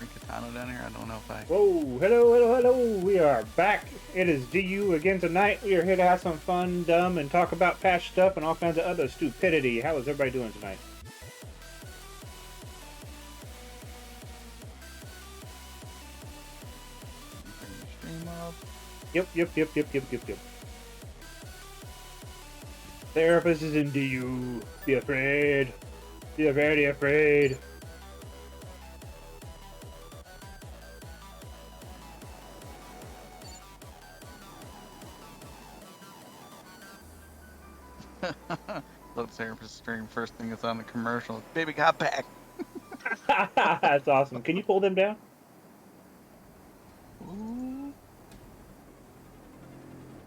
katana down here. I don't know if I... Whoa, hello, hello, hello. We are back. It is DU again tonight. We are here to have some fun, dumb, and talk about patch stuff and all kinds of other stupidity. How is everybody doing tonight? Bring the stream up. Yep. Therapist is in DU. Be afraid. Be very afraid. Look, therapist stream. First thing that's on the commercial. Baby got back. That's awesome. Can you pull them down? Ooh.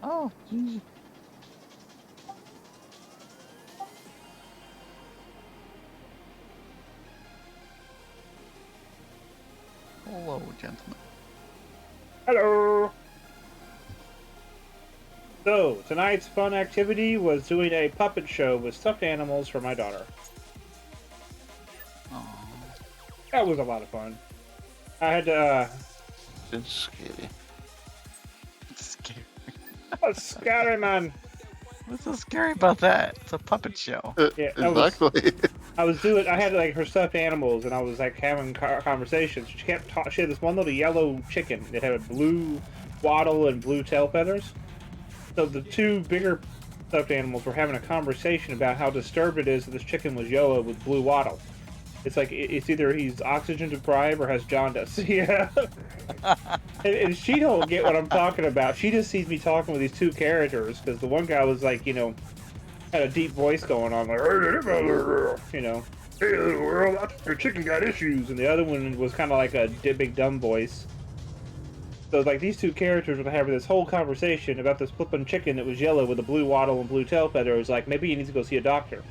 Oh, geez. Hello, gentlemen. Hello. So, tonight's fun activity was doing a puppet show with stuffed animals for my daughter. Aww. That was a lot of fun. I had to, It's scary. It's scary. scary man. What's so scary about that? It's a puppet show. Yeah, Exactly. I had like her stuffed animals, and I was like having conversations. She kept she had this one little yellow chicken that had a blue wattle and blue tail feathers. So the two bigger stuffed animals were having a conversation about how disturbed it is that this chicken was yellow with blue wattle. It's like it's either he's oxygen deprived or has jaundice. Yeah. And she don't get what I'm talking about. She just sees me talking with these two characters because the one guy was like, had a deep voice going on, like, hey, little girl, your chicken got issues, and the other one was kind of like a big dumb voice. So like these two characters were having this whole conversation about this flippin' chicken that was yellow with a blue wattle and blue tail feather. It was like, maybe you need to go see a doctor.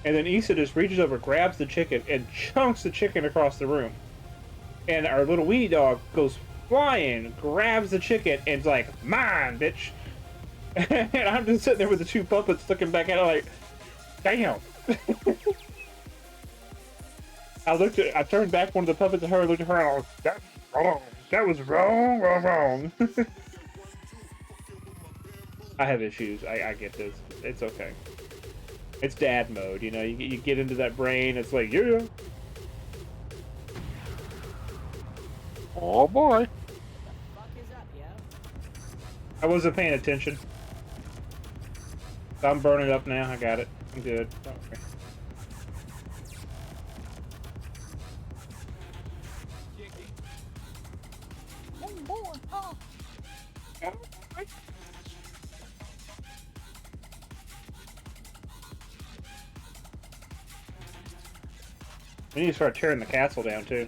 And then Issa just reaches over, grabs the chicken, and chunks the chicken across the room. And our little weenie dog goes flying, grabs the chicken, and is like, mine, bitch. And I'm just sitting there with the two puppets looking back at it like, damn. I turned back one of the puppets at her, looked at her, and I was, that's wrong. That was wrong. I have issues. I get this. It's okay. It's dad mode, you get into that brain, it's like, yeah. Oh boy. I wasn't paying attention. I'm burning up now. I got it. I'm good. Okay. We need to start tearing the castle down too.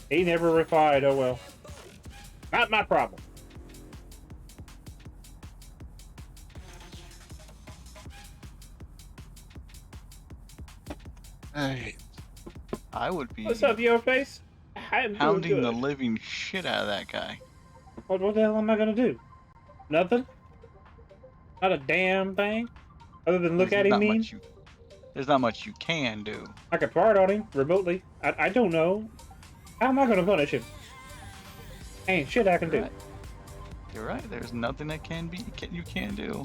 He never replied. Oh well. Not my problem. Hey. I would be What's up, your face? I'm pounding doing the good. living shit out of that guy. What the hell am I gonna do? Nothing? Not a damn thing? Other than look at him mean? There's not much you can do. I could fart on him remotely. I don't know. How am I gonna punish him? Ain't shit I can do. Right. You're right. There's nothing that you can do.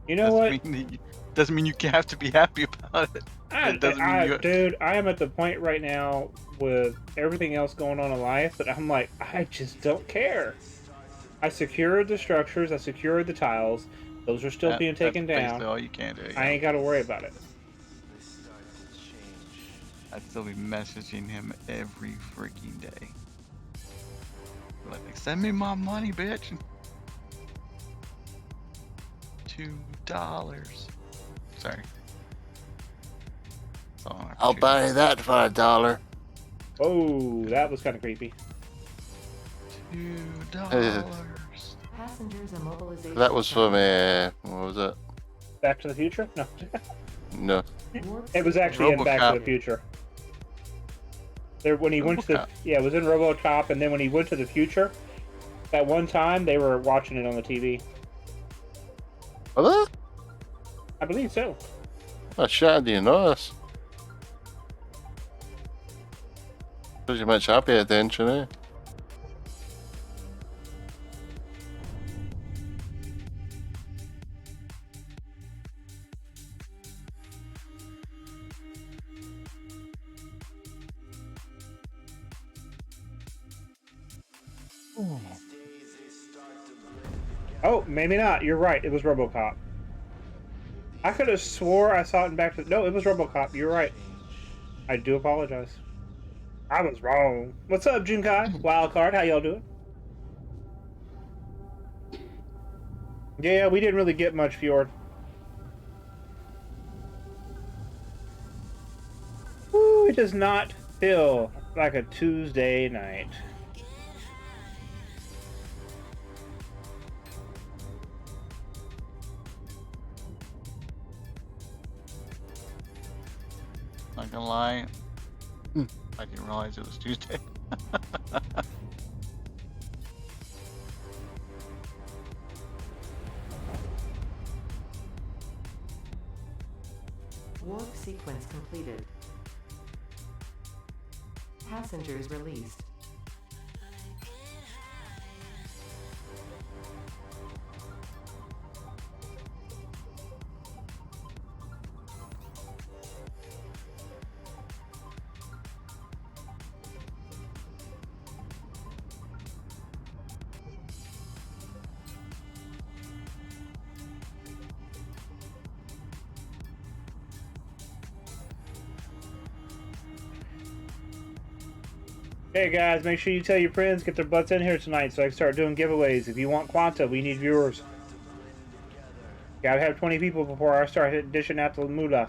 You know what? Doesn't mean you have to be happy about it. Dude, I am at the point right now with everything else going on in life that I'm like, I just don't care. I secured the structures, I secured the tiles. Those are still being taken that's down. basically all you can do. Yeah. I ain't got to worry about it. I'd still be messaging him every freaking day. Like, send me my money, bitch. $2. Sorry. I'll buy that for $1. Oh, that was kind of creepy. $2. Passengers immobilization. That was from what was it? Back to the Future? No. No. It was actually in Back to the Future. There, when he went to the, it was in RoboCop, and then when he went to the future, that one time they were watching it on the TV. Are they? I believe so. Oh, shit, I didn't notice. Shows you much I pay attention, eh? Oh, maybe not. You're right. It was RoboCop. I could have swore I saw it in Back to... No, it was RoboCop. You're right. I do apologize. I was wrong. What's up, Junkai? Wildcard, how y'all doing? Yeah, we didn't really get much, Fjord. Woo, it does not feel like a Tuesday night. Not gonna lie. Hmm. I didn't realize it was Tuesday. Warp sequence completed. Passengers released. Hey guys, make sure you tell your friends get their butts in here tonight so I can start doing giveaways. If you want Quanta, we need viewers. Gotta have 20 people before I start dishing out the moolah.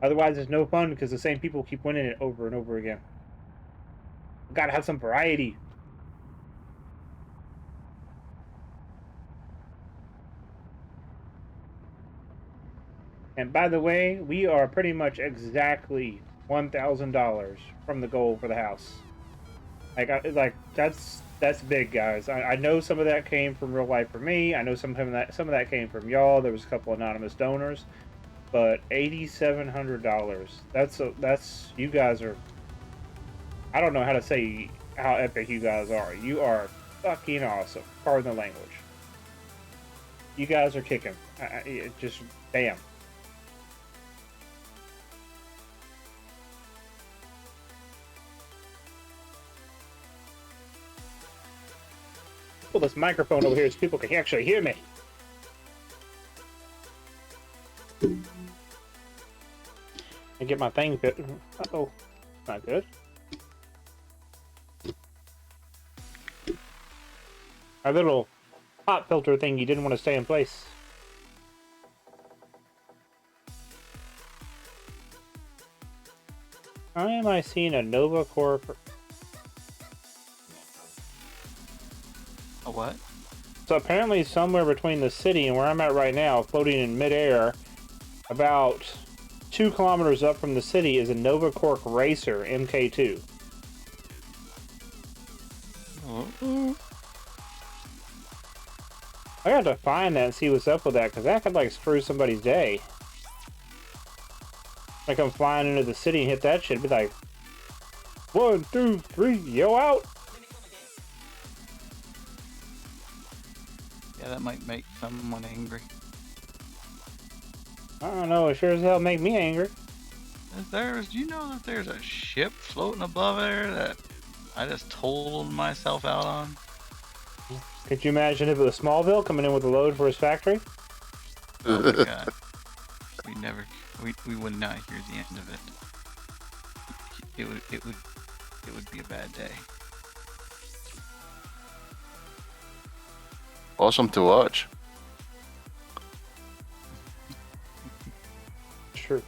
Otherwise, it's no fun because the same people keep winning it over and over again. Gotta have some variety. And by the way, we are pretty much exactly $1,000 from the goal for the house. Like that's big, guys. I know some of that came from real life for me. I know some of that came from y'all. There was a couple anonymous donors, but $8,700. That's you guys are. I don't know how to say how epic you guys are. You are fucking awesome. Pardon the language. You guys are kicking. Just damn. Pull this microphone over here so people can actually hear me. And get my thing fit. Uh-oh. Not good. Our little pop filter thing you didn't want to stay in place. Why am I seeing a Nova Corp? A what? So apparently somewhere between the city and where I'm at right now, floating in midair, about 2 kilometers up from the city is a Nova Corp Racer MK2. I got to find that and see what's up with that, because that could like screw somebody's day. I come flying into the city and hit that shit, be like, 1, 2, 3, yo out! Yeah, that might make someone angry. I don't know, it sure as hell make me angry. Do you know that there's a ship floating above there that I just totaled myself out on? Could you imagine if it was Smallville coming in with a load for his factory? Oh my god. We would not hear the end of it. It would be a bad day. Awesome to watch. Sure.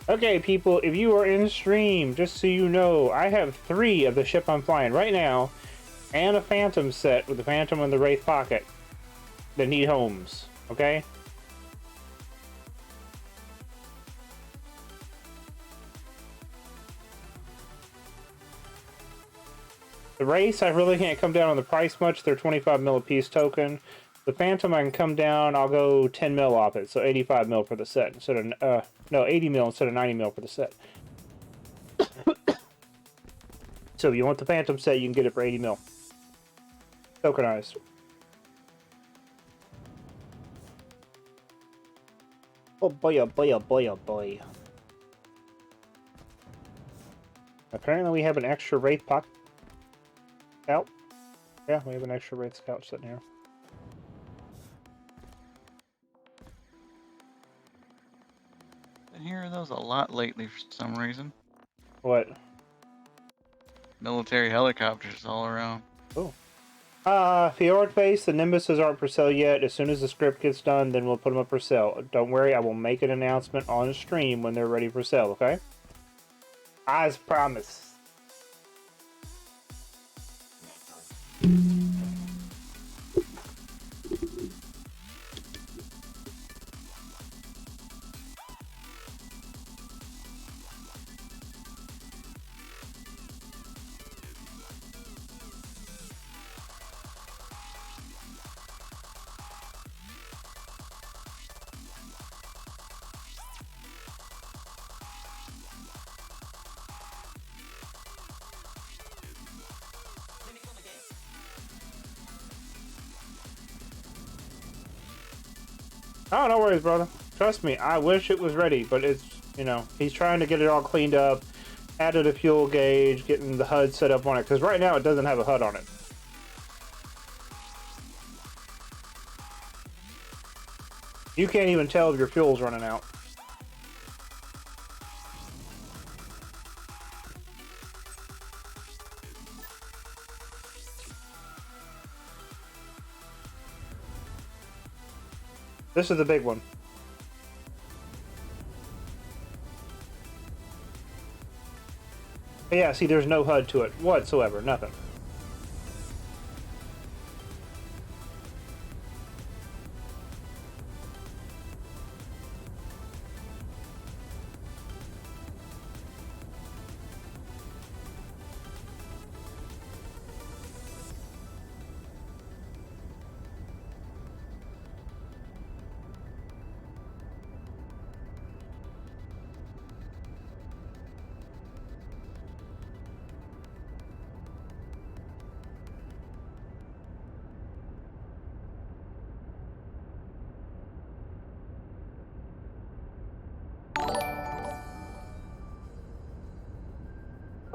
Okay, people, if you are in stream, just so you know, I have 3 of the ship I'm flying right now, and a Phantom set with the Phantom and the Wraith Pocket that need homes, okay? The Race, I really can't come down on the price much. They're 25 mil a piece token. The Phantom, I can come down. I'll go 10 mil off it, so 85 mil for the set instead of no 80 mil instead of 90 mil for the set. So if you want the Phantom set, you can get it for 80 mil. Tokenized. Oh boy, oh boy, oh boy, oh boy. Apparently we have an extra Wraith Pocket Scout. Yeah, we have an extra Wraith Scout sitting here. Been hearing those a lot lately for some reason. What? Military helicopters all around. Oh. Fjord Face, the Nimbuses aren't for sale yet. As soon as the script gets done, then we'll put them up for sale. Don't worry, I will make an announcement on stream when they're ready for sale, okay? As promised. Oh, no worries, brother. Trust me, I wish it was ready, but it's, you know, he's trying to get it all cleaned up, added a fuel gauge, getting the HUD set up on it, because right now it doesn't have a HUD on it. You can't even tell if your fuel's running out. This is the big one. But yeah, see, there's no HUD to it whatsoever. Nothing.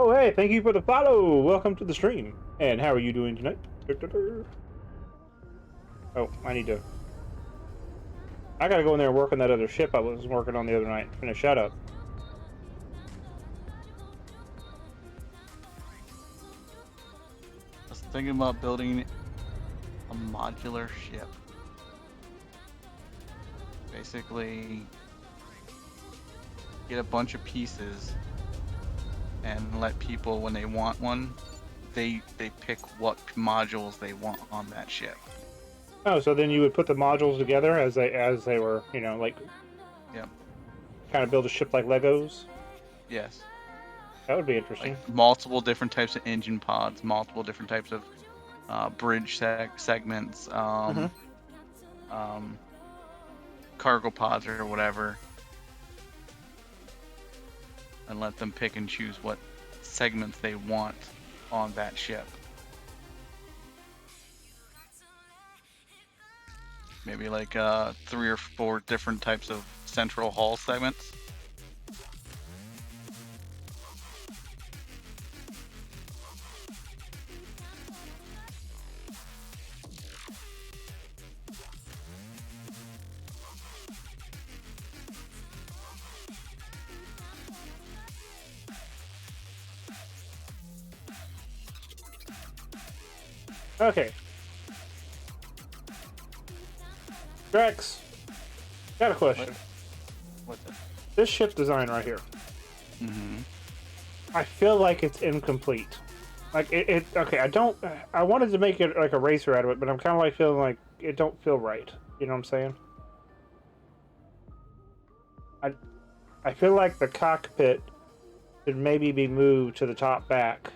Oh, hey, thank you for the follow. Welcome to the stream. And how are you doing tonight? Oh, I gotta go in there and work on that other ship I was working on the other night. Finish that up. I was thinking about building a modular ship. Basically, get a bunch of pieces and let people, when they want one, they pick what modules they want on that ship. Oh, so then you would put the modules together as they were, you know, like, Yep. kind of build a ship like Legos? Yes. That would be interesting. Like multiple different types of engine pods, multiple different types of bridge segments, cargo pods or whatever, and let them pick and choose what segments they want on that ship. Maybe like 3 or 4 different types of central hull segments. Okay. Drax, got a question. What's it? This ship design right here, I feel like it's incomplete. Like, okay, I wanted to make it like a racer out of it, but I'm kind of like feeling like it don't feel right. You know what I'm saying? I feel like the cockpit should maybe be moved to the top back.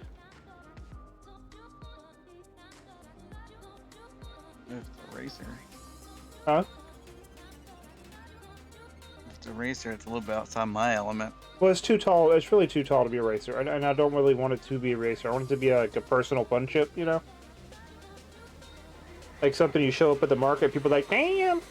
It's a racer. Huh? If it's a racer, it's a little bit outside my element. Well, it's too tall. It's really too tall to be a racer, and I don't really want it to be a racer. I want it to be like a personal fun chip, you know? Like something you show up at the market, people are like, damn!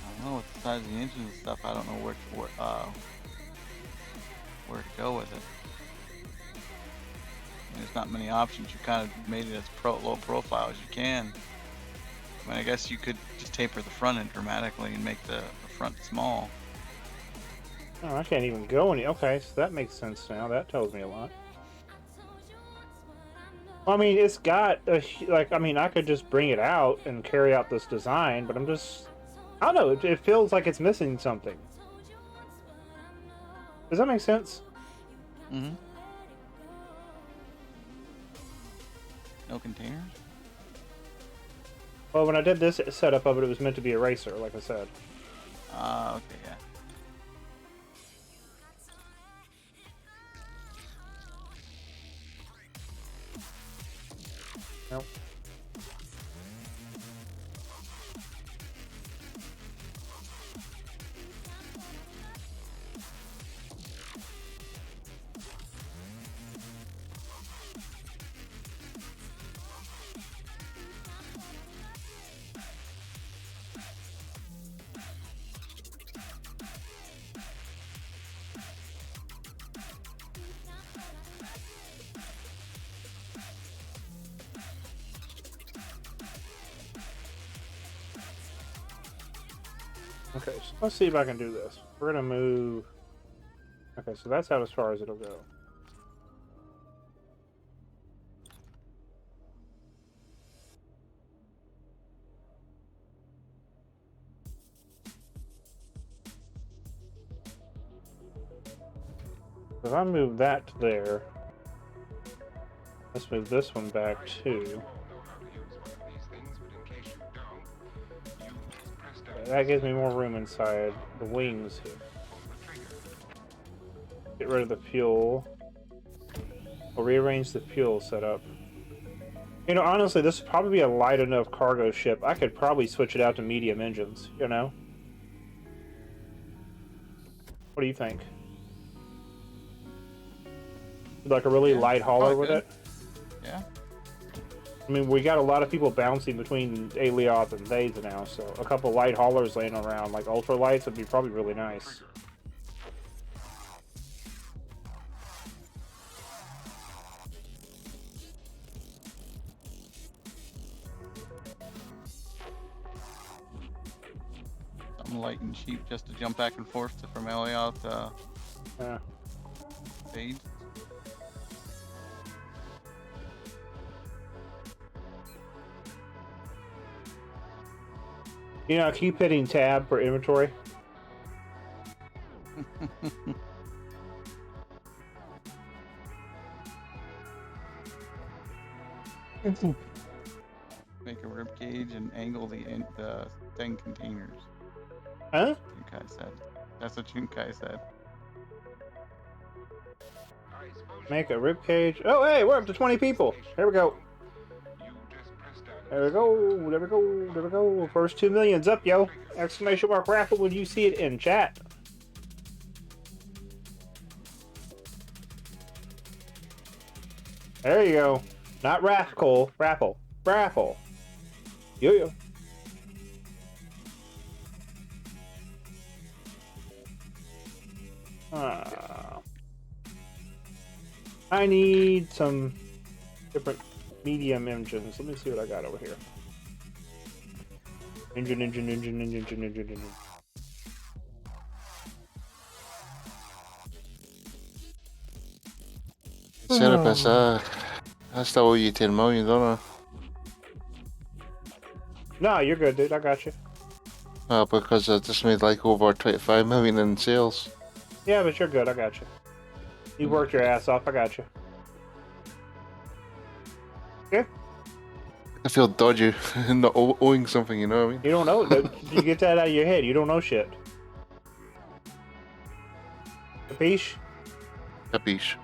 I don't know with the size of the engine and stuff. I don't know where to go with it. There's not many options. You kind of made it as low profile as you can. I mean, I guess you could just taper the front end dramatically and make the front small. Oh, I can't even go any. Okay, so that makes sense now. That tells me a lot. I mean, it's got a, like, I mean, I could just bring it out and carry out this design, but I'm just, I don't know. It feels like it's missing something. Does that make sense? Mm-hmm. No containers? Well, when I did this setup of it, it was meant to be a racer, like I said. Okay, yeah. Nope. Okay, so let's see if I can do this. We're gonna move. Okay, so that's out as far as it'll go. If I move that to there, let's move this one back too. That gives me more room inside the wings here. Get rid of the fuel. We'll rearrange the fuel setup. You know, honestly, this would probably be a light enough cargo ship. I could probably switch it out to medium engines, you know? What do you think? Like a really light hauler with it? Yeah. I mean, we got a lot of people bouncing between Alioth and Thades now, so a couple light haulers laying around, like ultralights, would be probably really nice. Something light and cheap just to jump back and forth from Elioth to Yeah. Fade. You know, I keep hitting tab for inventory. Make a rib cage and angle the thing containers. Huh? Junkai said. That's what Junkai said. Make a ribcage. Oh, hey, we're up to 20 people. Here we go. There we go. There we go. There we go. First 2 million's up, yo. Exclamation mark raffle when you see it in chat. There you go. Not raffle. Raffle. Raffle. Yo-yo. I need some different medium engines. Let me see what I got over here. Engine. Serapis, I still owe you 10 million, don't No, you're good, dude. I got you. I? Because I just made like over 25 million in sales. Yeah, but you're good. I got you. You worked your ass off. I got you. Yeah. I feel dodgy not owing something, you know what I mean? You don't know. You get that out of your head. You don't know shit. Capiche? Capiche.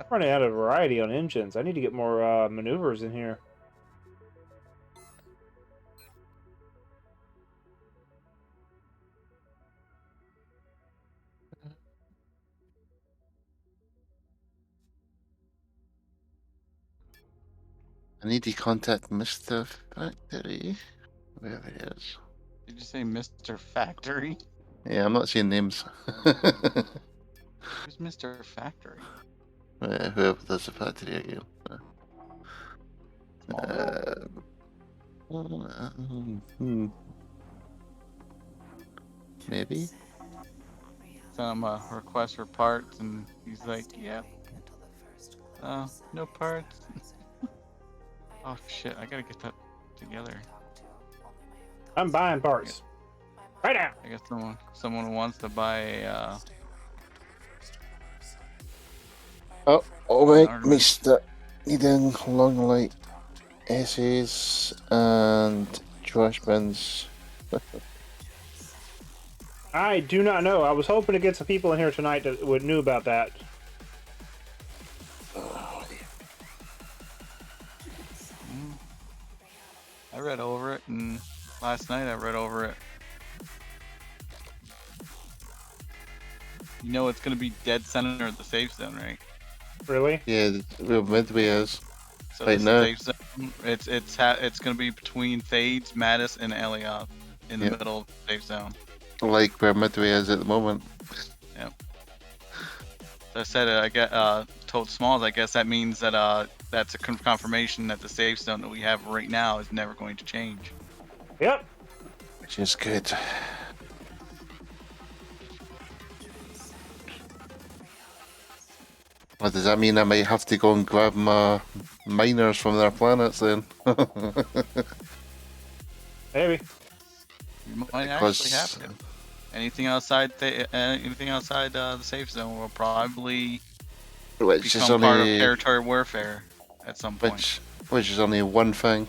Running out of variety on engines. I need to get more maneuvers in here. I need to contact Mr. Factory. Wherever he is. Did you say Mr. Factory? Yeah, I'm not seeing names. Who's Mr. Factory? Whoever does the factory again. Maybe? Sent him a request for parts, and he's like, "Yep, no parts." Oh shit! I gotta get that together. I'm buying parts. Right now. I guess someone wants to buy a. Oh, alright, Alright. Mr. Needing long light essays and trash bins. I do not know. I was hoping to get some people in here tonight that knew about that. I read over it, and last night I read over it. You know it's gonna be dead center of the safe zone, right? Really? Yeah, where Midway is. So Right the now. safe zone, it's gonna be between Thades, Mattis, and Eliab in the Yep. middle of the safe zone. Like where Midway is at the moment. So I said I get told Smalls. I guess that means that that's a confirmation that the safe zone that we have right now is never going to change. Yep. Which is good. Well, does that mean I might have to go and grab my miners from their planets then? Maybe. You might actually have to. Anything outside the safe zone will probably Which is become part of only territory warfare at some point. which is only one thing,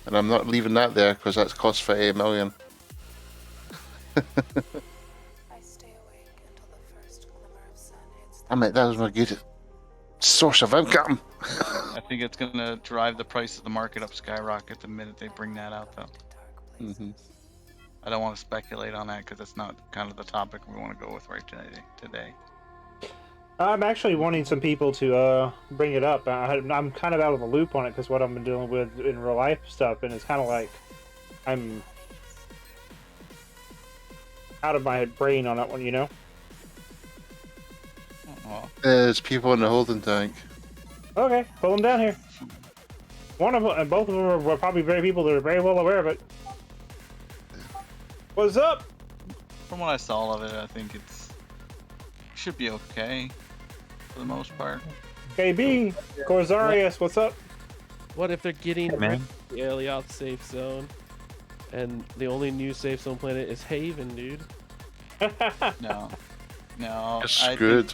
and I'm not leaving that there because that's cost 38 million. I mean, that was my good source of income. I think it's gonna drive the price of the market up skyrocket the minute they bring that out, though. I don't want to speculate on that because that's not kind of the topic we want to go with right today. I'm actually wanting some people to bring it up. I'm kind of out of the loop on it because what I've been dealing with in real life stuff, and it's kind of like I'm out of my brain on that one, you know? Well, There's people in the holding tank. Okay, pull them down here. One of them, and both of them are probably very people that are very well aware of it. What's up? from what I saw of it, I think it should be okay for the most part. KB, Corsarius, what's up? What if they're getting Hey, rid man. of the Eliot safe zone, and the only new safe zone planet is Haven, dude? No, You're I screwed.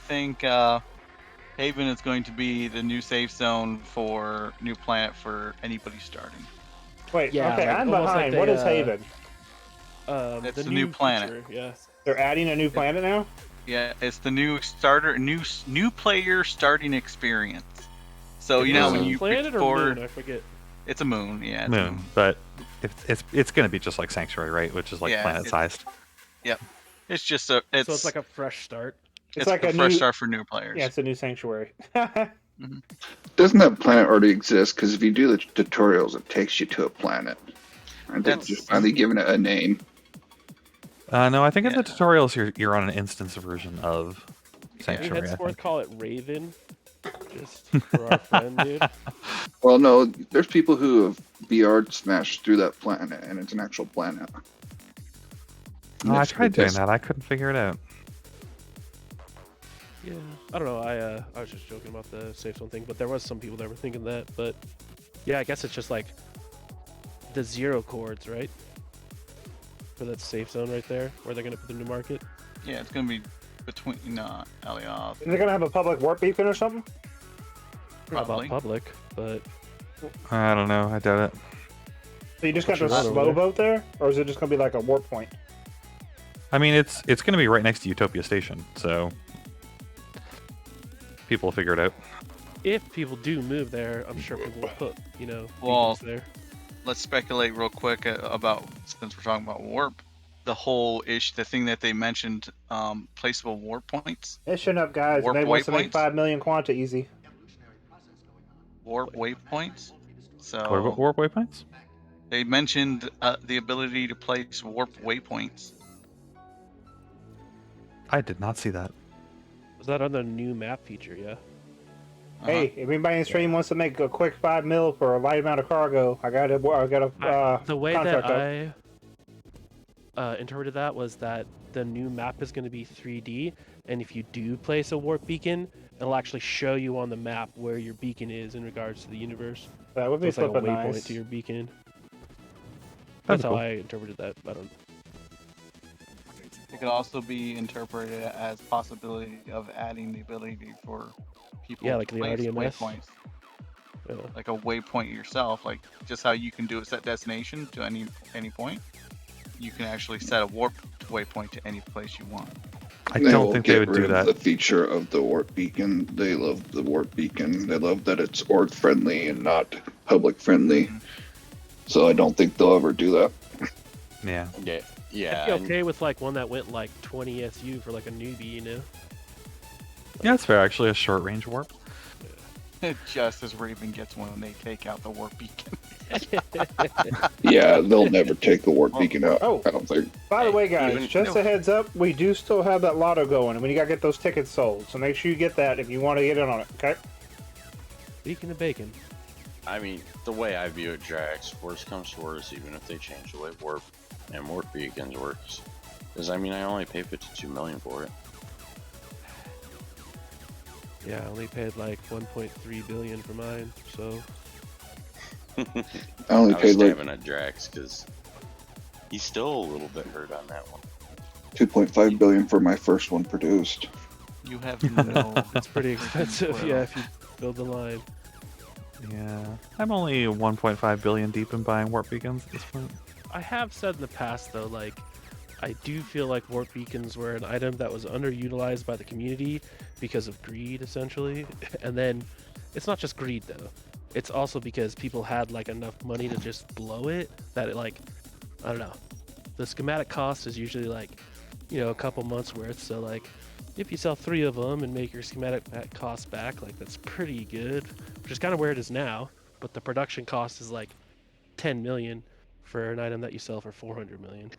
think Haven is going to be the new safe zone for new planet for anybody starting. Wait, Yeah, okay, like, I'm almost like behind. they, What is Haven? It's the the new planet. feature, yeah. They're adding a new planet now? Yeah, it's the new new player starting experience. So you know Is it when a you planet or record, moon? I forget. it's a moon. Yeah, it's a Moon, but it's going to be just like Sanctuary, right? Which is like Yeah, planet sized. It's just So it's like a fresh start. it's like a a fresh new- start for new players. Yeah, it's a new sanctuary. Doesn't that planet already exist? Because if you do the tutorials, it takes you to a planet. I think That's- just finally giving it a name. No, I think in the Yeah. tutorials you're on an instance version of We Sanctuary. I henceforth think. call it Raven, just for our friend, dude. Well, no, there's people who have VR smashed through that planet, and it's an actual planet. Oh, I It's tried doing just- that. I couldn't figure it out. Yeah, I don't know. I was just joking about the safe zone thing, but there was some people that were thinking that. But yeah, I guess it's just like the zero chords, right? For that safe zone right there, where they're gonna put the new market. Yeah, it's gonna be between Alioth. Is they gonna have a public warp beacon or something? Not Probably. about public, but I don't know. I doubt it. So you just got What's the your line slow over there? boat there, or is it just gonna be like a warp point? I mean, it's going to be right next to Utopia Station, so people will figure it out. if people do move there, I'm sure people will put, Well, beacons there. Let's speculate real quick about, since we're talking about warp, the whole the thing that they mentioned, placeable warp points, Mission up, guys. Warp Maybe wants to make waypoints? 5 million quanta easy. warp waypoints. What So about warp waypoints? they mentioned the ability to place warp waypoints. I did not see that. Was that on the new map feature? Yeah. Hey, if anybody in the stream wants to make a quick 5 mil for a light amount of cargo, I got a The way contract that up. I interpreted that was that the new map is going to be 3D, and if you do place a warp beacon, it'll actually show you on the map where your beacon is in regards to the universe. That would So be it's like a flipping waypoint nice. to your beacon. That'd That's be how cool. I interpreted that. I don't. It could also be interpreted as possibility of adding the ability for people Yeah, to like the place RDMS. waypoints, Yeah. like a waypoint yourself, like just how you can do a set destination to any point. You can actually set a warp waypoint to any place you want. I They don't will think get they would rid do of that. the feature of the warp beacon. They love the warp beacon. They love that it's org friendly and not public friendly. So I don't think they'll ever do that. Yeah. I'd be okay with like one that went like 20 SU for like a newbie, Yeah, that's fair. Actually, a short range warp. Just as Raven gets when they take out the warp beacon. Yeah, they'll never take the warp beacon out. Oh. I don't think. By the way, guys, even- just a heads up, we do still have that lotto going, and we gotta get those tickets sold. So make sure you get that if you want to get in on it, okay? Beacon of bacon. I mean, the way I view it, Drax, worst comes to worst, even if they change the way warp and warp beacons works, is I mean, I only pay 52 million for it. Yeah, I only paid like 1.3 billion for mine, so I I only was paid like stabbing at Drax because he's still a little bit hurt on that one. 2.5 billion for my first one produced. You have no. it's pretty expensive. Yeah, if you build the line. Yeah. I'm only 1.5 billion deep in buying warp beacons at this point. I have said in the past though, like I do feel like warp beacons were an item that was underutilized by the community because of greed, essentially. And then it's not just greed though; it's also because people had like enough money to just blow it that it like, I don't know. The schematic cost is usually like, a couple months worth. So like, if you sell 3 of them and make your schematic cost back, like that's pretty good. Which is kind of where it is now. But the production cost is like 10 million for an item that you sell for 400 million.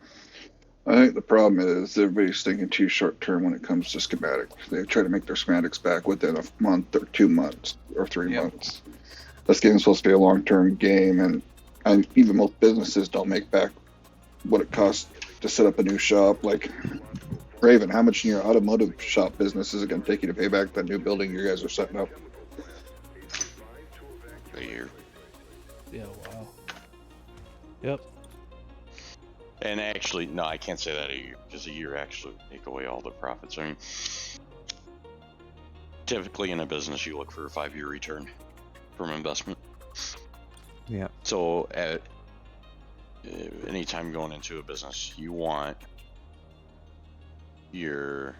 I think the problem is everybody's thinking too short term when it comes to schematics. They try to make their schematics back within a month or 2 months or 3 Yep. months. This game's supposed to be a long term game, and even most businesses don't make back what it costs to set up a new shop. Like Raven, how much in your automotive shop business is it going to take you to pay back that new building you guys are setting up? A year. Yeah, wow. Yep. And actually, no, I can't say that a year, because a year actually would take away all the profits. I mean, typically in a business, you look for a 5-year return from investment. Yeah. So at anytime going into a business, you want your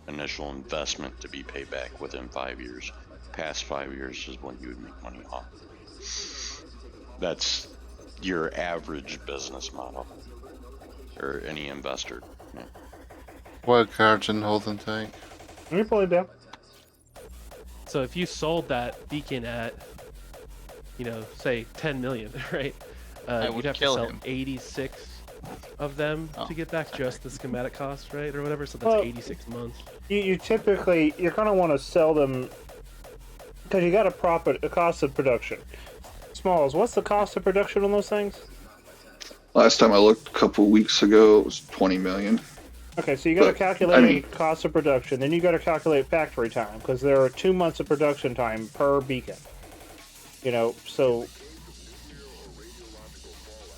initial investment to be paid back within 5 years. Past 5 years is when you would make money off. That's your average business model, or any investor. Yeah. Wild cards in holding tank. Let me pull it down. So if you sold that beacon at, say 10 million, right? I You'd would have to kill sell him. 86 of them Oh. to get back just the schematic cost, right? Or whatever. So that's Well, 86 months. You typically, you're going to want to sell them because you got a cost of production. Smalls, what's the cost of production on those things? Last time I looked a couple weeks ago, it was 20 million. Okay, so you got to But, calculate I mean- cost of production, then you got to calculate factory time because there are 2 months of production time per beacon. So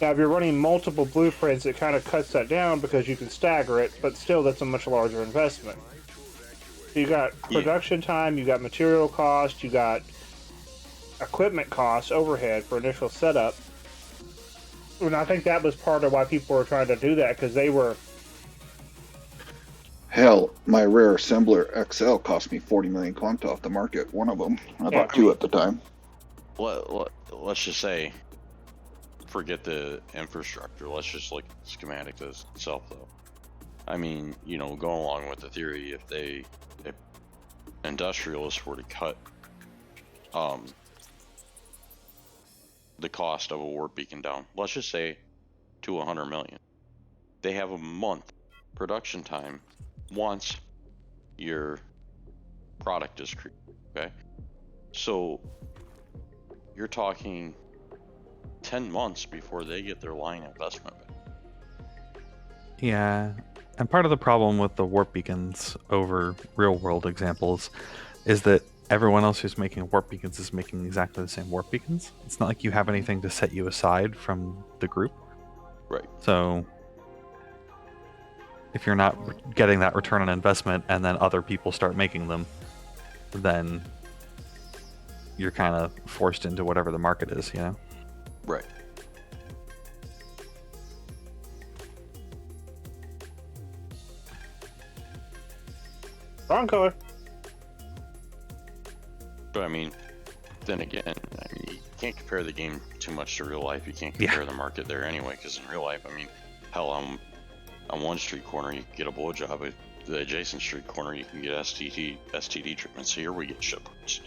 Now, if you're running multiple blueprints, it kind of cuts that down because you can stagger it, but still, that's a much larger investment. So you got production time, you got material cost, you got equipment cost, overhead for initial setup. And I think that was part of why people were trying to do that, because they were... Hell, my rare assembler XL cost me 40 million quanta off the market. One of them. I bought two at the time. Let's just say, forget the infrastructure. Let's just look at the schematic itself, though. I mean, you know, going along with the theory, if industrialists were to cut the cost of a warp beacon down, let's just say to 100 million, they have a month production time once your product is created. Okay, so you're talking 10 months before they get their line investment back. Yeah, and part of the problem with the warp beacons over real world examples is that everyone else who's making warp beacons is making exactly the same warp beacons. It's not like you have anything to set you aside from the group. Right. So if you're not getting that return on investment and then other people start making them, then you're kind of forced into whatever the market is, you know? Right. Wrong color. But I mean, then again, you can't compare the game too much to real life. You can't compare the market there anyway, because in real life, I mean, hell, on one street corner you can get a blowjob, at the adjacent street corner you can get STD treatments. Here we get shippers.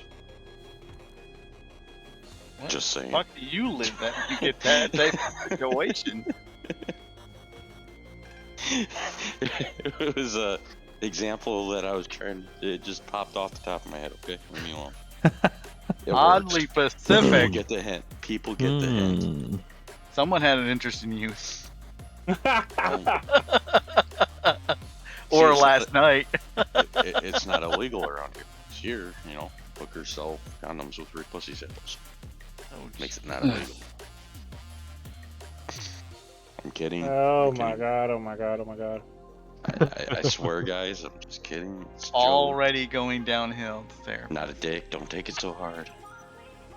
Just saying. Fuck do you live that you get that type of situation? It was a example that I was trying. It just popped off the top of my head. Okay, leave me alone. Oddly People specific. get the hint. People get the hint. Someone had an interest in you. Or Seriously, last night. It's not illegal around here. It's here, you know, hookers sell condoms with free pussy samples. Makes it not illegal. I'm kidding. Oh my god, oh my god, oh my god. I swear, guys, I'm just kidding. It's a joke. Already going downhill there. Not a dick. Don't take it so hard.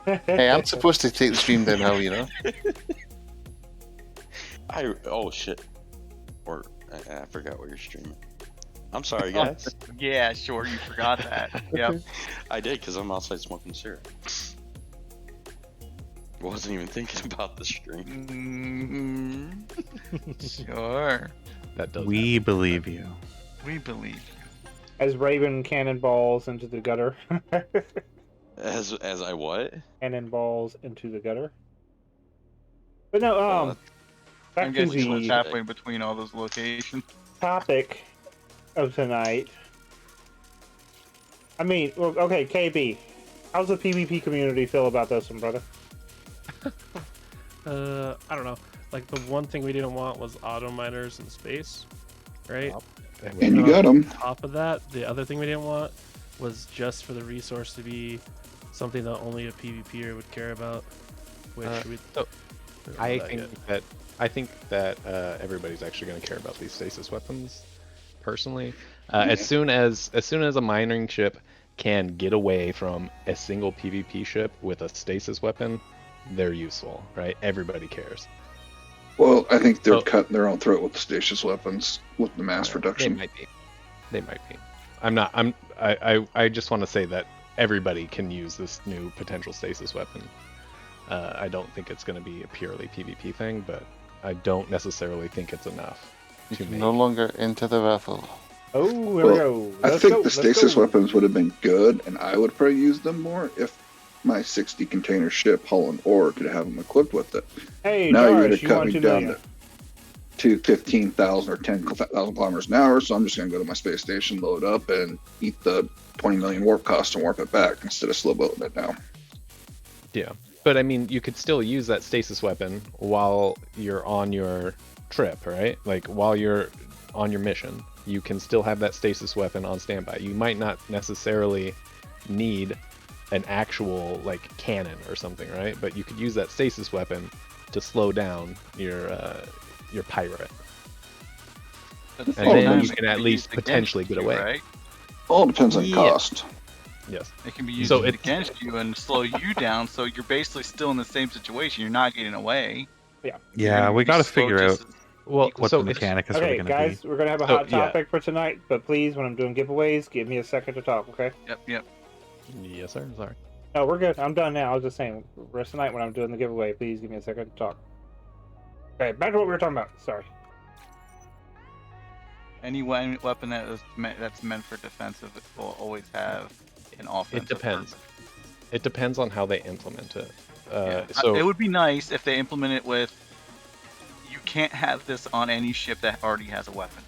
Hey, I'm supposed to take the stream downhill, you know? Oh shit. Or I forgot what you're streaming. I'm sorry, guys. Yeah, sure, you forgot that. Yep. I did, because I'm outside smoking syrup. Wasn't even thinking about the stream. Sure. That does. We believe you. We believe you. As Raven cannonballs into the gutter. As I what? Cannonballs into the gutter. But no, back I'm to guessing it's the halfway between all those locations. topic of tonight. I mean, well, okay, KB, how's the PvP community feel about this one, brother? I don't know. Like, the one thing we didn't want was auto miners in space, right? And you got them. On top of that, the other thing we didn't want was just for the resource to be something that only a PvPer would care about. Which we So, don't I know think that everybody's actually going to care about these stasis weapons. Personally, as soon as a mining ship can get away from a single PvP ship with a stasis weapon, they're useful, right? Everybody cares. Well, I think they're cutting their own throat with the stasis weapons with the mass reduction. They might be. I just want to say that everybody can use this new potential stasis weapon. I don't think it's going to be a purely PvP thing, but I don't necessarily think it's enough to make. No longer into the raffle. Oh, here we go. I Let's think go, the let's stasis go. weapons would have been good, and I would probably use them more if my 60 container ship hauling ore could have them equipped with it. Hey, Now you're Josh, going to you cut want me 2 down million. to 15,000 or 10,000 kilometers an hour, so I'm just going to go to my space station, load up, and eat the 20 million warp cost and warp it back instead of slow boating it now. Yeah, but I mean, you could still use that stasis weapon while you're on your trip, right? Like while you're on your mission, you can still have that stasis weapon on standby. You might not necessarily need an actual like cannon or something, right? But you could use that stasis weapon to slow down your pirate, At the and same then time, you it can be at least used against potentially get you, away. right? All depends on Yeah. cost. Yes. It can be used So it's against you and slow you down, so you're basically still in the same situation. You're not getting away. Yeah. You're Yeah, gonna we be got to slowed figure just out as well. equal what So the as- mechanic is really Okay, going to guys, be. we're gonna have a So, hot yeah. topic for tonight, but please, when I'm doing giveaways, give me a second to talk, okay? Yep. yes, sir. Sorry. No, we're good. I'm done now. I was just saying, rest of the night when I'm doing the giveaway, please give me a second to talk. Okay, back to what we were talking about. Sorry. Any weapon that's meant for defensive will always have an offensive. It depends. purpose. It depends on how they implement it. Yeah. So It would be nice if they implement it with, you can't have this on any ship that already has a weapon.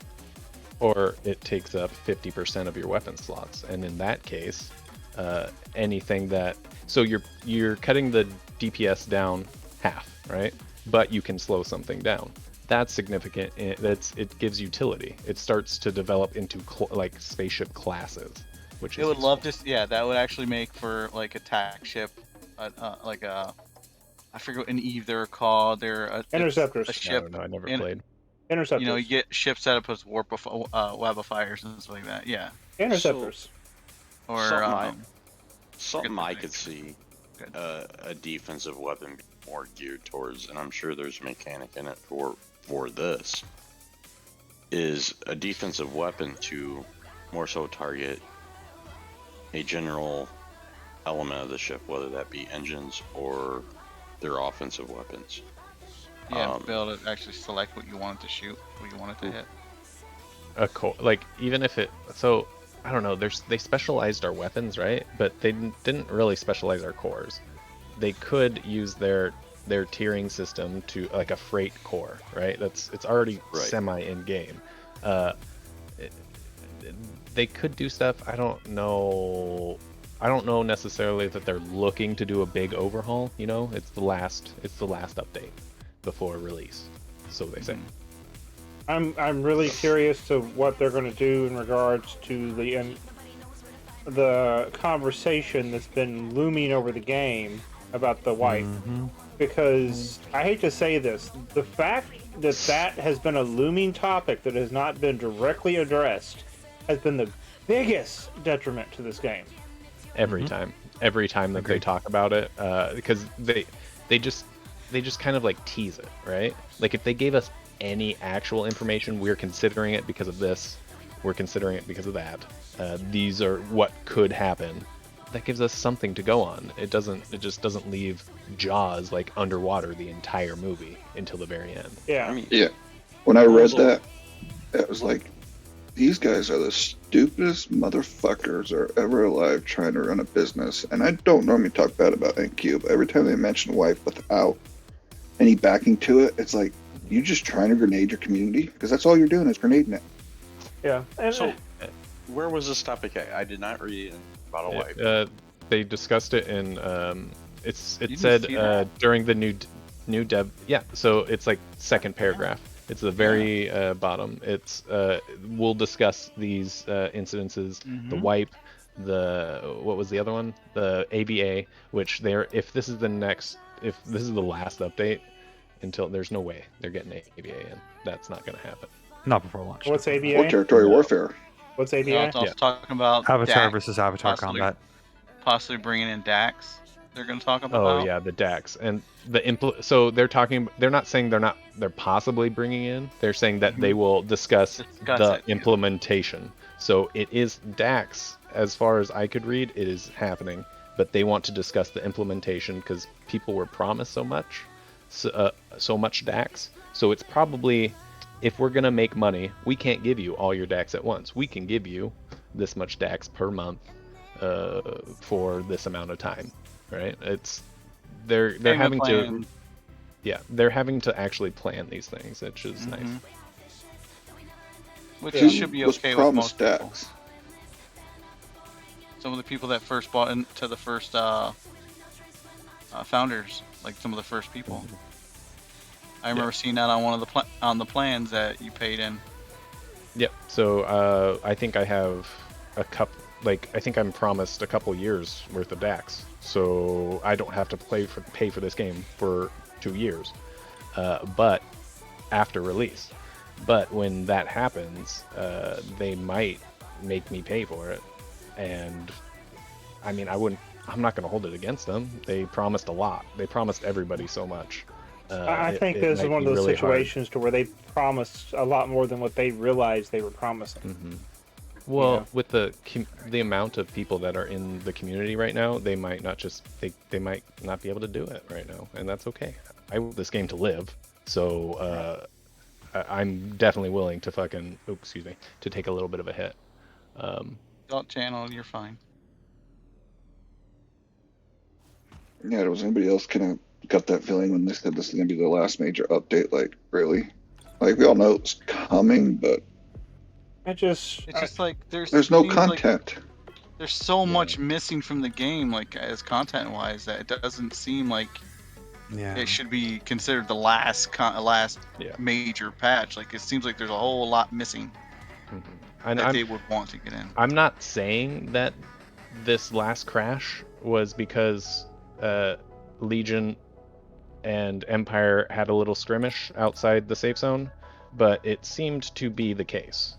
or it takes up 50% of your weapon slots, and in that case, anything that you're cutting the DPS down half, right? But you can slow something down. That's significant. It gives utility. It starts to develop into like spaceship classes, which is It would useful. love to. Yeah, that would actually make for like attack ship, like a. I forget what an Eve they're called. They're it's Interceptors. a ship. No, I never in- played. Interceptors. You know, you get ships set up as web of fires and stuff like that. Yeah. Interceptors. Or Something the I name. could see Good. a defensive weapon being more geared towards, and I'm sure there's a mechanic in it for this, is a defensive weapon to more so target a general element of the ship, whether that be engines or their offensive weapons. Yeah, be able to actually select what you want it to shoot, what you want it to hit. A core, like even if it, so I don't know. They specialized our weapons, right? But they didn't really specialize our cores. They could use their tiering system to like a freight core, right? It's already Right. semi in game. They could do stuff. I don't know necessarily that they're looking to do a big overhaul. You know, it's the last update before release, so they say. I'm really curious to what they're going to do in regards to the conversation that's been looming over the game about the wipe. Because I hate to say this, the fact that has been a looming topic that has not been directly addressed has been the biggest detriment to this game. Every time that they talk about it, because they just kind of like tease it, right? Like if they gave us any actual information, we're considering it because of this, we're considering it because of that, these are what could happen, that gives us something to go on. It just doesn't leave Jaws like underwater the entire movie until the very end. Yeah. I mean, Yeah. When I read Also- that, it was like, these guys are the stupidest motherfuckers are ever alive trying to run a business. And I don't normally talk bad about NQ, but every time they mention wife without any backing to it, it's like, you just trying to grenade your community? Because that's all you're doing is grenading it. Yeah. And, So, where was this topic at? I did not read it about a wipe. They discussed it in it didn't said see that? during the new dev. Yeah, so it's like second paragraph. It's the very bottom. It's we'll discuss these incidences, the wipe, what was the other one? The ABA, which if this is the last update, until there's no way they're getting ABA in. That's not going to happen. Not before launch. what's Or ABA? territorial warfare. What's You know, ABA? it's also talking about Avatar Dax, versus Avatar possibly- combat. possibly bringing in Dax. They're going to talk about. Oh yeah, the DAX and so they're not saying they're possibly bringing in. They're saying that they will discuss Discuss the it, yeah. implementation. So it is DAX, as far as I could read, it is happening. But they want to discuss the implementation because people were promised so much DAX. So it's probably, if we're gonna make money, we can't give you all your DAX at once. We can give you this much DAX per month for this amount of time. Right? They're Payment having plan. to, yeah, they're having to actually plan these things, which is nice. Which Who should be was okay with most promised people. stacks? Some of the people that first bought into the first founders, like some of the first people. I remember seeing that on one of the on the plans that you paid in. Yep. So I think I have I think I'm promised a couple years worth of DAX, so I don't have to pay for this game for 2 years, but after release. But when that happens, they might make me pay for it, and I mean, I'm not going to hold it against them. They promised a lot. They promised everybody so much. I think it this is might one of be those really situations to where they promised a lot more than what they realized they were promising. Well, Yeah. with the amount of people that are in the community right now, they might not they might not be able to do it right now, and that's okay. I want this game to live, so I'm definitely willing to to take a little bit of a hit. Don't channel, you're fine. Yeah, was anybody else kind of got that feeling when they said this is going to be the last major update? Like, really? Like, we all know it's coming, but It just, It's just like there's no seems like content. there's so much missing from the game, like as content wise, that it doesn't seem like Yeah. it should be considered the last major patch. Like it seems like there's a whole lot missing And that they would want to get in. I'm not saying that this last crash was because Legion and Empire had a little skirmish outside the safe zone, but it seemed to be the case.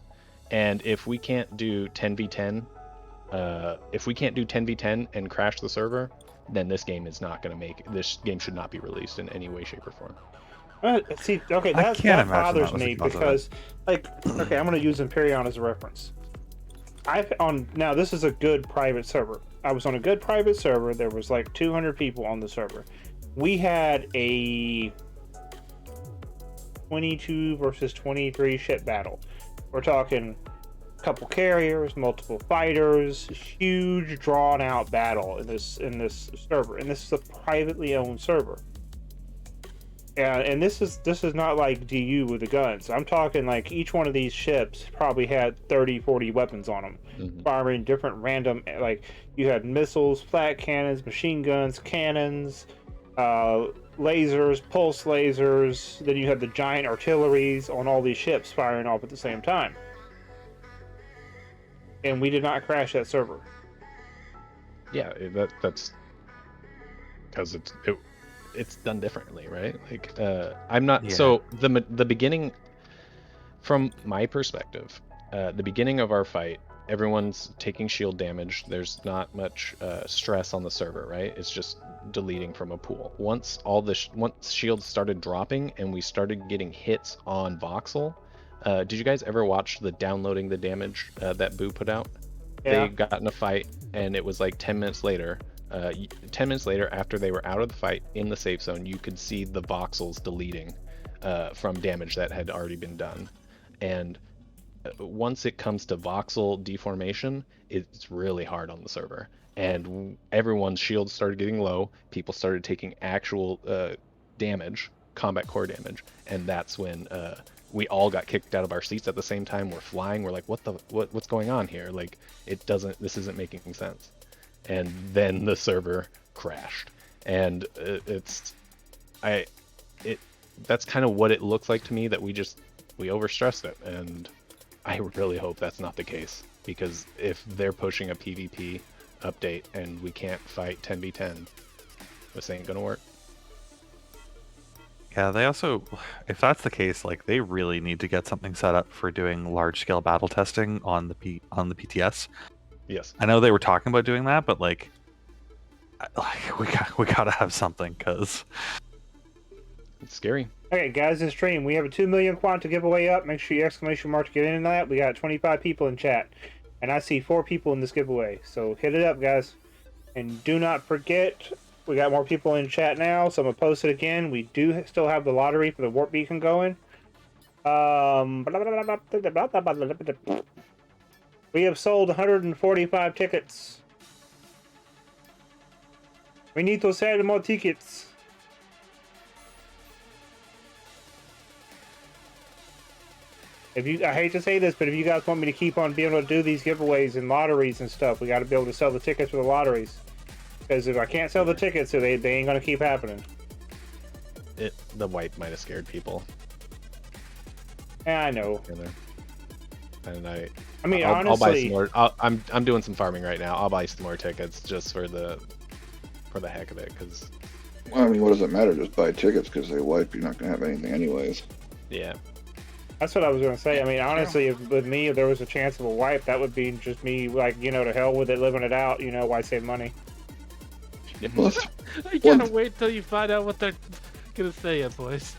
And if we can't do 10v10, and crash the server, then this game is not going to this game should not be released in any way, shape, or form. see, okay, I that can't imagine bothers that was the me cause of it. because, like, okay, I'm going to use Empyrean as a reference. Now this is a good private server. I was on a good private server. There was like 200 people on the server. We had a 22 versus 23 ship battle. We're talking a couple carriers, multiple fighters, huge drawn out battle in this server. And this is a privately owned server. And this is not like DU with the guns. I'm talking like each one of these ships probably had 30, 40 weapons on them, firing different random, like you had missiles, flat cannons, machine guns, cannons, lasers, pulse lasers. Then you had the giant artilleries on all these ships firing off at the same time. And we did not crash that server. Yeah, that's because it's done differently, right? Like I'm not so the beginning, from my perspective, the beginning of our fight, everyone's taking shield damage. There's not much stress on the server, right? It's just deleting from a pool. Once once shields started dropping and we started getting hits on voxel, did you guys ever watch the downloading the damage that Boo put out? Yeah. They got in a fight and it was like 10 minutes later. 10 minutes later, after they were out of the fight in the safe zone, you could see the voxels deleting from damage that had already been done. And once it comes to voxel deformation, it's really hard on the server. And everyone's shields started getting low. People started taking actual damage, combat core damage, and that's when we all got kicked out of our seats at the same time. We're flying. We're like, what's going on here? Like, this isn't making sense. And then the server crashed, and that's kind of what it looks like to me, that we overstressed it, and I really hope that's not the case, because if they're pushing a PvP update and we can't fight 10v10, this ain't gonna work. Yeah, they also, if that's the case, like they really need to get something set up for doing large-scale battle testing on the PTS. Yes. I know they were talking about doing that, but like we gotta have something, because it's scary. Okay, guys, in stream, we have a 2 million quanta giveaway up. Make sure you exclamation mark to get into that. We got 25 people in chat, and I see 4 people in this giveaway. So hit it up, guys. And do not forget, we got more people in chat now, so I'm gonna post it again. We do still have the lottery for the warp beacon going. We have sold 145 tickets. We need to sell more tickets. I hate to say this, but if you guys want me to keep on being able to do these giveaways and lotteries and stuff, we got to be able to sell the tickets for the lotteries. Because if I can't sell the tickets, they ain't gonna keep happening. The wipe might have scared people. Yeah, I know. And I mean, I'll buy honestly, some more. I'm doing some farming right now. I'll buy some more tickets just for the heck of it, because Well, I mean, what does it matter? Just buy tickets because they wipe. You're not gonna have anything anyways. Yeah. That's what I was gonna say. I mean, True. honestly, if with me, if there was a chance of a wipe, that would be just me, like, to hell with it, living it out. Why save money? Well, I gotta wait till you find out what they're gonna say, boys.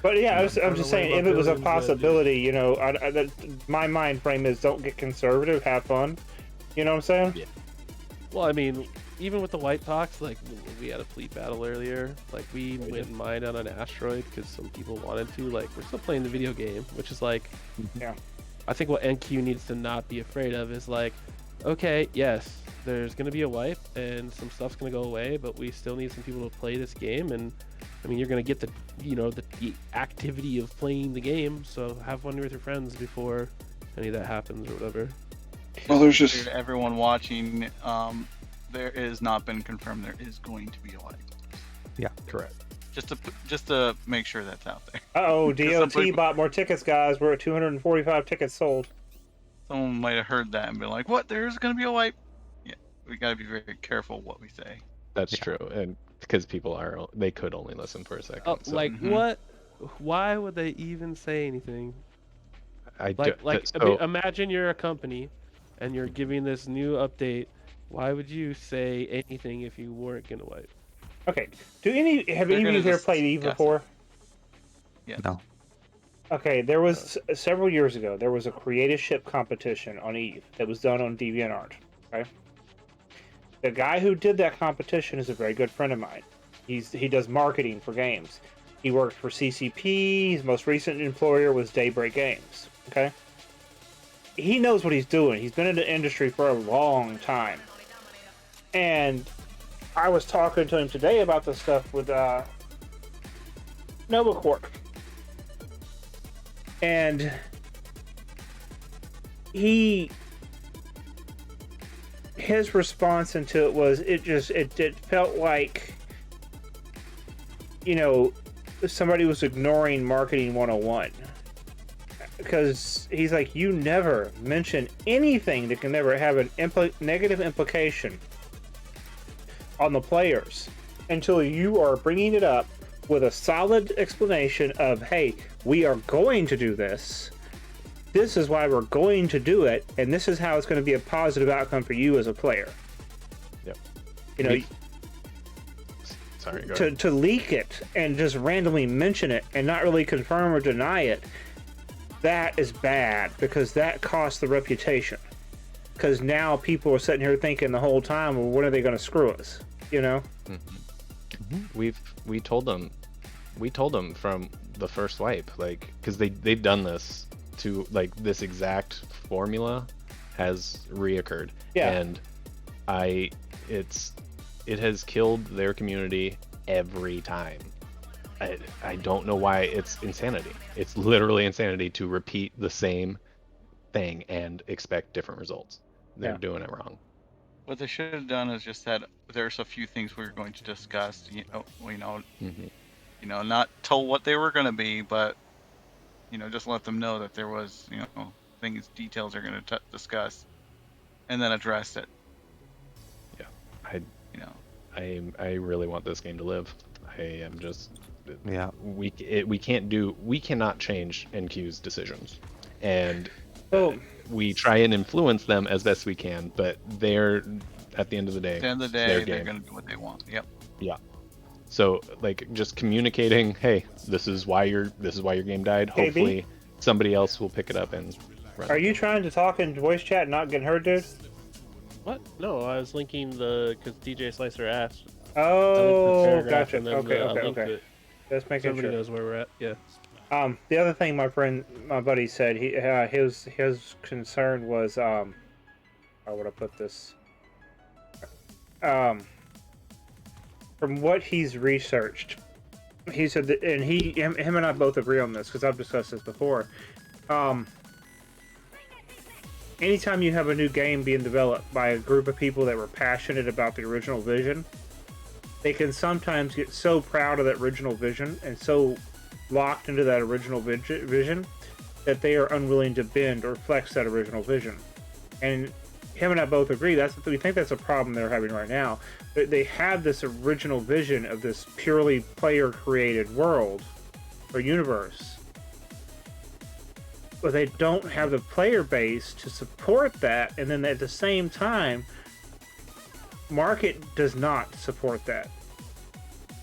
But yeah, I'm Run just away saying, with if it was a billions, possibility, my mind frame is don't get conservative, have fun. You know what I'm saying? Yeah. Well, I mean, even with the white talks, like we had a fleet battle earlier. Like we went and mined on an asteroid because some people wanted to. Like we're still playing the video game, which is like, Yeah. I think what NQ needs to not be afraid of is like, okay, yes, there's gonna be a wipe and some stuff's gonna go away, but we still need some people to play this game. And I mean, you're gonna get the activity of playing the game. So have fun with your friends before any of that happens or whatever. well, there's just To everyone watching, there is not been confirmed there is going to be a wipe. Yeah. Correct. Just to make sure that's out there. Uh-oh, Because DOT somebody- bought more tickets, guys. We're at 245 tickets sold. Someone might have heard that and be like, "What? There's going to be a wipe." Yeah, we got to be very careful what we say. That's Yeah. true, and because people they could only listen for a second. Oh, so like Mhm. what? Why would they even say anything? I Like, do, like so, imagine you're a company, and you're giving this new update. Why would you say anything if you weren't gonna wipe? Okay. Have They're any of gonna you here just played Eve guess it. before? Yes. No. Okay, there was several years ago. There was a creative ship competition on Eve that was done on DeviantArt. Okay, the guy who did that competition is a very good friend of mine. He does marketing for games. He worked for CCP. His most recent employer was Daybreak Games. Okay, he knows what he's doing. He's been in the industry for a long time, and I was talking to him today about this stuff with NovaCorp. And his response into it was it felt like somebody was ignoring marketing 101, because he's like, you never mention anything that can never have an negative implication on the players until you are bringing it up with a solid explanation of, hey, we are going to do this. This is why we're going to do it, and this is how it's going to be a positive outcome for you as a player. Yep. Sorry, go ahead. To leak it and just randomly mention it and not really confirm or deny it, that is bad, because that costs the reputation. Because now people are sitting here thinking the whole time, well, when are they going to screw us? We told them from the first wipe, like, because they've done this to, like, this exact formula has reoccurred. Yeah. And it has killed their community every time. I don't know why. It's insanity. It's literally insanity to repeat the same thing and expect different results. They're Yeah. doing it wrong. What they should have done is just said, "There's a few things we're going to discuss." Not tell what they were going to be, but just let them know that there was, details they're going to discuss, and then address it. Yeah, I really want this game to live. I am just Yeah. we cannot change NQ's decisions, and Oh, we try and influence them as best we can, but they're, at the end of the day, At the end of the it's day, their they're game. going to do what they want. Yep. Yeah. So, like, just communicating, hey, this is why your game died. KB? Hopefully somebody else will pick it up and run are it. you trying to talk in voice chat and not getting heard, dude? What? No, I was linking because DJ Slicer asked. I linked the Oh, paragraph gotcha. and then Okay, the okay, link okay. to it, Just so making everybody sure. knows where we're at. Yeah. The other thing my buddy said, his concern was, how would I put this? From what he's researched, he said that, and him and I both agree on this because I've discussed this before. Anytime you have a new game being developed by a group of people that were passionate about the original vision, they can sometimes get so proud of that original vision and so locked into that original vision that they are unwilling to bend or flex that original vision. And him and I both agree. We think that's a problem they're having right now. They have this original vision of this purely player-created world or universe, but they don't have the player base to support that. And then at the same time, market does not support that.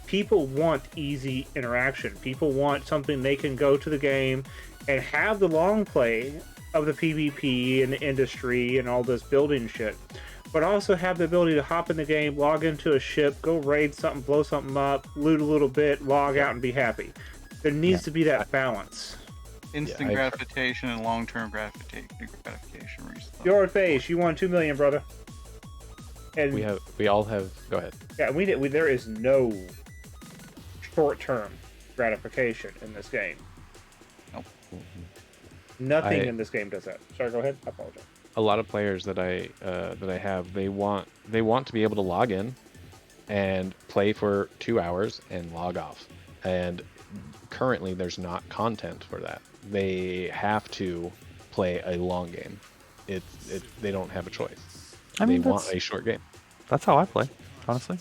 People want easy interaction. People want something they can go to the game and have the long play of the PvP and the industry and all this building shit, but also have the ability to hop in the game, log into a ship, go raid something, blow something up, loot a little bit, log out, and be happy. There needs to be that balance. Instant gratification and long-term gratification. Your face, you won $2 million, brother. And we all have. Go ahead. Yeah, there is no short-term gratification in this game. Nope. Nothing in this game does that. Sorry, go ahead. I apologize. A lot of players that I have, they want to be able to log in and play for 2 hours and log off. And currently, there's not content for that. They have to play a long game. They don't have a choice. I mean, they want a short game. That's how I play, honestly.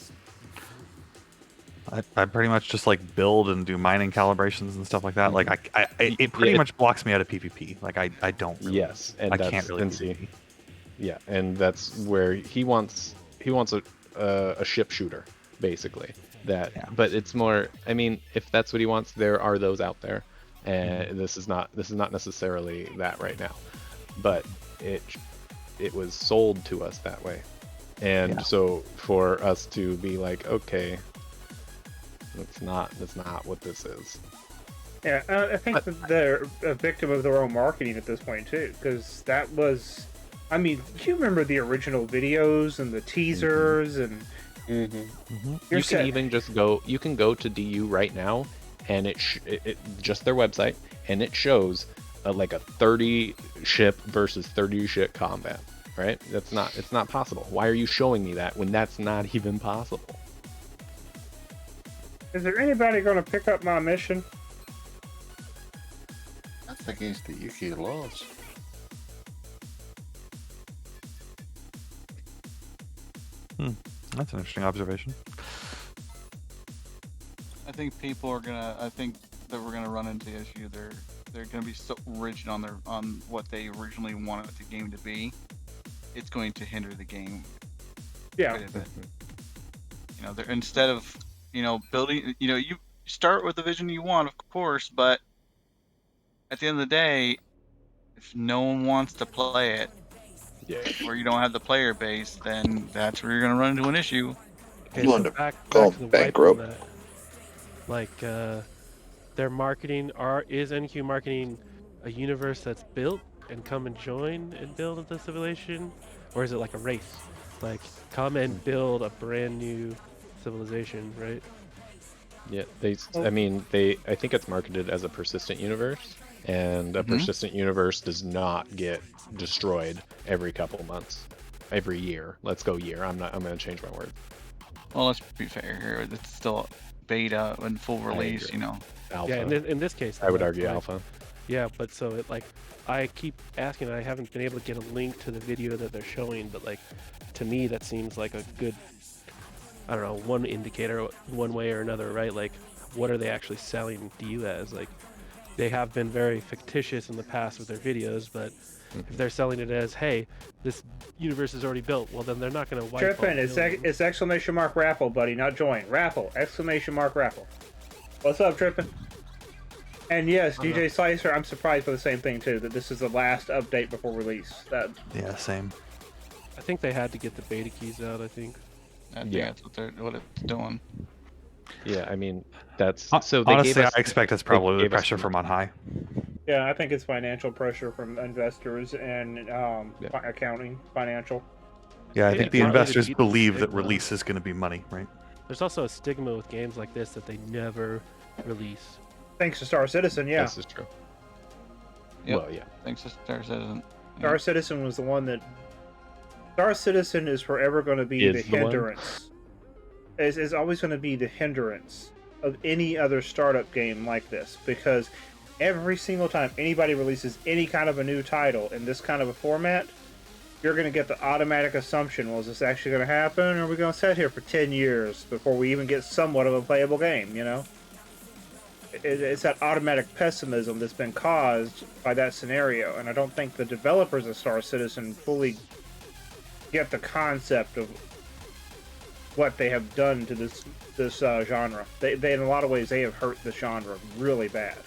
I pretty much just like build and do mining calibrations and stuff like that. Like it pretty much blocks me out of PvP. Like I don't really. Yes, and I that's, can't really and see, yeah, and that's where he wants a ship shooter, basically. But it's more. I mean, if that's what he wants, there are those out there, and this is not necessarily that right now, but it was sold to us that way, and so for us to be like, okay. That's not what this is. Yeah, I think that they're a victim of their own marketing at this point too, because that was, I mean, you remember the original videos and the teasers and. You can even just go. You can go to DU right now, and it just their website, and it shows like a 30 ship versus 30 ship combat. Right? It's not possible. Why are you showing me that when that's not even possible? Is there anybody going to pick up my mission? That's against the UK laws. That's an interesting observation. I think people are gonna. I think that we're gonna run into the issue. They're gonna be so rigid on what they originally wanted the game to be. It's going to hinder the game. Yeah. Quite a bit. You know, instead of building. You start with the vision you want, of course, but at the end of the day, if no one wants to play it, or you don't have the player base, then that's where you're going to run into an issue. Okay, so back to the bankrupt. wipe on that. Like, their marketing is NQ marketing a universe that's built and come and join and build the civilization, or is it like a race? Like, come and build a brand new civilization, right? Yeah, I think it's marketed as a persistent universe, and a persistent universe does not get destroyed every couple months, every year. Let's go year. I'm gonna change my word. Well, let's be fair here. It's still beta and full release, Alpha. Yeah, in this case, I would like, argue alpha. Yeah, but so I keep asking, I haven't been able to get a link to the video that they're showing, but like, to me, that seems like a good, I don't know, one indicator one way or another, right? Like, what are they actually selling to you as? Like, they have been very fictitious in the past with their videos, but if they're selling it as, hey, this universe is already built, well, then they're not going to wipe Trippin', it's exclamation mark raffle, buddy, not join. Raffle, exclamation mark raffle. What's up, Trippin'? And yes, DJ Slicer, I'm surprised by the same thing too, that this is the last update before release. Yeah, same. I think they had to get the beta keys out, I think. I think that's what it's doing. Yeah, I mean, that's so. They honestly, gave us, I expect that's probably the pressure from on high. Yeah, I think it's financial pressure from investors and accounting, financial. Yeah, I think the Partly investors to beat believe the that stigma. release is going to be money, right? There's also a stigma with games like this that they never release. Thanks to Star Citizen, yeah. This is true. Yep. Well, yeah. Thanks to Star Citizen. Star Citizen was the one that. Star Citizen is forever going to be the hindrance. Is always going to be the hindrance of any other startup game like this, because every single time anybody releases any kind of a new title in this kind of a format, you're going to get the automatic assumption, well, is this actually going to happen, or are we going to sit here for 10 years before we even get somewhat of a playable game, you know? It's that automatic pessimism that's been caused by that scenario, and I don't think the developers of Star Citizen fully get the concept of what they have done to this genre. They in a lot of ways, they have hurt the genre really bad.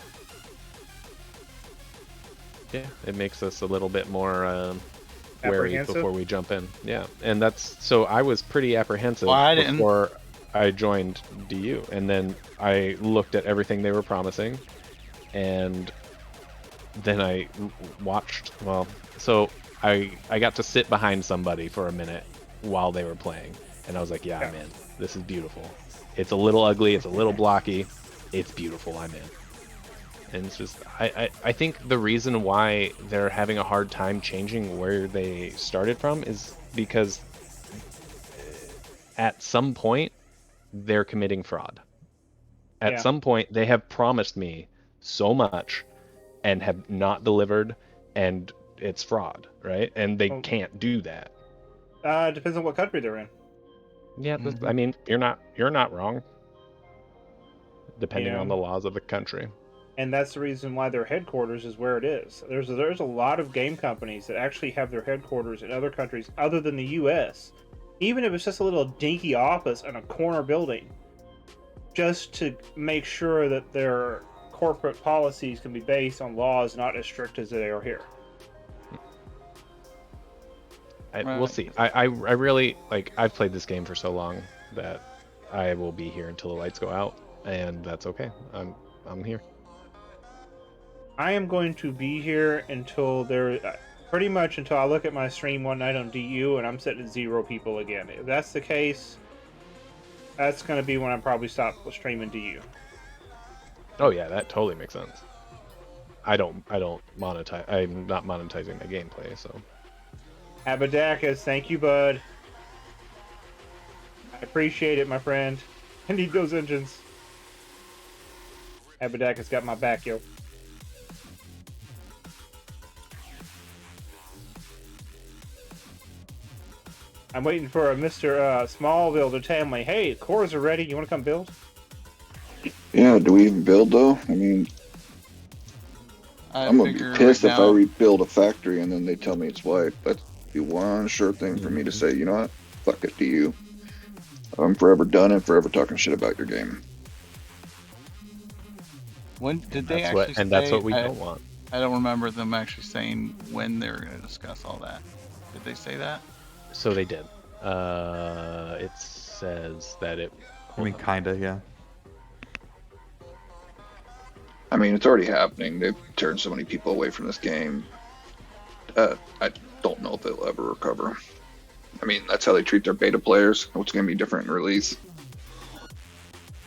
Yeah, it makes us a little bit more wary before we jump in. Yeah, and that's so I was pretty apprehensive before I joined DU, and then I looked at everything they were promising, and then I watched. Well, so I got to sit behind somebody for a minute while they were playing, and I was like, yeah, I'm in. This is beautiful. It's a little ugly. It's a little blocky. It's beautiful. I'm in. And it's just, I think the reason why they're having a hard time changing where they started from is because at some point they're committing fraud. At some point they have promised me so much and have not delivered, and it's fraud, right? And they can't do that. Depends on what country they're in. Yeah, I mean, you're not wrong. Depending on the laws of the country. And that's the reason why their headquarters is where it is. There's a lot of game companies that actually have their headquarters in other countries other than the U.S. Even if it's just a little dinky office in a corner building, just to make sure that their corporate policies can be based on laws not as strict as they are here. We'll see. I really, like, I've played this game for so long that I will be here until the lights go out, and that's okay. I'm here. I am going to be here until pretty much until I look at my stream one night on DU and I'm sitting at 0 people again. If that's the case, that's going to be when I probably stop streaming DU. Oh yeah, that totally makes sense. I don't monetize. I'm not monetizing my gameplay, so. Abadakis, thank you, bud. I appreciate it, my friend. I need those engines. Abadakis got my back, yo. I'm waiting for a Mr. Smallville to tell me, hey, cores are ready. You want to come build? Yeah, do we even build, though? I mean, I'm going to be pissed if I rebuild a factory and then they tell me it's wiped. That'd be one sure thing for me to say, you know what? Fuck it to you. I'm forever done and forever talking shit about your game. When did they actually say? And that's what we don't want. I don't remember them actually saying when they were going to discuss all that. Did they say that? So they did. It says that it. I mean, kinda, yeah. I mean, it's already happening. They've turned so many people away from this game. I don't know if they'll ever recover. I mean, that's how they treat their beta players. It's going to be different in release.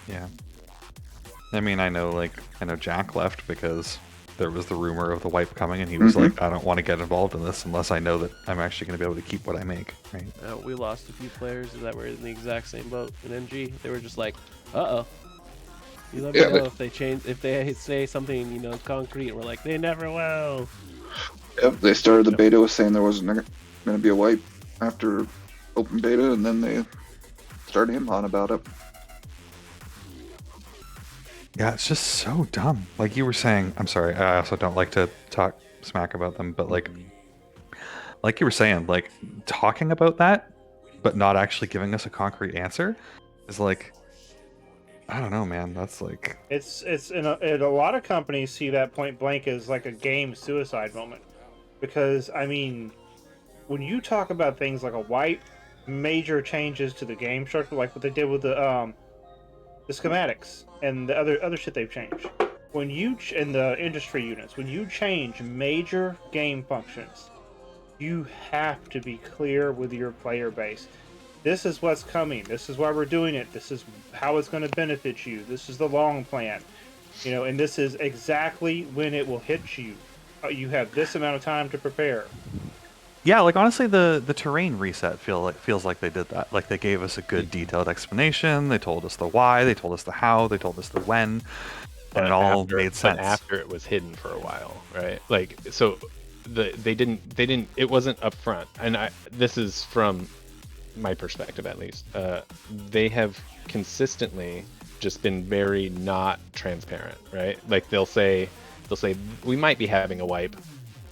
Yeah. I mean, I know Jack left because there was the rumor of the wipe coming, and he was like, I don't want to get involved in this unless I know that I'm actually going to be able to keep what I make, right? We lost a few players that were in the exact same boat in NG. They were just like, uh-oh. You let me know if they change, if they say something, you know, concrete, and we're like, they never will. Yep, they started the beta with saying there wasn't going to be a wipe after open beta, and then they started him on about it. Yeah, it's just so dumb. Like you were saying, I'm sorry, I also don't like to talk smack about them, but like you were saying, like talking about that, but not actually giving us a concrete answer is like, I don't know, man. That's like it's in a lot of companies see that point blank as like a game suicide moment, because I mean, when you talk about things like a wipe, major changes to the game structure, like what they did with the schematics and the other shit they've changed. When you in the industry units, when you change major game functions, you have to be clear with your player base. This is what's coming. This is why we're doing it. This is how it's going to benefit you. This is the long plan, you know. And this is exactly when it will hit you. You have this amount of time to prepare. Yeah, like honestly, the terrain reset feels like they did that. Like they gave us a good detailed explanation. They told us the why. They told us the how. They told us the when, and it all made sense. But after it was hidden for a while, right? Like so, they didn't it wasn't upfront, and this is from my perspective at least. They have consistently just been very not transparent, right? Like they'll say we might be having a wipe,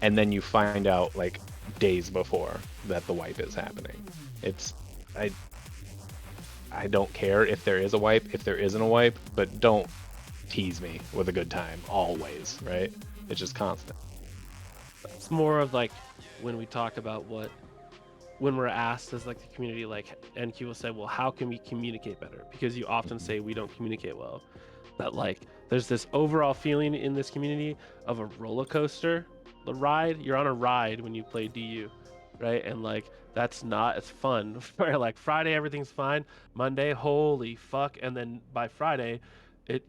and then you find out like days before that the wipe is happening. It's I don't care if there is a wipe, if there isn't a wipe, but don't tease me with a good time always, right? It's just constant. It's more of like when we talk about when we're asked as like the community, like NQ will say, well, how can we communicate better? Because you often say we don't communicate well. That like there's this overall feeling in this community of a roller coaster, the ride. You're on a ride when you play DU, right? And like that's not as fun. Where like Friday everything's fine, Monday holy fuck, and then by Friday,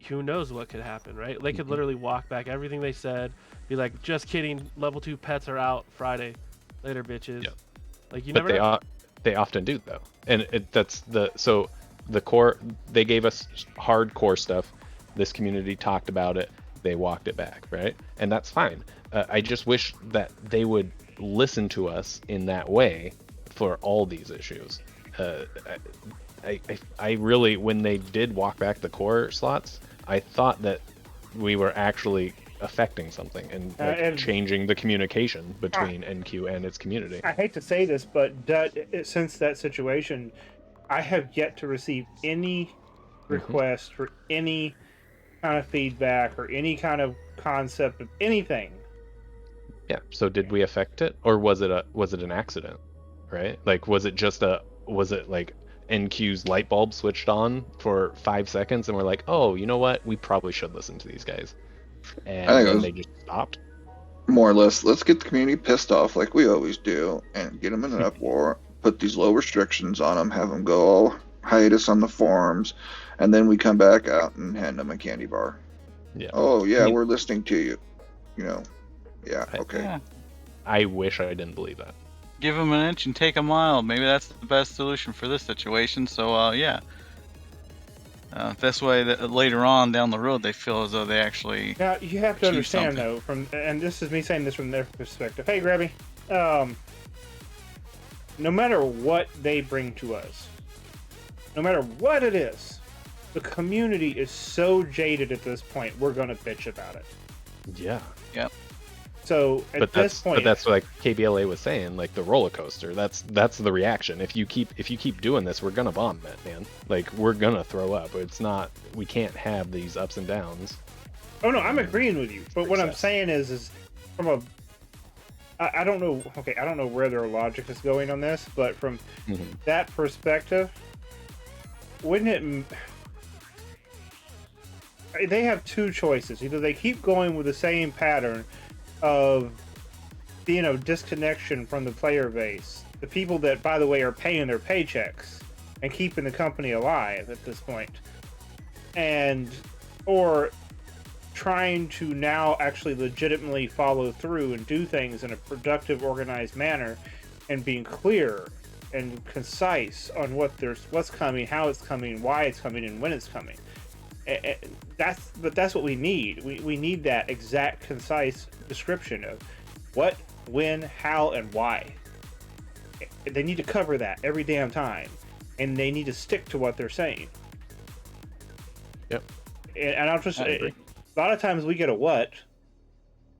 who knows what could happen, right? They could literally walk back everything they said, be like, just kidding, level 2 pets are out Friday, later bitches. Yep. Like you But never know. they often do though, and that's the core. They gave us hardcore stuff. This community talked about it. They walked it back, right? And that's fine. I just wish that they would listen to us in that way for all these issues. I really, when they did walk back the core slots, I thought that we were actually affecting something and, like, and changing the communication between NQ and its community. I hate to say this, but since that situation, I have yet to receive any request for any kind of feedback or any kind of concept of anything. Yeah. So did we affect it, or was it an accident, right? Like, was it like NQ's light bulb switched on for 5 seconds and we're like, oh, you know what? We probably should listen to these guys. And I think it then was they just stopped. more or less, let's get the community pissed off like we always do and get them in an uproar, put these low restrictions on them, have them go all hiatus on the forums, and then we come back out and hand them a candy bar. Yeah. Oh, yeah, I mean, we're listening to you. You know, yeah, okay. Yeah. I wish I didn't believe that. Give them an inch and take a mile. Maybe that's the best solution for this situation. So, yeah. This way, that later on down the road, they feel as though they actually. Now you have to achieve understand something. though, and this is me saying this from their perspective. Hey, Grabby, no matter what they bring to us, no matter what it is, the community is so jaded at this point. We're gonna bitch about it. Yeah. Yep. So at this point, but that's like KBLA was saying, like the roller coaster. That's the reaction. If you keep doing this, we're gonna bomb it, man. Like we're gonna throw up. It's not. We can't have these ups and downs. oh no, I'm agreeing with you. But what I'm saying is from a, I don't know. Okay, I don't know where their logic is going on this, but from that perspective, wouldn't it? They have two choices. Either they keep going with the same pattern of, disconnection from the player base, the people that, by the way, are paying their paychecks and keeping the company alive at this point, or trying to now actually legitimately follow through and do things in a productive, organized manner, and being clear and concise on what's coming, how it's coming, why it's coming, and when it's coming. That's what we need. We need that exact, concise description of what, when, how, and why. They need to cover that every damn time, and they need to stick to what they're saying. Yep. And I'll just a lot of times we get a what,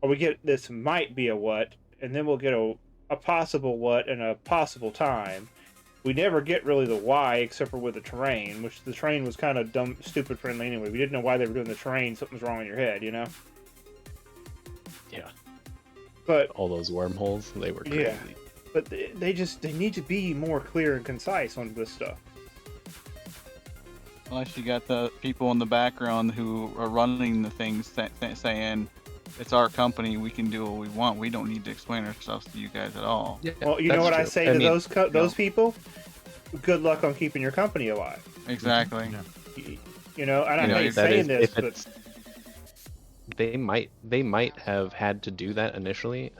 or we get this might be a what, and then we'll get a possible what and a possible time. We never get really the why, except for with the terrain, which the terrain was kind of dumb, stupid friendly anyway. We didn't know why they were doing the terrain. Something's wrong in your head, you know? Yeah. But all those wormholes, they were crazy. Yeah. But they need to be more clear and concise on this stuff. Unless you got the people in the background who are running the things saying, it's our company, we can do what we want. We don't need to explain ourselves to you guys at all. Yeah, well, you know what true. I say to those people? Good luck on keeping your company alive. Exactly. And I hate saying this, but they might have had to do that initially,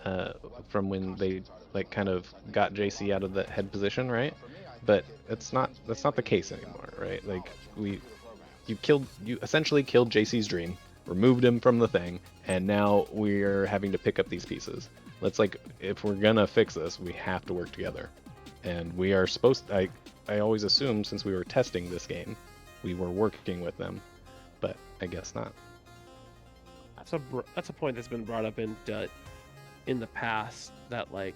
from when they like kind of got JC out of the head position, right? But that's not the case anymore, right? Like you essentially killed JC's dream removed him from the thing, and now we're having to pick up these pieces. Let's like, if we're gonna fix this, we have to work together. And we are supposed to, I always assumed since we were testing this game, we were working with them, but I guess not. That's a point that's been brought up in the past, that like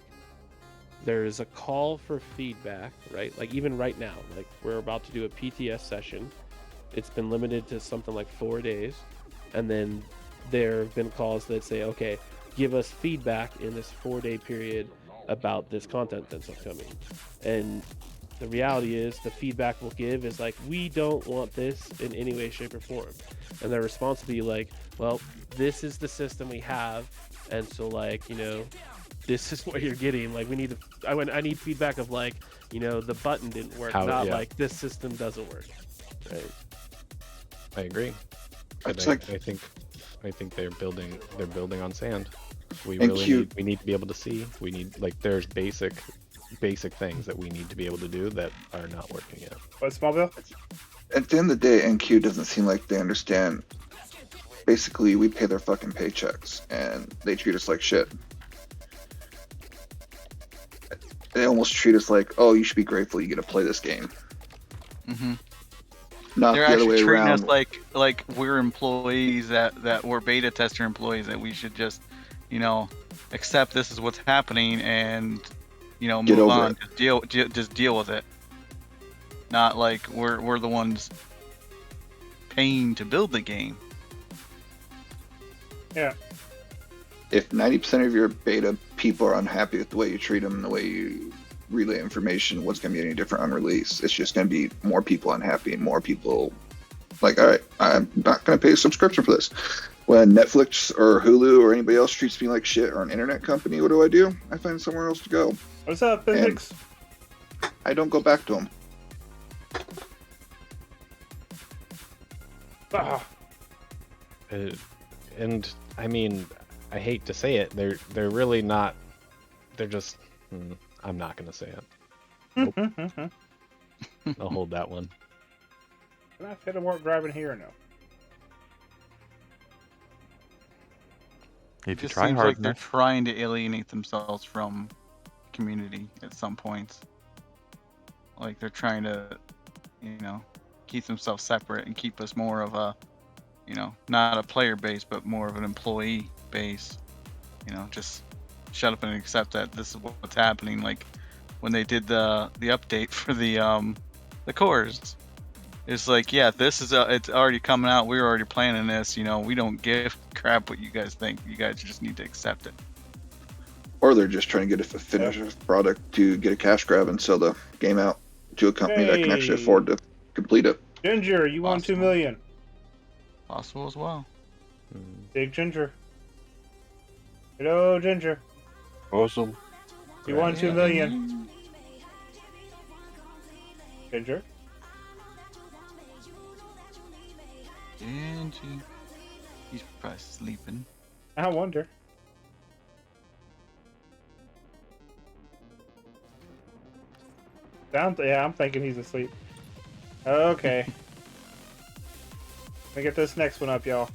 there's a call for feedback, right? Like even right now, like we're about to do a PTS session. It's been limited to something like 4 days, and then there have been calls that say, okay, give us feedback in this 4-day period about this content that's upcoming. And the reality is the feedback we'll give is like, we don't want this in any way, shape, or form. And their response will be like, well, this is the system we have, and so like, you know, this is what you're getting. Like we need to, I need feedback of like, you know, the button didn't work, not like this system doesn't work. Right. I agree. It's I like, think they're building on sand. We And really cute. need to be able to see. We need, like, there's basic things that we need to be able to do that are not working yet. What, Smallville? at the end of the day, NQ doesn't seem like they understand. Basically, we pay their fucking paychecks, and they treat us like shit. They almost treat us like, oh, you should be grateful you get to play this game. Mm-hmm. Not They're the other actually way treating around. us like we're employees that we're beta tester employees, that we should just, you know, accept this is what's happening and, you know, Get move over on. it. Just deal with it. Not like we're the ones paying to build the game. Yeah. If 90% of your beta people are unhappy with the way you treat them and the way you relay information, what's going to be any different on release? It's just going to be more people unhappy and more people like, all right, I'm not going to pay a subscription for this. When Netflix or Hulu or anybody else treats me like shit, or an internet company, what do? I find somewhere else to go. What's up, physics? I don't go back to them. Ah, And I mean, I hate to say it, they're really not. They're just. I'm not gonna say it. Nope. Can I'll hold that one. I fit a warp drive in here or no? It If you just try seems hard like they're enough. trying to alienate themselves from community at some points. Like they're trying to, you know, keep themselves separate and keep us more of a, you know, not a player base, but more of an employee base. You know, just shut up and accept that this is what's happening. Like when they did the update for the cores, it's like, yeah, this is it's already coming out. We were already planning this. You know, we don't give a crap what you guys think. You guys just need to accept it. Or they're just trying to get a finished product to get a cash grab and sell the game out to a company that can actually Hey. afford to complete it. Ginger, you won 2 Awesome. million. Possible as well. Big Ginger. Hello, Ginger. Awesome. You won 2 million. Ginger. Angie. He's probably sleeping. I wonder. Yeah, I'm thinking he's asleep. Okay. Let me get this next one up, y'all.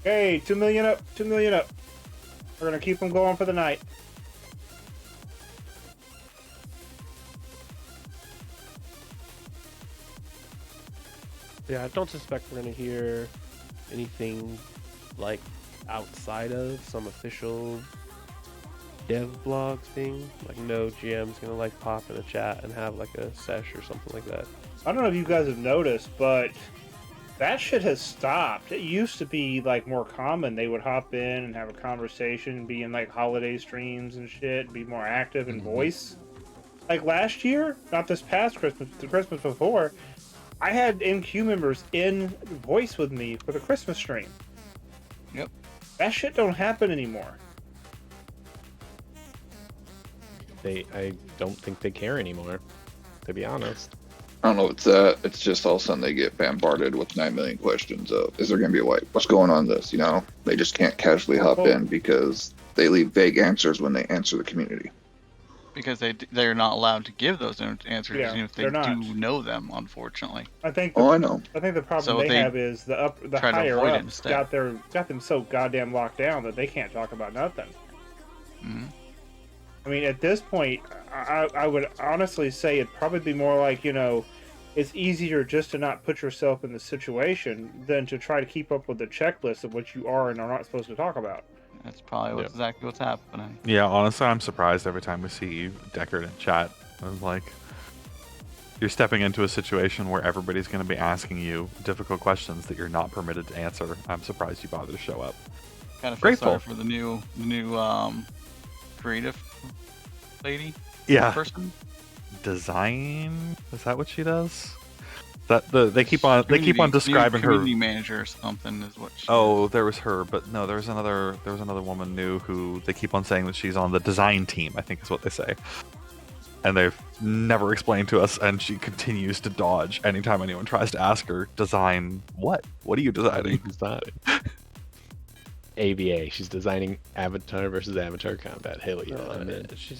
Okay, 2 million up, 2 million up. We're gonna keep them going for the night. Yeah, I don't suspect we're gonna hear anything like outside of some official dev blog thing. Like no GM's gonna like pop in a chat and have like a sesh or something like that. I don't know if you guys have noticed, but that shit has stopped. It used to be like more common. They would hop in and have a conversation, be in like holiday streams and shit, be more active in voice. Like last year, not this past Christmas, the Christmas before, I had NQ members in voice with me for the Christmas stream. Yep. That shit don't happen anymore. I don't think they care anymore, to be honest. I don't know if it's that. It's just all of a sudden they get bombarded with 9 million questions of, is there going to be a wipe? What's going on this? You know, they just can't casually hop in because they leave vague answers when they answer the community. because they're not allowed to give those answers, Yeah, even if they they're not. do know them, unfortunately. I think Oh, I know. the problem So they they have is the try to higher avoid it ups instead. got them so goddamn locked down that they can't talk about nothing. Hmm. I mean, at this point, I would honestly say it'd probably be more like, it's easier just to not put yourself in the situation than to try to keep up with the checklist of what you are and are not supposed to talk about. That's probably exactly what's happening. Yeah, honestly, I'm surprised every time we see Deckard in chat. I'm like, you're stepping into a situation where everybody's going to be asking you difficult questions that you're not permitted to answer. I'm surprised you bother to show up. Kind of feel Grateful sorry for the new creative lady. Yeah. Person. Design, is that what she does? They keep on describing her community manager or something is what she Oh, there was her, but no, there was another woman new who they keep on saying that she's on the design team, I think is what they say. And they've never explained to us, and she continues to dodge anytime anyone tries to ask her, design what? What are you designing? AVA. She's designing Avatar versus Avatar combat. Hell yeah.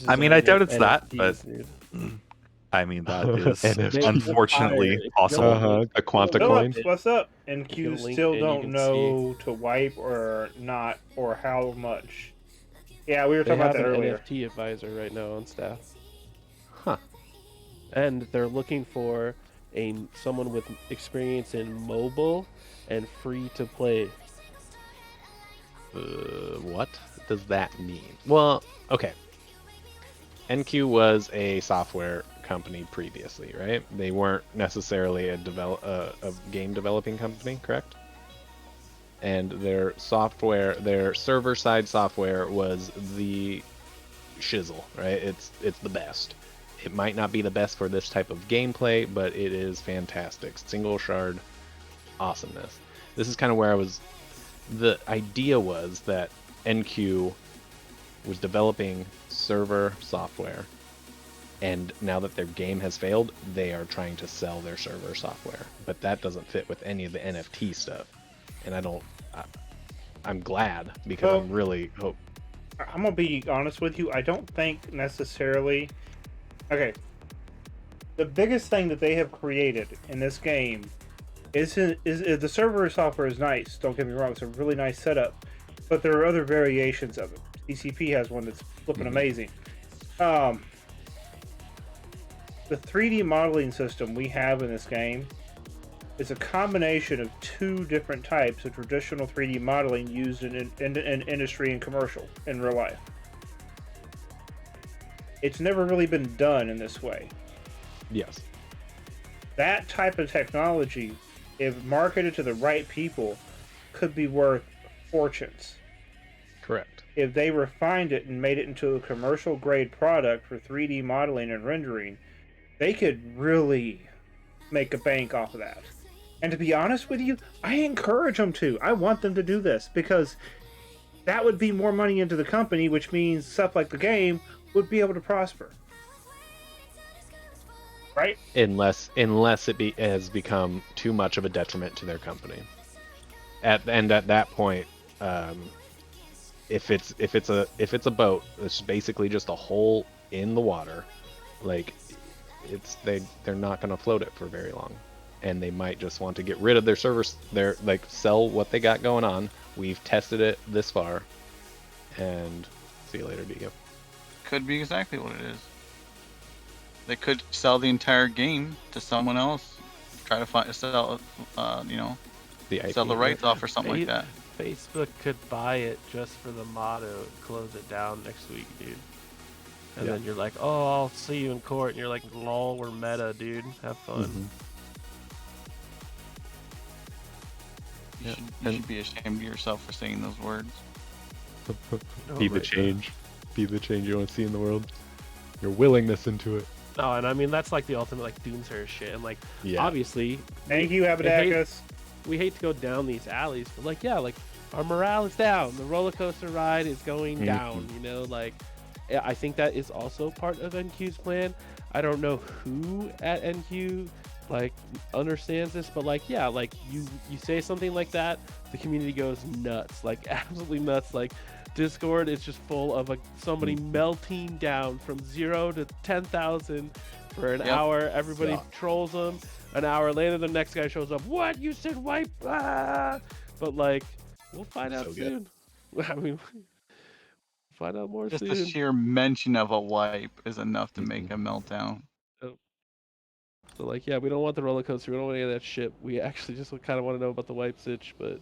I mean, I doubt it's that, NFTs, but dude. I mean, that is NFT. unfortunately possible. A Quanta Phillips, coin. what's up? You NQ can link still and you don't can know to wipe or not, or how much. Yeah, we were They talking about have that an earlier. NFT advisor right now on staff. Huh. And they're looking for someone with experience in mobile and free to play. What does that mean? Well, okay. NQ was a software company previously, right? They weren't necessarily a game developing company, correct? And their software, their server-side software was the shizzle, right? It's the best. It might not be the best for this type of gameplay, but it is fantastic. Single shard awesomeness. This is kind of where the idea was that NQ was developing server software, and now that their game has failed, they are trying to sell their server software. But that doesn't fit with any of the NFT stuff. And I'm glad, because I'm really hope. I'm gonna be honest with you. I don't think necessarily. Okay. The biggest thing that they have created in this game is the server software is nice. Don't get me wrong; it's a really nice setup. But there are other variations of it. TCP has one that's flipping amazing. The 3D modeling system we have in this game is a combination of two different types of traditional 3D modeling used in industry and commercial in real life. It's never really been done in this way. Yes. That type of technology, if marketed to the right people, could be worth fortunes. Correct. If they refined it and made it into a commercial grade product for 3D modeling and rendering, they could really make a bank off of that. And to be honest with you, I encourage them to. I want them to do this, because that would be more money into the company, which means stuff like the game would be able to prosper. Right? Unless it has become too much of a detriment to their company. At that point, if it's a boat that's basically just a hole in the water, like they're not going to float it for very long, and they might just want to get rid of their servers. They're like, sell what they got going on. We've tested it this far, and see you later, DU. could be exactly what it is. They could sell the entire game to someone else, try to sell the rights off or something like that. Facebook could buy it just for the motto and close it down next week, dude. And then you're like, oh, I'll see you in court. And you're like, lol, we're meta, dude. Have fun. You should be ashamed of yourself for saying those words. Be the change. Be the change you want to see in the world. Your willingness into it. No, and I mean, that's like the ultimate like doomsayer shit. And like, obviously, thank you, Abadakis. We hate to go down these alleys, but like, yeah, like our morale is down. The roller coaster ride is going down. You know, like, I think that is also part of NQ's plan. I don't know who at NQ like understands this, but like, yeah, like you say something like that, the community goes nuts, like absolutely nuts. Like, Discord is just full of somebody melting down from 0 to 10,000 for an hour. Everybody trolls them. An hour later, the next guy shows up. What? You said wipe? Ah! But like, we'll find out soon. I mean, find out more Just soon. the sheer mention of a wipe is enough to make a meltdown. So like, yeah, we don't want the roller coaster. We don't want any of that shit. We actually just kind of want to know about the wipe sitch, but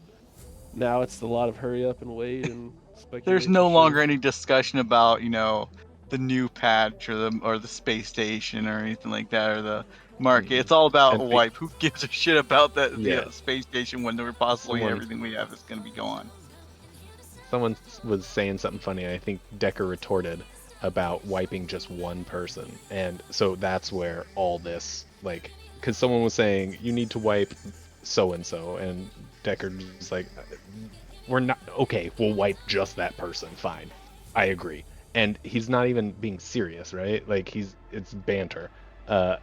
now it's a lot of hurry up and wait and speculation. There's no longer any discussion about, the new patch or the space station or anything like that, or the market. It's all about wipe. Who gives a shit about the space station when there possibly everything we have is going to be gone? Someone was saying something funny. I think Decker retorted about wiping just one person, and so that's where all this, like, because someone was saying you need to wipe so and so, and Decker was like, we're not okay, we'll wipe just that person, fine, I agree. And he's not even being serious, right? Like, it's banter.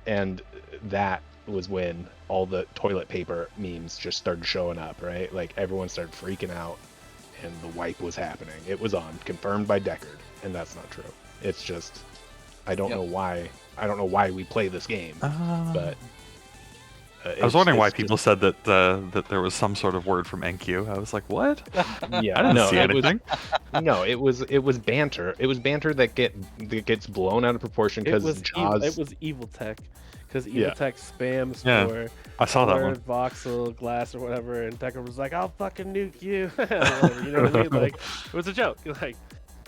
And that was when all the toilet paper memes just started showing up, right? Like, everyone started freaking out and the wipe was happening. It was on, confirmed by Deckard, and that's not true. It's just, I don't know why we play this game, but I was wondering why people said that there was some sort of word from NQ. I was like, what? Yeah, I didn't see anything. It was banter. It was banter that gets blown out of proportion because Jaws. It was evil tech, because evil tech spams for I saw that one. voxel glass or whatever, and Decker was like, "I'll fucking nuke you." Whatever, you know what I mean? Like, it was a joke. Like,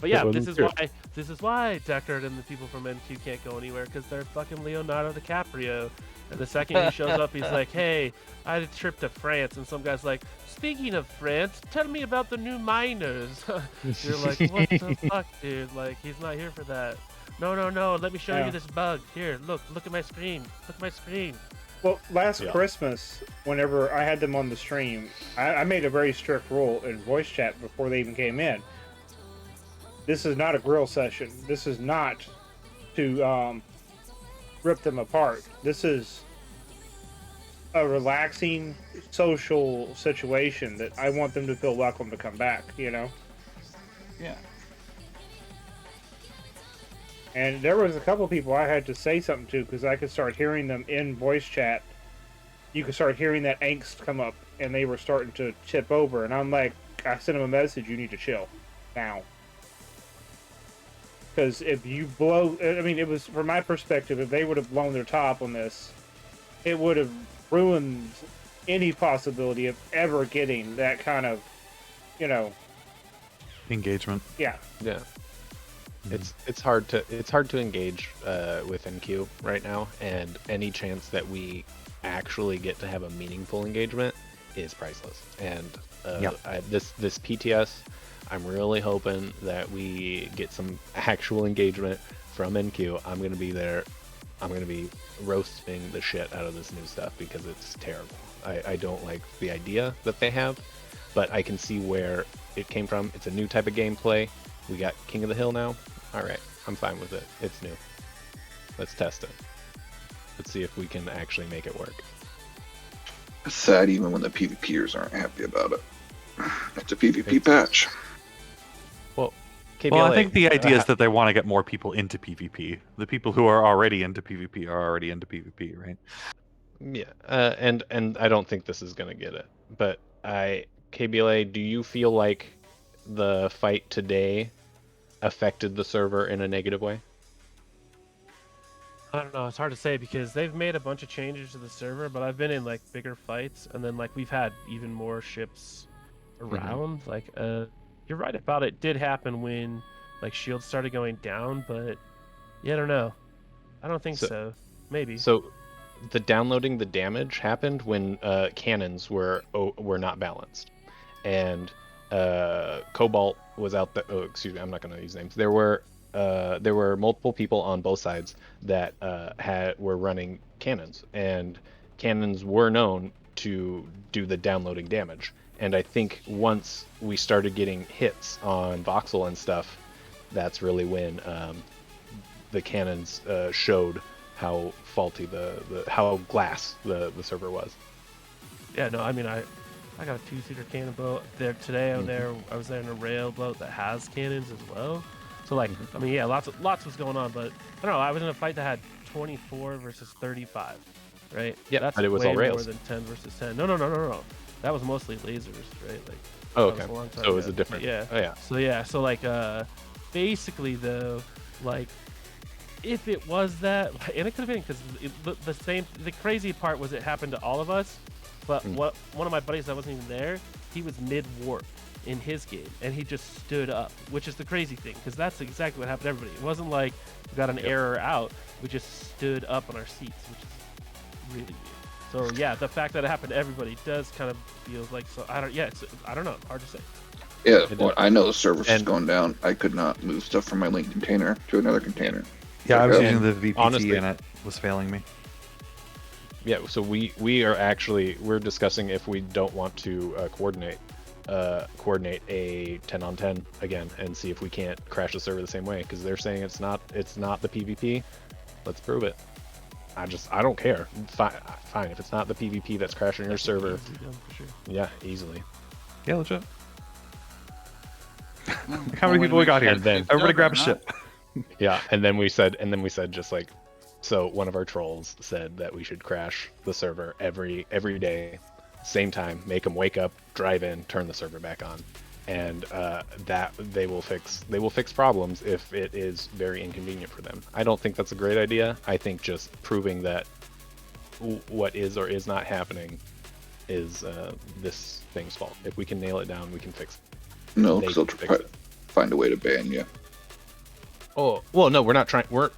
but yeah, this is why Deckard and the people from NQ can't go anywhere, because they're fucking Leonardo DiCaprio. And the second he shows up, he's like, "Hey, I had a trip to France," and some guy's like, "Speaking of France, tell me about the new miners." You're like, "What the fuck, dude? Like, he's not here for that." No, let me show you this bug. Here, look at my screen. Look at my screen. Well, last Christmas, whenever I had them on the stream, I made a very strict rule in voice chat before they even came in. This is not a grill session. This is not to rip them apart. This is a relaxing social situation that I want them to feel welcome to come back, Yeah. And there was a couple people I had to say something to, because I could start hearing them in voice chat. You could start hearing that angst come up, and they were starting to tip over. And I'm like, I sent them a message, you need to chill now. Because if you blow, I mean, it was, from my perspective, if they would have blown their top on this, it would have ruined any possibility of ever getting that kind of, engagement. Yeah. It's hard to engage with NQ right now, and any chance that we actually get to have a meaningful engagement is priceless. And this PTS, I'm really hoping that we get some actual engagement from NQ. I'm going to be there. I'm going to be roasting the shit out of this new stuff because it's terrible. I don't like the idea that they have, but I can see where it came from. It's a new type of gameplay. We got King of the Hill now. All right, I'm fine with it. It's new. Let's test it. Let's see if we can actually make it work. It's sad even when the PvPers aren't happy about it. It's a PvP patch. Well, I think the idea is that they want to get more people into PvP. The people who are already into PvP are already into PvP, right? Yeah, and I don't think this is gonna get it. But KBLA, do you feel like the fight today affected the server in a negative way? I don't know. It's hard to say because they've made a bunch of changes to the server, but I've been in like bigger fights, and then like we've had even more ships around. Like, you're right about it. Did happen when like shields started going down, but yeah, I don't know. I don't think so. Maybe. So, the downloading the damage happened when cannons were not balanced, and Cobalt was out there. Oh, excuse me, I'm not going to use names. There were multiple people on both sides that were running cannons, and cannons were known to do the downloading damage. And I think once we started getting hits on voxel and stuff, that's really when the cannons showed how faulty how glass the server was. Yeah, no, I mean, I got a 2-seater cannon boat there today. I was there in a rail boat that has cannons as well. So like, I mean, yeah, lots was going on, but I don't know. I was in a fight that had 24 versus 35, right? Yeah, That's but it was way all more rails. than 10 versus 10. No. That was mostly lasers, right? Like, Oh, that was okay. a long time So it was ago. a different. Yeah. Oh, yeah. So yeah, so like, basically though, like, if it was that, and it could have been because the same. The crazy part was it happened to all of us, but one of my buddies that wasn't even there, he was mid warp in his game, and he just stood up, which is the crazy thing, because that's exactly what happened to everybody. It wasn't like we got an error out; we just stood up on our seats, which is really weird. So yeah, the fact that it happened to everybody does kind of feel like so. I don't know. Hard to say. Yeah, well, I know the service is going down. I could not move stuff from my link container to another container. Yeah, I was Like, using the VPT honestly- and it was failing me. Yeah, so we are actually we're discussing if we don't want to coordinate a 10-on-10 again and see if we can't crash the server the same way, because they're saying it's not the PvP. Let's prove it. I don't care. Fine, if it's not the PvP that's crashing your server. Easily done, for sure. Yeah, easily. Yeah, legit. How many people we got here? And then- Everybody grab a ship. Yeah, and then we said just like, so one of our trolls said that we should crash the server every day, same time, make them wake up, drive in, turn the server back on, and that they will fix problems if it is very inconvenient for them. I don't think that's a great idea. I think just proving that what is or is not happening is this thing's fault. If we can nail it down, we can fix it. No, They because they'll can try fix it. find a way to ban you. Oh, well, no, we're not trying. We're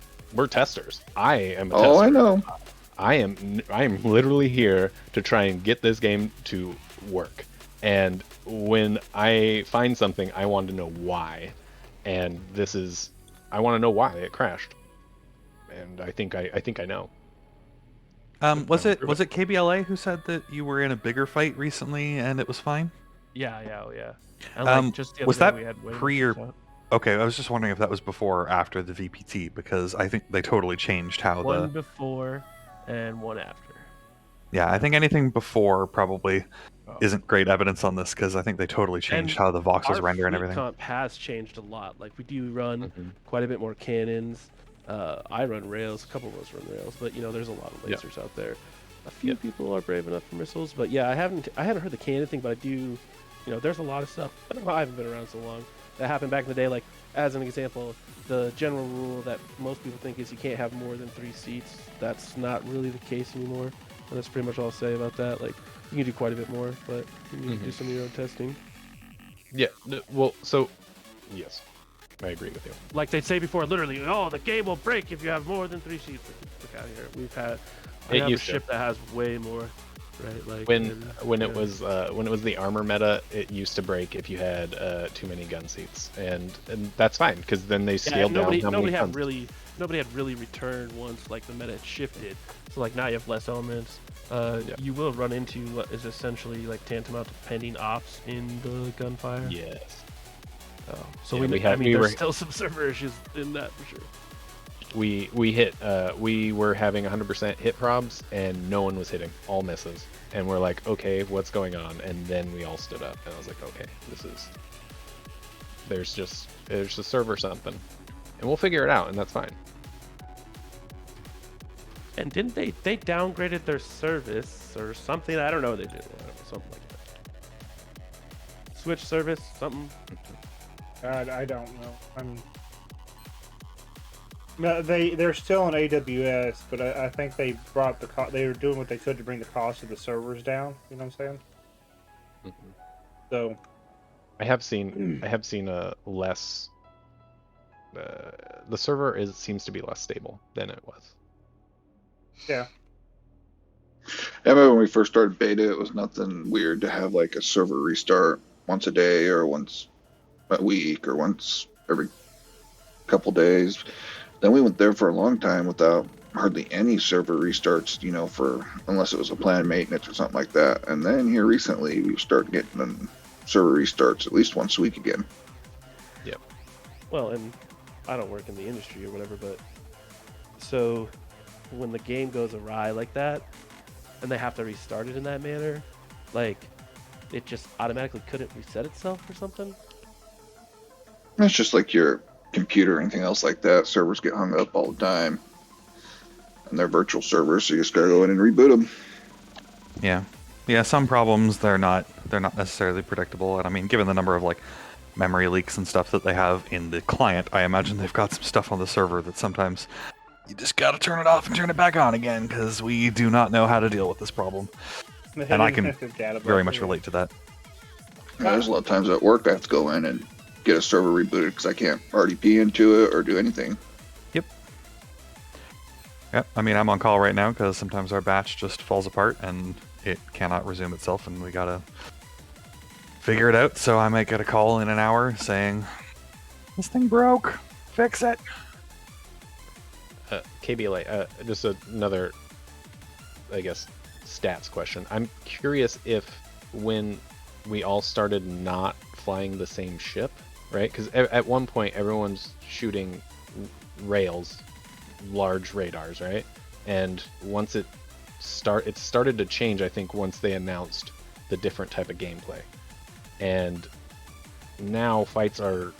testers. I am a tester. Oh, I know. I am literally here to try and get this game to work. And when I find something, I want to know why. And I want to know why it crashed. And I think I know. Was it KBLA who said that you were in a bigger fight recently and it was fine? Yeah. And like just the other was day that we had way pre more or stuff. okay? I was just wondering if that was before or after the VPT, because I think they totally changed how One the before and one after. I think anything before probably isn't great evidence on this, because I think they totally changed how the voxels Our render and fleet everything. comp has changed a lot. Like we do run quite a bit more cannons. I run rails. A couple of us run rails, but there's a lot of lasers out there. A few people are brave enough for missiles, but yeah, I haven't heard the cannon thing, but I do. There's a lot of stuff. I haven't been around so long that happened back in the day. Like as an example, the general rule that most people think is you can't have more than 3 seats. That's not really the case anymore, and that's pretty much all I'll say about that. Like you can do quite a bit more, but you need to do some of your own testing. Yeah. Well, so yes, I agree with you. Like they'd say before, literally, the game will break if you have more than 3 seats. Look out here. I have a ship that has way more, right? Like when it was the armor meta, it used to break if you had too many gun seats, and that's fine, because then they scaled down how many guns. Nobody had really returned once like the meta had shifted. So like now you have less elements. You will run into what is essentially like tantamount to pending ops in the gunfire. Yes. So Yeah, there's still some server issues in that for sure. We were having 100% hit probs and no one was hitting, all misses, and we're like, okay, what's going on? And then we all stood up and I was like, okay, there's a server something, and we'll figure it out, and that's fine. And didn't they downgraded their service or something? I don't know what they did. I don't know, something like that. Switch service, something. I don't know. No, they're still on AWS, but I think they brought they were doing what they could to bring the cost of the servers down. You know what I'm saying? So, I have seen a less. The server seems to be less stable than it was. yeah. I remember when we first started beta, it was nothing weird to have like a server restart once a day or once a week or once every couple days. Then we went there for a long time without hardly any server restarts, unless it was a planned maintenance or something like that. And then here recently, we started getting server restarts at least once a week again. Yep. Well, and I don't work in the industry or whatever, but so when the game goes awry like that, and they have to restart it in that manner, like it just automatically couldn't reset itself or something. It's just like your computer or anything else like that. Servers get hung up all the time, and they're virtual servers, so you just gotta go in and reboot them. Yeah, yeah. Some problems they're not necessarily predictable, and I mean, given the number of like memory leaks and stuff that they have in the client, I imagine they've got some stuff on the server that sometimes you just gotta turn it off and turn it back on again because we do not know how to deal with this problem. And I can very much relate to that. Yeah, there's a lot of times at work I have to go in and get a server rebooted because I can't RDP into it or do anything. Yep. Yep. I mean, I'm on call right now because sometimes our batch just falls apart and it cannot resume itself, and we gotta figure it out. So I might get a call in an hour saying, "This thing broke. Fix it." KBLA, just another, I guess, stats question. I'm curious if when we all started not flying the same ship, right? Because at one point everyone's shooting rails, large radars, right? And once it started to change, I think, once they announced the different type of gameplay. And now fights are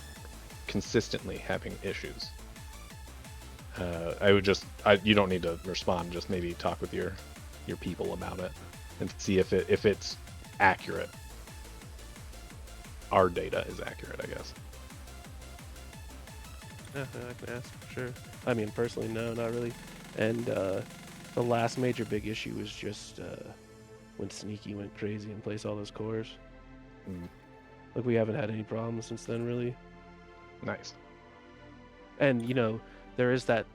consistently having issues. You don't need to respond, just maybe talk with your people about it and see if it's accurate. Our data is accurate, I guess. Yeah, I can ask, sure. I mean, personally, no, not really. And the last major big issue was just when Sneaky went crazy and placed all those cores. Like, we haven't had any problems since then, really. Nice. And, you know, there is that,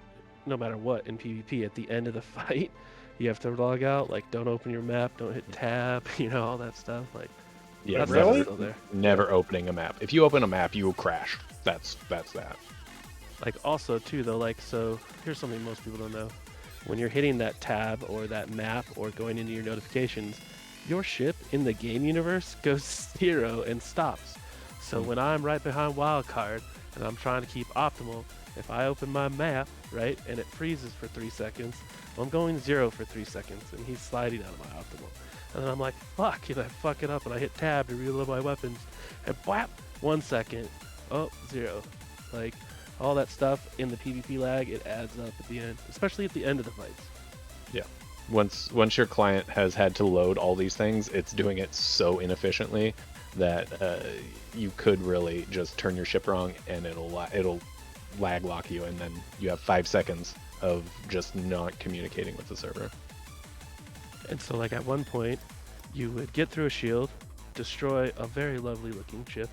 no matter what, in PvP, at the end of the fight, you have to log out. Like, don't open your map, don't hit tab, you know, all that stuff. Like, yeah, that's really? still there. Never opening a map. If you open a map, you will crash. That's that. Like, also, too, though, like, so here's something most people don't know. When you're hitting that tab or that map or going into your notifications, your ship in the game universe goes 0 and stops. So when I'm right behind Wildcard and I'm trying to keep optimal, if I open my map, right, and it freezes for 3 seconds, I'm going 0 for 3 seconds, and he's sliding out of my optimal. And then I'm like, fuck, and I fuck it up, and I hit tab to reload my weapons, and whap, 1 second, oh, 0. Like, all that stuff in the PvP lag, it adds up at the end, especially at the end of the fights. Yeah. Once your client has had to load all these things, it's doing it so inefficiently that you could really just turn your ship wrong and it'll lag lock you, and then you have 5 seconds of just not communicating with the server. And so, like, at one point, you would get through a shield, destroy a very lovely looking ship,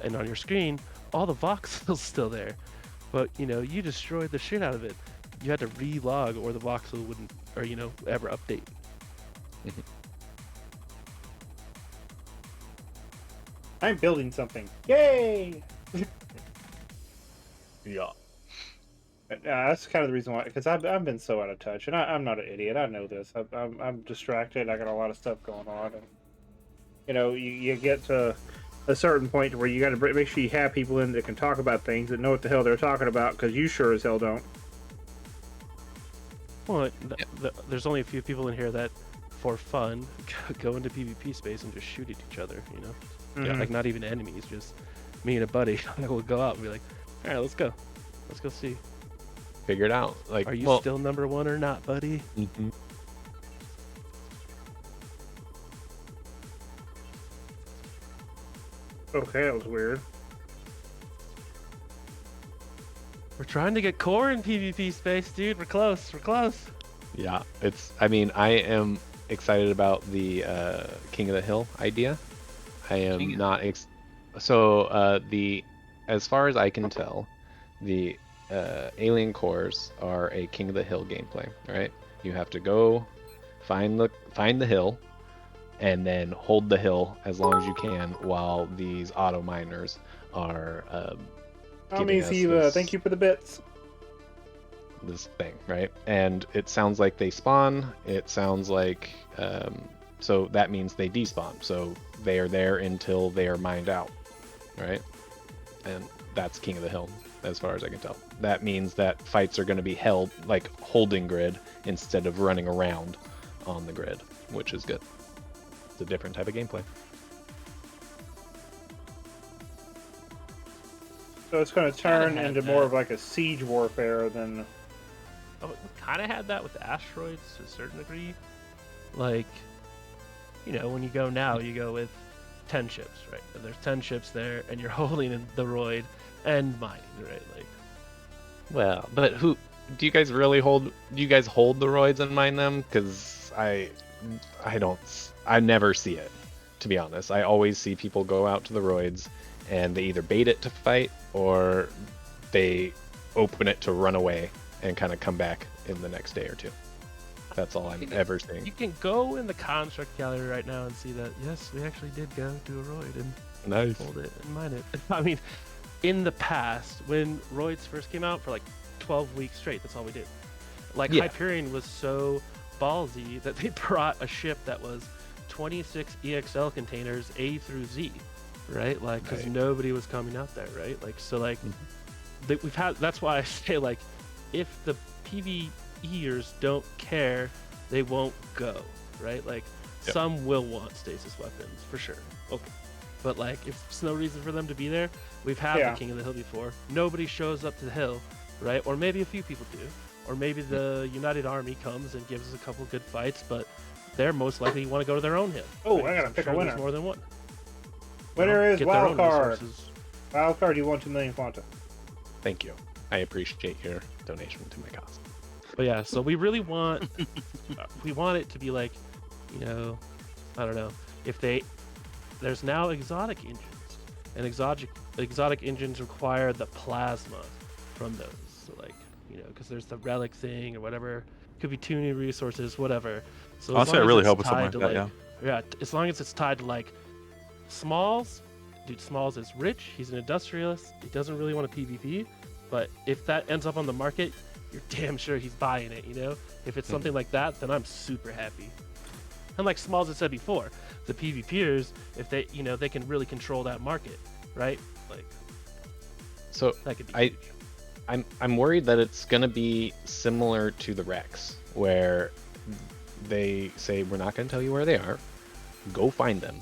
and on your screen, all the voxels still there. But, you know, you destroyed the shit out of it. You had to re-log or the voxel wouldn't, or, you know, ever update. I'm building something. Yay! Yeah. That's kind of the reason why, because I've been so out of touch, and I'm not an idiot. I know this. I'm distracted. I got a lot of stuff going on, and you know, you get to a certain point where you got to make sure you have people in that can talk about things that know what the hell they're talking about, because you sure as hell don't. Well, there's only a few people in here that, for fun, go into PvP space and just shoot at each other, you know? Yeah, like, not even enemies, just me and a buddy will go out and be like, all right, let's go. Let's go see. Figure it out. Like, are you still number 1 or not, buddy? Okay, that was weird. We're trying to get core in PvP space, dude. We're close. We're close. Yeah, I mean, I am excited about the King of the Hill idea. I am not as far as I can tell, the alien cores are a King of the Hill gameplay, right? You have to go find the hill and then hold the hill as long as you can while these auto miners are giving us thank you for the bits. this thing, right? And it sounds like they spawn. It sounds like so that means they despawn. So they are there until they are mined out, right? And that's King of the Hill, as far as I can tell. That means that fights are going to be held like holding grid instead of running around on the grid, which is good. It's a different type of gameplay. So it's going to Kinda turn had into more that. of like a siege warfare than. Oh, we kind of had that with asteroids to a certain degree. Like, when you go now, you go with 10 ships, right? And there's 10 ships there, and you're holding in the roid and mining, right? Like, Well, but who do you guys really hold? Do you guys hold the roids and mine them? Because I don't. I never see it, to be honest. I always see people go out to the roids, and they either bait it to fight or they open it to run away and kind of come back in the next day or two. That's all I'm ever seeing. you can go in the construct gallery right now and see that, yes, we actually did go to a roid and Nice. hold it and mine it. I mean, in the past, when roids first came out for like 12 weeks straight, that's all we did. Like, Yeah. Hyperion was so ballsy that they brought a ship that was 26 EXL containers A through Z, right? Like, because Right. nobody was coming out there, right? Like, so like, Mhm. that's why I say, like, if the PvEers don't care, they won't go, right? Like, Yep. some will want stasis weapons for sure. Okay. But like, if there's no reason for them to be there, we've had Yeah. the King of the Hill before. Nobody shows up to the hill, right? Or maybe a few people do. Or maybe the United Army comes and gives us a couple good fights, but they're most likely want to go to their own hill. Oh, right? I gotta I'm pick a sure winner. There's more than one. Winner is Get their wild own card. resources. Wild card, you won 2 million Quanta. Thank you. I appreciate your donation to my cause. But yeah, so we really want we want it to be like, I don't know, if there's now exotic engines, and exotic engines require the plasma from those. So like, because there's the relic thing or whatever, could be tuning resources, whatever. So as Honestly, long I as really it's hope it's something tied like to that. Yeah. as long as it's tied to like Smalls, dude, Smalls is rich. He's an industrialist. He doesn't really want a PvP, but if that ends up on the market, you're damn sure he's buying it. If it's something like that, then I'm super happy. And like Smalls had said before, the PvPers, if they, they can really control that market, right? Like, So that could be I- huge. I'm worried that it's gonna be similar to the Rex, where they say we're not gonna tell you where they are, go find them,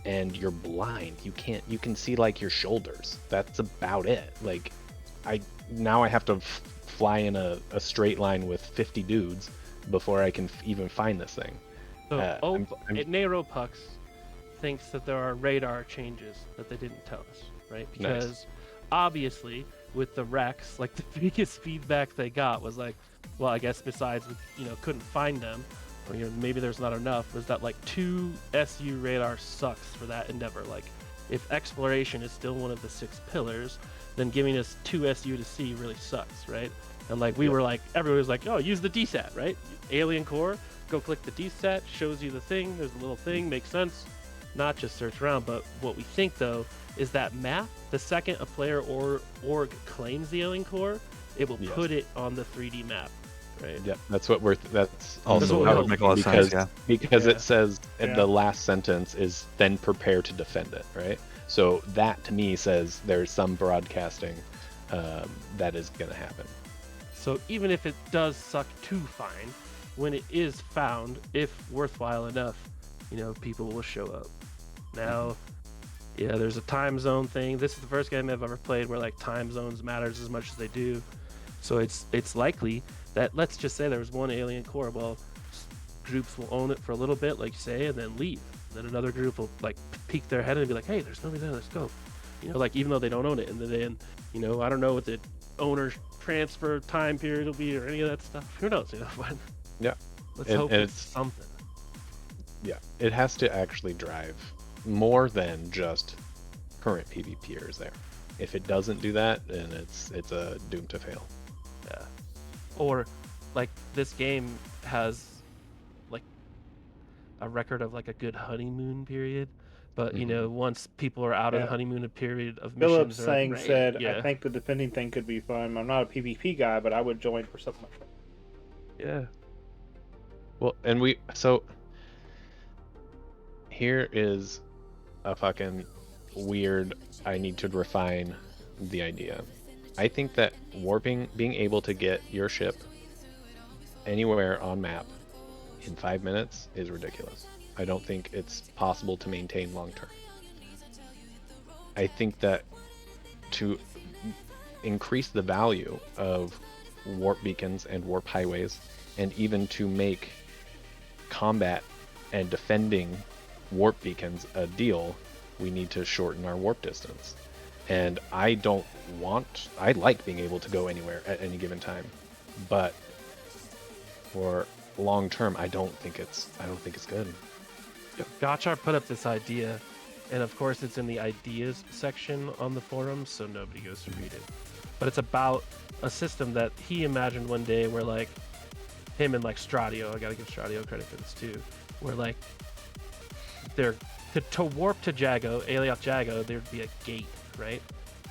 and you're blind. You can see like your shoulders. That's about it. Like, I have to fly in a straight line with 50 dudes before I can even find this thing. So, I'm- Neuropux thinks that there are radar changes that they didn't tell us, right? Because obviously, with the Rex, like the biggest feedback they got was like, well, I guess besides, couldn't find them, or maybe there's not enough, was that like 2 SU radar sucks for that endeavor. Like, if exploration is still one of the 6 pillars, then giving us 2 SU to see really sucks, right? And like we were like, everybody was like, oh, use the DSAT, right? Alien Core, go click the DSAT, shows you the thing. There's a little thing, makes sense. Not just search around, but what we think though is that map. The second a player or org claims the Alien Core, it will put it on the 3D map, right? Yeah, that's what that's Also, what that we would make a lot of because sense. Yeah. because Yeah. it says in Yeah. the last sentence is then prepare to defend it, right? So that to me says there's some broadcasting that is going to happen. So even if it does suck to find, when it is found, if worthwhile enough, people will show up. Now, yeah, there's a time zone thing. This is the first game I've ever played where like time zones matters as much as they do. So it's likely that, let's just say there was one alien core. Well, groups will own it for a little bit, like you say, and then leave. Then another group will like peek their head and be like, hey, there's nobody there, let's go. Like even though they don't own it, and then I don't know what the owner transfer time period will be or any of that stuff. Who knows? But Yeah. let's And- hope and it's something. Yeah, it has to actually drive more than just current PvPers there. If it doesn't do that, then it's a doom to fail. Yeah. Or like this game has like a record of like a good honeymoon period, but once people are out of the Yeah. honeymoon period of Phillips missions, they're like, saying "Great." said, yeah, I think the defending thing could be fun. I'm not a PvP guy, but I would join for something like that. yeah. Well, so here is a fucking weird, I need to refine the idea. I think that warping, being able to get your ship anywhere on map in 5 minutes is ridiculous. I don't think it's possible to maintain long term. I think that to increase the value of warp beacons and warp highways, and even to make combat and defending warp beacons a deal, we need to shorten our warp distance. And I like being able to go anywhere at any given time, but for long term, I don't think it's good. Gotchar put up this idea, and of course it's in the ideas section on the forums, so nobody goes to read it. But it's about a system that he imagined one day where like him and like Stradio, I gotta give Stradio credit for this too, where like they're to warp to Jago, Alioth Jago, there'd be a gate, right?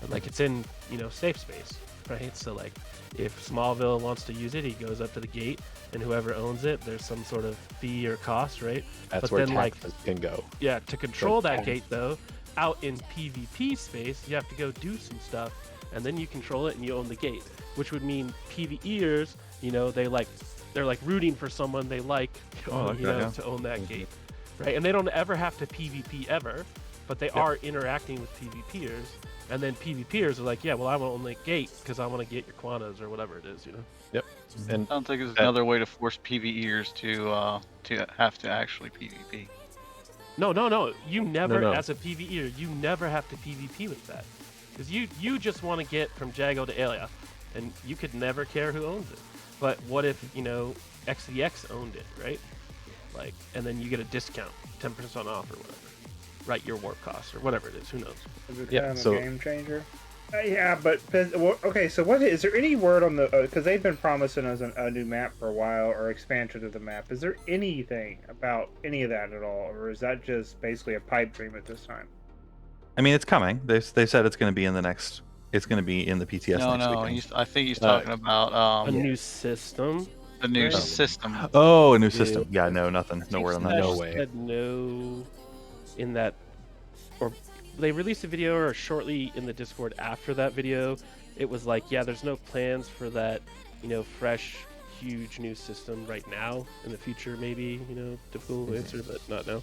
And like it's in, safe space, right? So like if Smallville wants to use it, he goes up to the gate, and whoever owns it, there's some sort of fee or cost, right? That's but where then taxes can go. Yeah, to control that gate though, out in PvP space, you have to go do some stuff, and then you control it and you own the gate, which would mean PvEers, they're like rooting for someone they like, to own that gate, right? And they don't ever have to PvP ever, but they are interacting with PvPers, and then PvPers are like, yeah, well, I want to own the gate because I want to get your Quanas or whatever it is, Yep. And I don't think there's another way to force PvEers to have to actually PvP. No. You never, No. as a PvEer, you never have to PvP with that. Because you just want to get from Jago to Alioth, and you could never care who owns it. But what if, XDX owned it, right? Like, and then you get a discount, 10% off or whatever. Right, your warp cost or whatever it is, who knows? Is it a game changer? Yeah, but okay. So, what is there any word on the? Because they've been promising us a new map for a while, or expansion of the map. Is there anything about any of that at all, or is that just basically a pipe dream at this time? I mean, it's coming. They said it's going to be in the next. It's going to be in the PTS next weekend. I think he's talking about a new system. The new system. Oh, a new system. Yeah, no, nothing. No word on that. No way. Said no, in that, or they released a video, or shortly in the Discord after that video, it was like, yeah, there's no plans for that, fresh, huge new system right now. In the future, maybe, typical answer, but not now.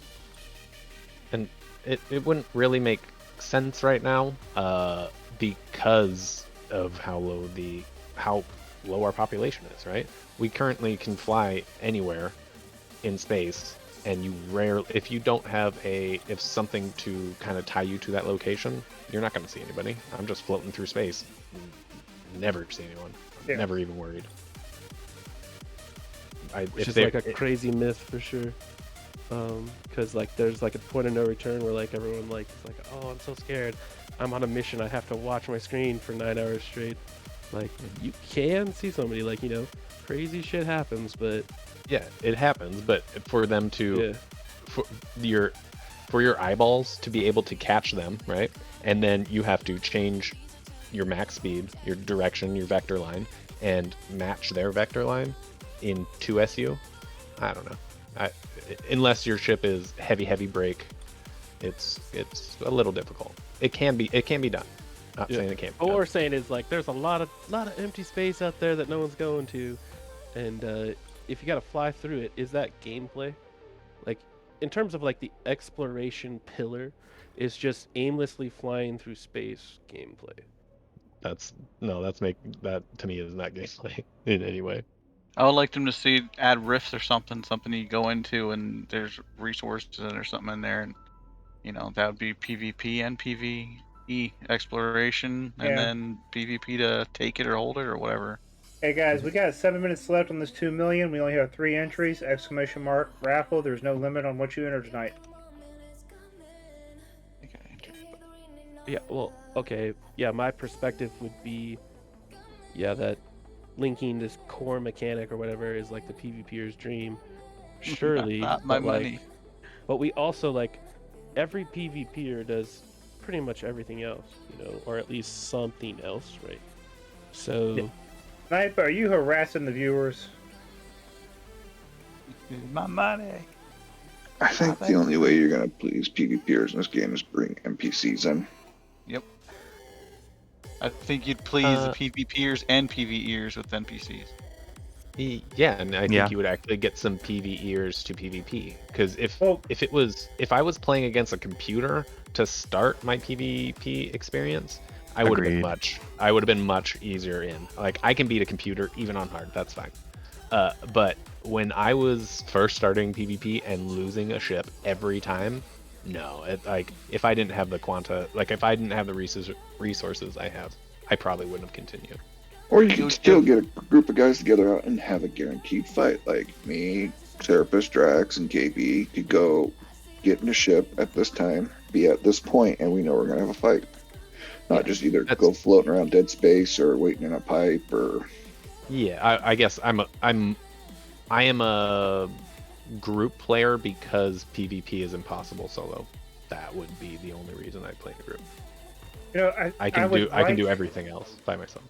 And it wouldn't really make sense right now, because of how low our population is, right? We currently can fly anywhere in space, and if you don't have if something to kind of tie you to that location, you're not going to see anybody. I'm just floating through space, never see anyone. Yeah. Never even worried. Which is like a crazy myth for sure. Because like there's like a point of no return where like everyone like is like, oh, I'm so scared, I'm on a mission, I have to watch my screen for 9 hours straight. Like you can see somebody, like, crazy shit happens, but yeah, it happens. But for them to for your eyeballs to be able to catch them, right? And then you have to change your max speed, your direction, your vector line, and match their vector line in 2SU. I don't know. Unless your ship is heavy brake, it's a little difficult. It can be done. Not saying it can't be What done. we're saying is like there's a lot of empty space out there that no one's going to, and if you got to fly through it, is that gameplay? Like in terms of like the exploration pillar, is just aimlessly flying through space gameplay. That to me is not gameplay in any way. I would like them to add rifts or something you go into and there's resources or something in there, and that would be PvP and PvE exploration, and then PvP to take it or hold it or whatever. Hey guys, we got 7 minutes left on this 2 million. We only have 3 entries! ! Raffle. There's no limit on what you enter tonight. Yeah, well, okay. Yeah, my perspective would be, that linking this core mechanic or whatever is like the PvPer's dream. Surely, not my money. But we also like every PvPer does pretty much everything else, or at least something else, right? So, Snipe, are you harassing the viewers? My money. I think the only way you're gonna please PvPers in this game is bring NPCs in. Yep. I think you'd please the PvPers and PvEers with NPCs. Yeah, and I think you would actually get some PvEers to PvP. Because if I was playing against a computer to start my PvP experience, I would have been Agreed. much easier in. Like I can beat a computer even on hard. That's fine. But when I was first starting PvP and losing a ship every time, no. Like if I didn't have the quanta, like if I didn't have the resources I have, I probably wouldn't have continued. Or you can still get a group of guys together out and have a guaranteed fight. Like me, Serapis, Drax, and KB could go get in a ship at this time, be at this point, and we know we're gonna have a fight. Not just either That's- go floating around dead space or waiting in a pipe or. Yeah, I guess I am a group player because PvP is impossible solo. That would be the only reason I play a group. You know, I can do everything else by myself.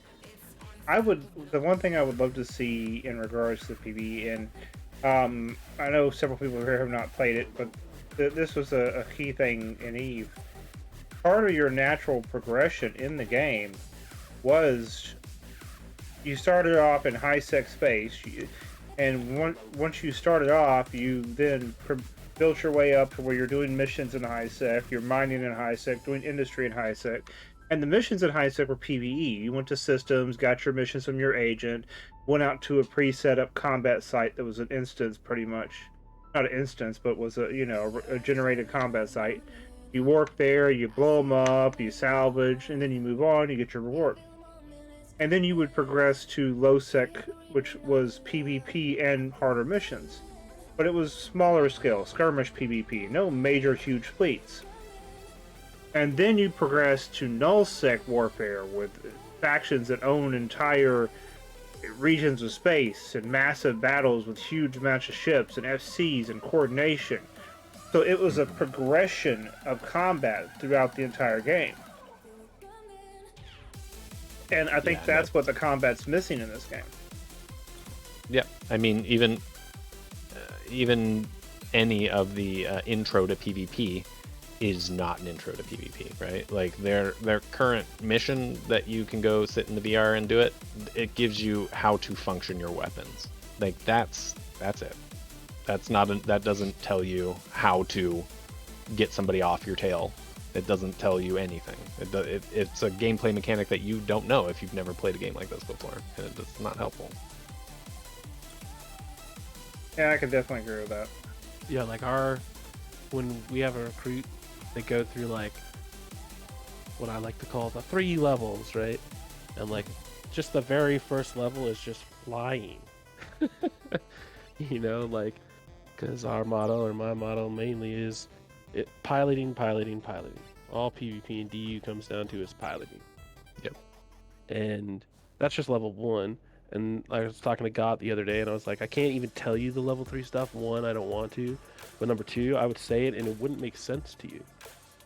The one thing I would love to see in regards to PvE, and I know several people here have not played it, but this was a key thing in Eve. Part of your natural progression in the game was you started off in high-sec space, and once you started off, you then built your way up to where you're doing missions in high-sec, you're mining in high-sec, doing industry in high-sec. And the missions in high-sec were PvE. You went to systems, got your missions from your agent, went out to a pre-set up combat site that was an instance, pretty much. Not an instance, but was a generated combat site. You work there, you blow them up, you salvage, and then you move on, you get your reward. And then you would progress to low-sec, which was PvP and harder missions. But it was smaller scale, skirmish PvP, no major huge fleets. And then you progress to null-sec warfare with factions that own entire regions of space and massive battles with huge amounts of ships and FCs and coordination. So it was a progression of combat throughout the entire game. And I think that's what the combat's missing in this game. Yeah, I mean even any of the intro to PvP is not an intro to PvP, right? Like their current mission that you can go sit in the VR and do it, it gives you how to function your weapons. Like that's it. That doesn't tell you how to get somebody off your tail. It doesn't tell you anything. It's a gameplay mechanic that you don't know if you've never played a game like this before, and it's not helpful. Yeah, I can definitely agree with that. Yeah, like when we have a recruit, they go through like what I like to call the 3 levels, right? And like just the very first level is just flying. Like because our motto, or my motto mainly, is piloting. All PvP and DU comes down to is piloting. Yep. And that's just level 1. And I was talking to God the other day, and I was like, I can't even tell you the level 3 stuff. 1, I don't want to. But number 2, I would say it, and it wouldn't make sense to you.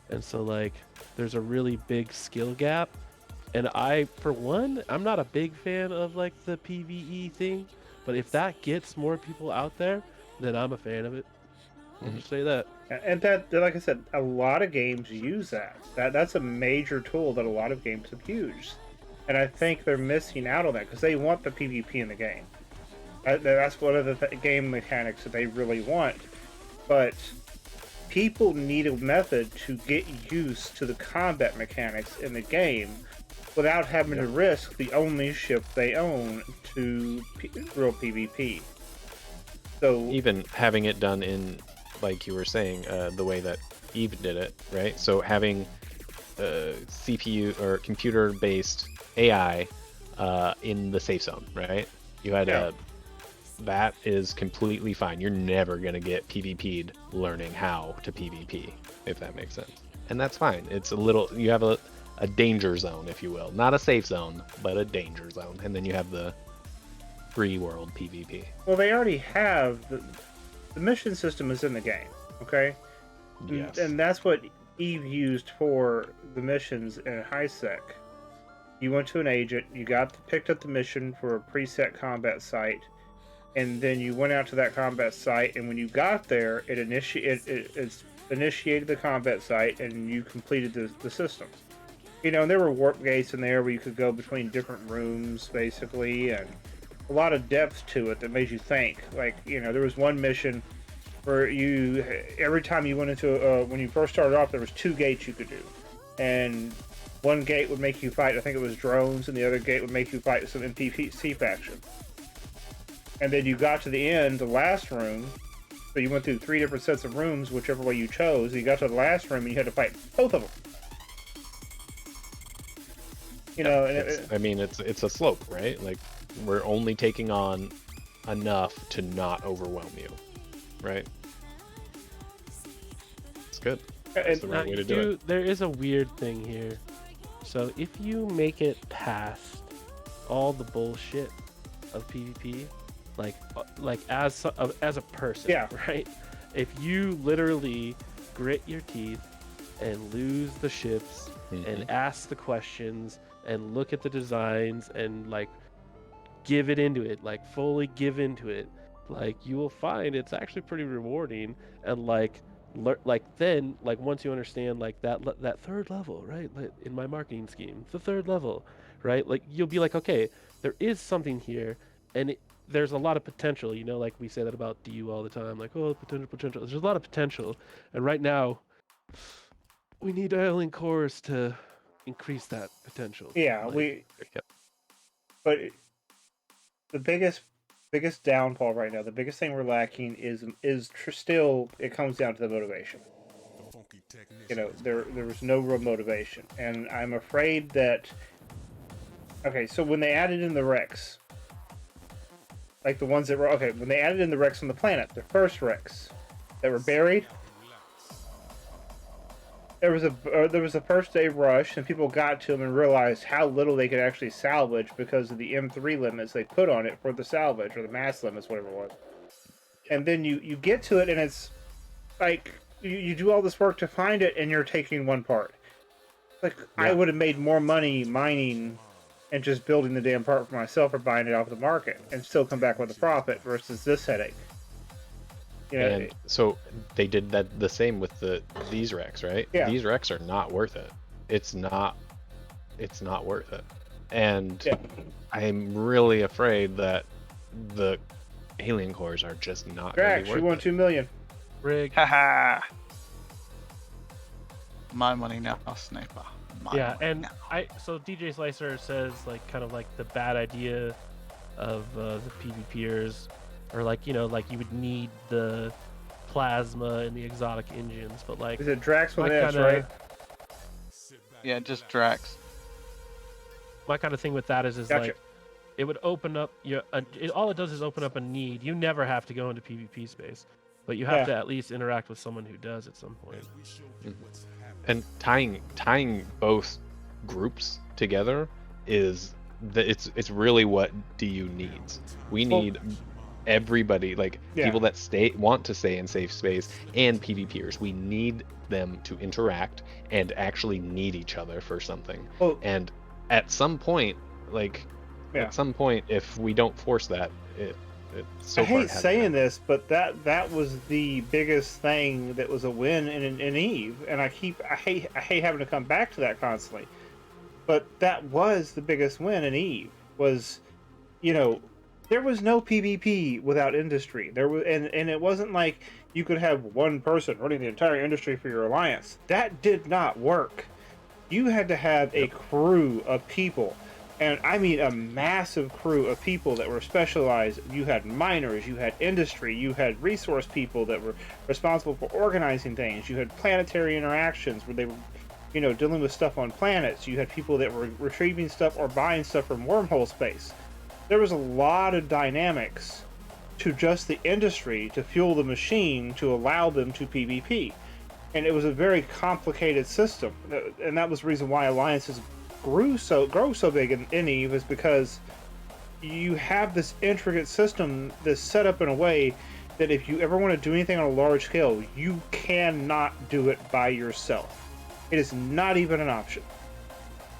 And so, like, there's a really big skill gap. And I, for one, I'm not a big fan of, like, the PvE thing. But if that gets more people out there, then I'm a fan of it. I'll just say that. And that, like I said, a lot of games use that. That's a major tool that a lot of games have used. And I think they're missing out on that because they want the PvP in the game. That's one of the game mechanics that they really want. But people need a method to get used to the combat mechanics in the game without having to risk the only ship they own to real PvP. So even having it done in, like you were saying, the way that Eve did it, right? So having CPU or computer-based AI in the safe zone, right? You had that is completely fine. You're never gonna get PvP'd learning how to PvP, if that makes sense. And that's fine. It's you have a danger zone, if you will. Not a safe zone, but a danger zone. And then you have the free world PvP. Well, they already have the mission system is in the game, okay? Yes. And that's what Eve used for the missions in HiSec. You went to an agent, you picked up the mission for a preset combat site, and then you went out to that combat site, and when you got there, it initiated the combat site, and you completed the system. And there were warp gates in there where you could go between different rooms, basically, and a lot of depth to it that made you think. Like, there was one mission where every time you went into, when you first started off, there was 2 gates you could do. And One gate would make you fight, I think it was drones, and the other gate would make you fight some NPC faction. And then you got to the end, the last room, so you went through 3 different sets of rooms, whichever way you chose. You got to the last room and you had to fight both of them. You know, and it's a slope, right? Like, we're only taking on enough to not overwhelm you, right? It's good. That's the right way to do it. There is a weird thing here. So if you make it past all the bullshit of PvP, like as a person, Yeah. right? If you literally grit your teeth and lose the ships and ask the questions and look at the designs and like give it into it, like fully give into it, like you will find it's actually pretty rewarding. And then once you understand like that third level, right, like in my marketing scheme, the third level, right, like you'll be like, okay, there is something here, and there's a lot of potential, you know, like we say that about DU all the time, like, oh, potential, there's a lot of potential. And right now we need island cores to increase that potential. yeah, like, but the biggest downfall right now, the biggest thing we're lacking is still, it comes down to the motivation. You know, there was no real motivation, and I'm afraid that. Okay, so when they added in the Rex, like the ones that were when they added in the Rex on the planet, the first Rex that were buried. There was a first day rush, and people got to them and realized how little they could actually salvage because of the M3 limits they put on it for the salvage, or the mass limits, whatever it was. And then you get to it, and it's like you do all this work to find it, and you're taking one part. Like, I would have made more money mining and just building the damn part for myself, or buying it off the market, and still come back with a profit versus this headache. You know, and so they did that the same with these Rex, right? Yeah. These Rex are not worth it. It's not worth it. And I'm really afraid that the alien cores are just not going to Drax, be worth you won it. $2 million. Rig. Haha. My money now, sniper. Yeah, and so DJ Slicer says like kind of like the bad idea of the PvPers, or like, you know, like you would need the plasma and the exotic engines, but like Is it Drax with my an S, kinda- right? Yeah, just Drax. my kind of thing with that is Gotcha. like it would open up all it does is open up a need. You never have to go into PvP space, but you have to at least interact with someone who does at some point. And tying both groups together is it's really what DU needs. We need everybody, like people that want to stay in safe space, and PvPers. We need them to interact and actually need each other for something. And at some point, if we don't force that, I hate saying this, but that was the biggest thing that was a win in Eve, and I hate having to come back to that constantly. But that was the biggest win in Eve, was, you know, there was no PvP without industry. There was, and it wasn't like you could have one person running the entire industry for your alliance. That did not work. You had to have a crew of people, and I mean a massive crew of people that were specialized. You had miners, you had industry, you had resource people that were responsible for organizing things. You had planetary interactions where they were, you know, dealing with stuff on planets. You had people that were retrieving stuff or buying stuff from wormhole space. There was a lot of dynamics to just the industry to fuel the machine to allow them to PvP. And it was a very complicated system. And that was the reason why alliances grow so big in Eve, is because you have this intricate system that's set up in a way that if you ever want to do anything on a large scale, you cannot do it by yourself. It is not even an option.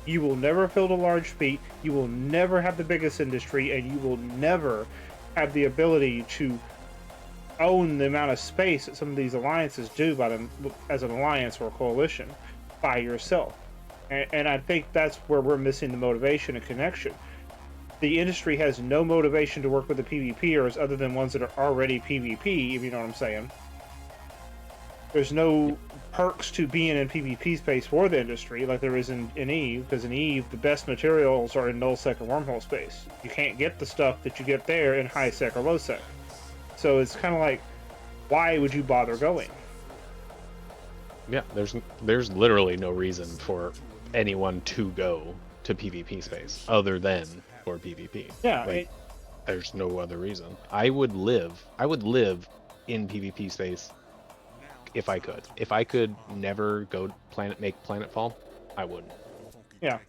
You will never build a large fleet, you will never have the biggest industry, and you will never have the ability to own the amount of space that some of these alliances do as an alliance or a coalition by yourself. And I think that's where we're missing the motivation and connection. The industry has no motivation to work with the PvPers other than ones that are already PvP, if you know what I'm saying. there's no perks to being in PvP space for the industry like there is in Eve, because in Eve the best materials are in null-sec and wormhole space. You can't get the stuff that you get there in high-sec or low-sec. So it's kind of like, why would you bother going? Yeah, there's literally no reason for anyone to go to PvP space other than for PvP. Yeah, Like, there's no other reason. I would live in PvP space if I could. If I could never go make planetfall, I wouldn't. yeah.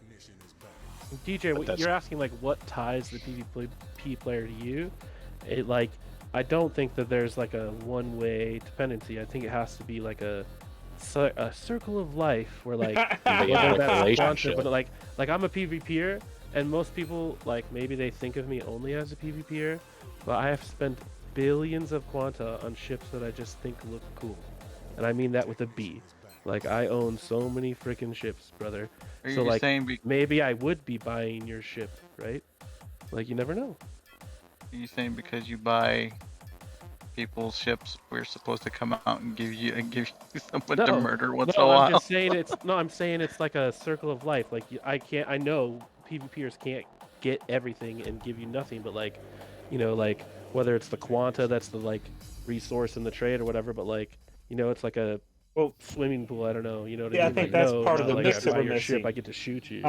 DJ, But that's- you're asking like what ties the PvP player to you? It like I don't think that there's like a one-way dependency. I think it has to be like a circle of life where like They have whether a that's relationship. but like I'm a PvPer, and most people like maybe they think of me only as a PvPer, but I have spent billions of quanta on ships that I just think look cool, and I mean that with a B. Like I own so many freaking ships, brother. Are So you like saying maybe I would be buying your ship, right? Like you never know. are you saying because you buy people's ships, we're supposed to come out and give you someone to murder once in a I'm while? just saying I'm saying it's like a circle of life. Like I know PvPers can't get everything and give you nothing, but like, like whether it's the quanta that's the like resource in the trade or whatever, but like, it's like a swimming pool. I don't know. You know what I mean? I think like, that's no, part of not the like mix I that buy we're your ship, missing. I get to shoot you.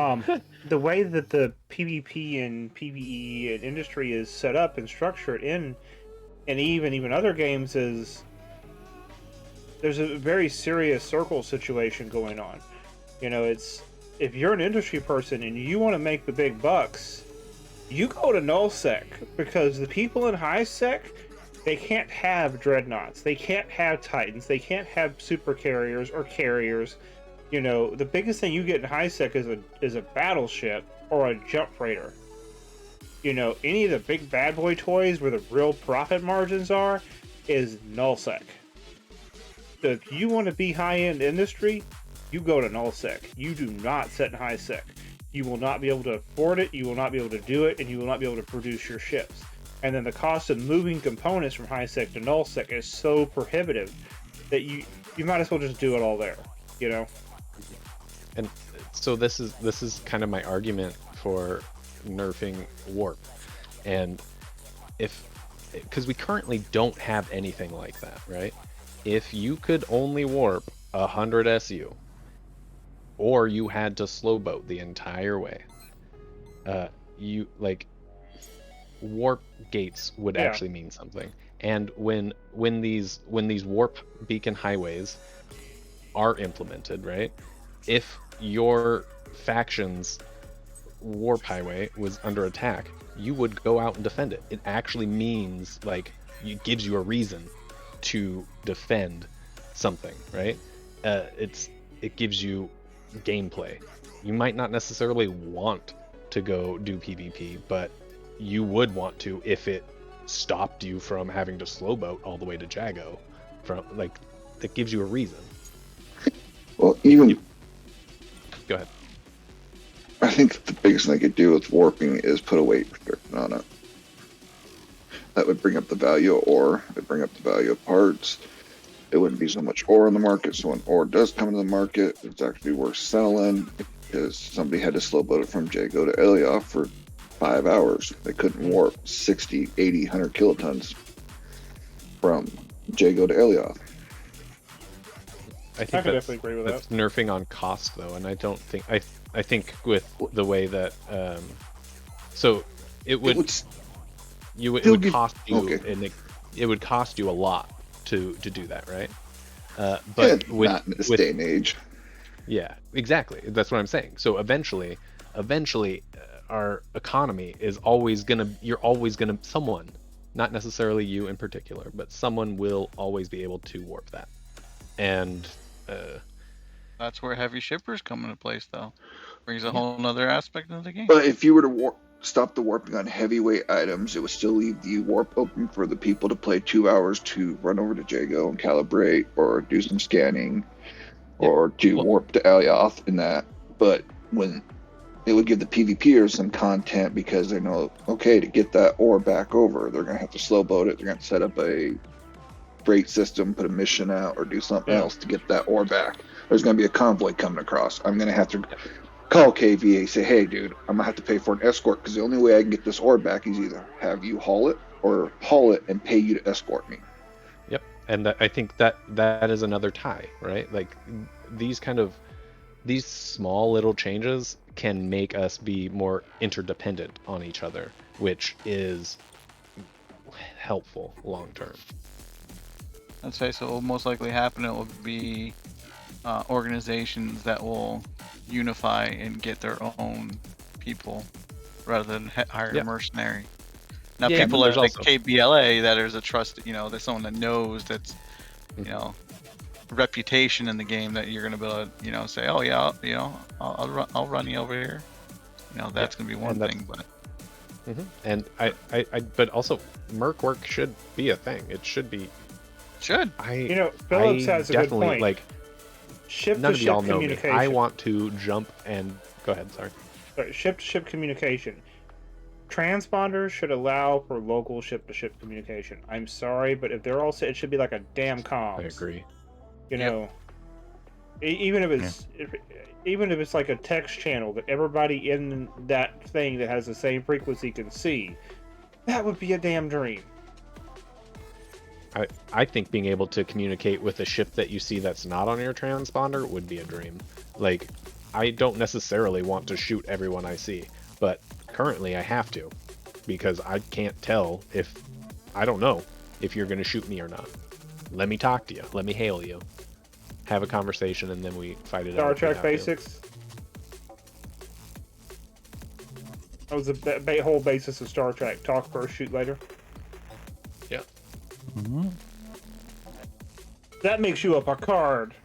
The way that the PvP and PvE and industry is set up and structured in Eve and even other games is there's a very serious circle situation going on. It's if you're an industry person and you want to make the big bucks, you go to nullsec, because the people in high sec, they can't have dreadnoughts, they can't have titans, they can't have super carriers or carriers. The biggest thing you get in high sec is a battleship or a jump freighter. Any of the big bad boy toys where the real profit margins are is nullsec. So if you want to be high-end industry, you go to nullsec. You do not set in high sec. You will not be able to afford it, you will not be able to do it, and you will not be able to produce your ships. And then the cost of moving components from high sec to nullsec is so prohibitive that you might as well just do it all there, And so this is kind of my argument for nerfing warp. And because we currently don't have anything like that, right? If you could only warp 100 SU, or you had to slow boat the entire way, you like warp gates would actually mean something. And when these warp beacon highways are implemented, right? If your faction's warp highway was under attack, you would go out and defend it. It actually means like it gives you a reason to defend something, right? It gives you gameplay. You might not necessarily want to go do PvP, but you would want to if it stopped you from having to slow boat all the way to Jago. From like, that gives you a reason. Well, even Go ahead. I think the biggest thing they could do with warping is put a weight restriction on it. That would bring up the value of ore. It'd bring up the value of parts. It wouldn't be so much ore in the market. So when ore does come into the market, it's actually worth selling, because somebody had to slow boat it from Jago to Elioth for 5 hours. They couldn't warp 60, 80, 100 kilotons from Jago to Elioth. I think I can that's, definitely agree with that's nerfing on cost though, and I don't think I think with the way that so it would cost you okay. and it would cost you a lot to do that, right? But Yeah, not in this day and age. Yeah, exactly. That's what I'm saying. So eventually, our economy is always you're always gonna, someone, not necessarily you in particular, but someone will always be able to warp that. And that's where heavy shippers come into place, though. Brings a whole nother aspect into the game. But if you were to stop the warping on heavyweight items, it would still leave the warp open for the people to play 2 hours to run over to Jago and calibrate or do some scanning or to warp to Alioth in that. But when it would give the PvPers some content, because they know, okay, to get that ore back over, they're going to have to slow boat it. They're going to set up a freight system, put a mission out, or do something Yeah. else to get that ore back. There's going to be a convoy coming across. I'm going to have to call KVA, say, hey, dude, I'm going to have to pay for an escort because the only way I can get this ore back is either have you haul it or haul it and pay you to escort me. Yep, and I think that is another tie, right? Like these small little changes can make us be more interdependent on each other, which is helpful long term. I'd say so. What will most likely happen, it will be organizations that will unify and get their own people rather than hire a mercenary. Now, Yeah, people but are there's like also- KBLA, that is a trusted, there's someone that knows that's, reputation in the game that you're going to be able to, say, oh yeah, I'll run you over here. That's going to be one thing, but. And I, but also merc work should be a thing. It should be. Should. Phillips has a good point. Like, none of y'all know me. I want to jump and go ahead. Sorry. Ship-to-ship communication. Transponders should allow for local ship-to-ship communication. I'm sorry, but if they're all set, it should be like a damn comms. I agree. Even if it's even if it's like a text channel that everybody in that thing that has the same frequency can see, that would be a damn dream. I think being able to communicate with a ship that you see that's not on your transponder would be a dream. Like, I don't necessarily want to shoot everyone I see, but currently I have to, because I can't tell if, I don't know if you're going to shoot me or not. Let me talk to you. Let me hail you. Have a conversation, and then we fight it out. Star Trek Basics. That was the whole basis of Star Trek. Talk first, shoot later. Yeah. That makes you a Picard,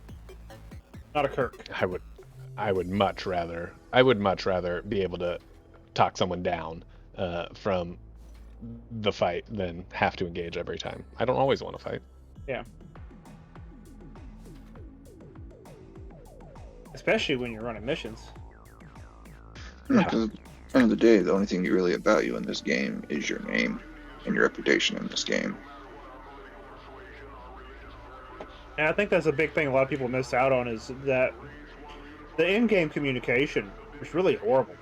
not a Kirk. I would much rather be able to talk someone down from the fight than have to engage every time. I don't always want to fight. Yeah. Especially when you're running missions. Because at the end of the day, the only thing really about you in this game is your name and your reputation in this game. And I think that's a big thing a lot of people miss out on, is that the in-game communication is really horrible.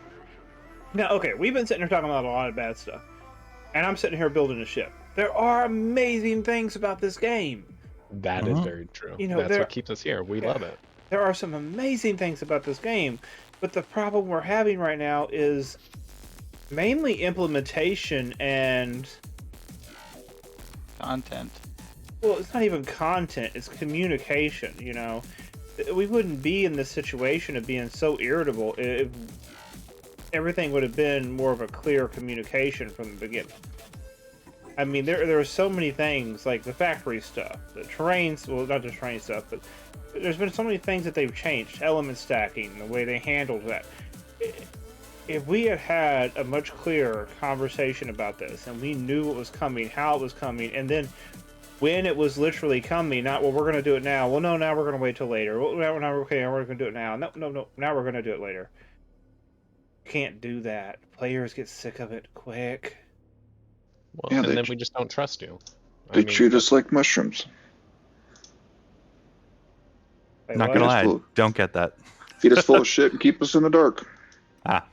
Now, okay, we've been sitting here talking about a lot of bad stuff, and I'm sitting here building a ship. There are amazing things about this game. That is very true. That's what keeps us here. We love it. There are some amazing things about this game, but the problem we're having right now is mainly implementation and content. Well, it's not even content, it's communication, We wouldn't be in this situation of being so irritable if everything would have been more of a clear communication from the beginning. I mean, there are so many things, like the factory stuff, the terrains, well, not just terrain stuff, but there's been so many things that they've changed. Element stacking, the way they handled that. If we had had a much clearer conversation about this, and we knew what was coming, how it was coming, and then when it was literally coming, not, well, we're going to do it now. Well, no, now we're going to wait till later. Well, now we're going to do it now. No, now we're going to do it later. Can't do that. Players get sick of it quick. Well, yeah, and then we just don't trust you. They treat us like mushrooms. Not gonna lie, don't get that. Feed us full of shit and keep us in the dark. Ah.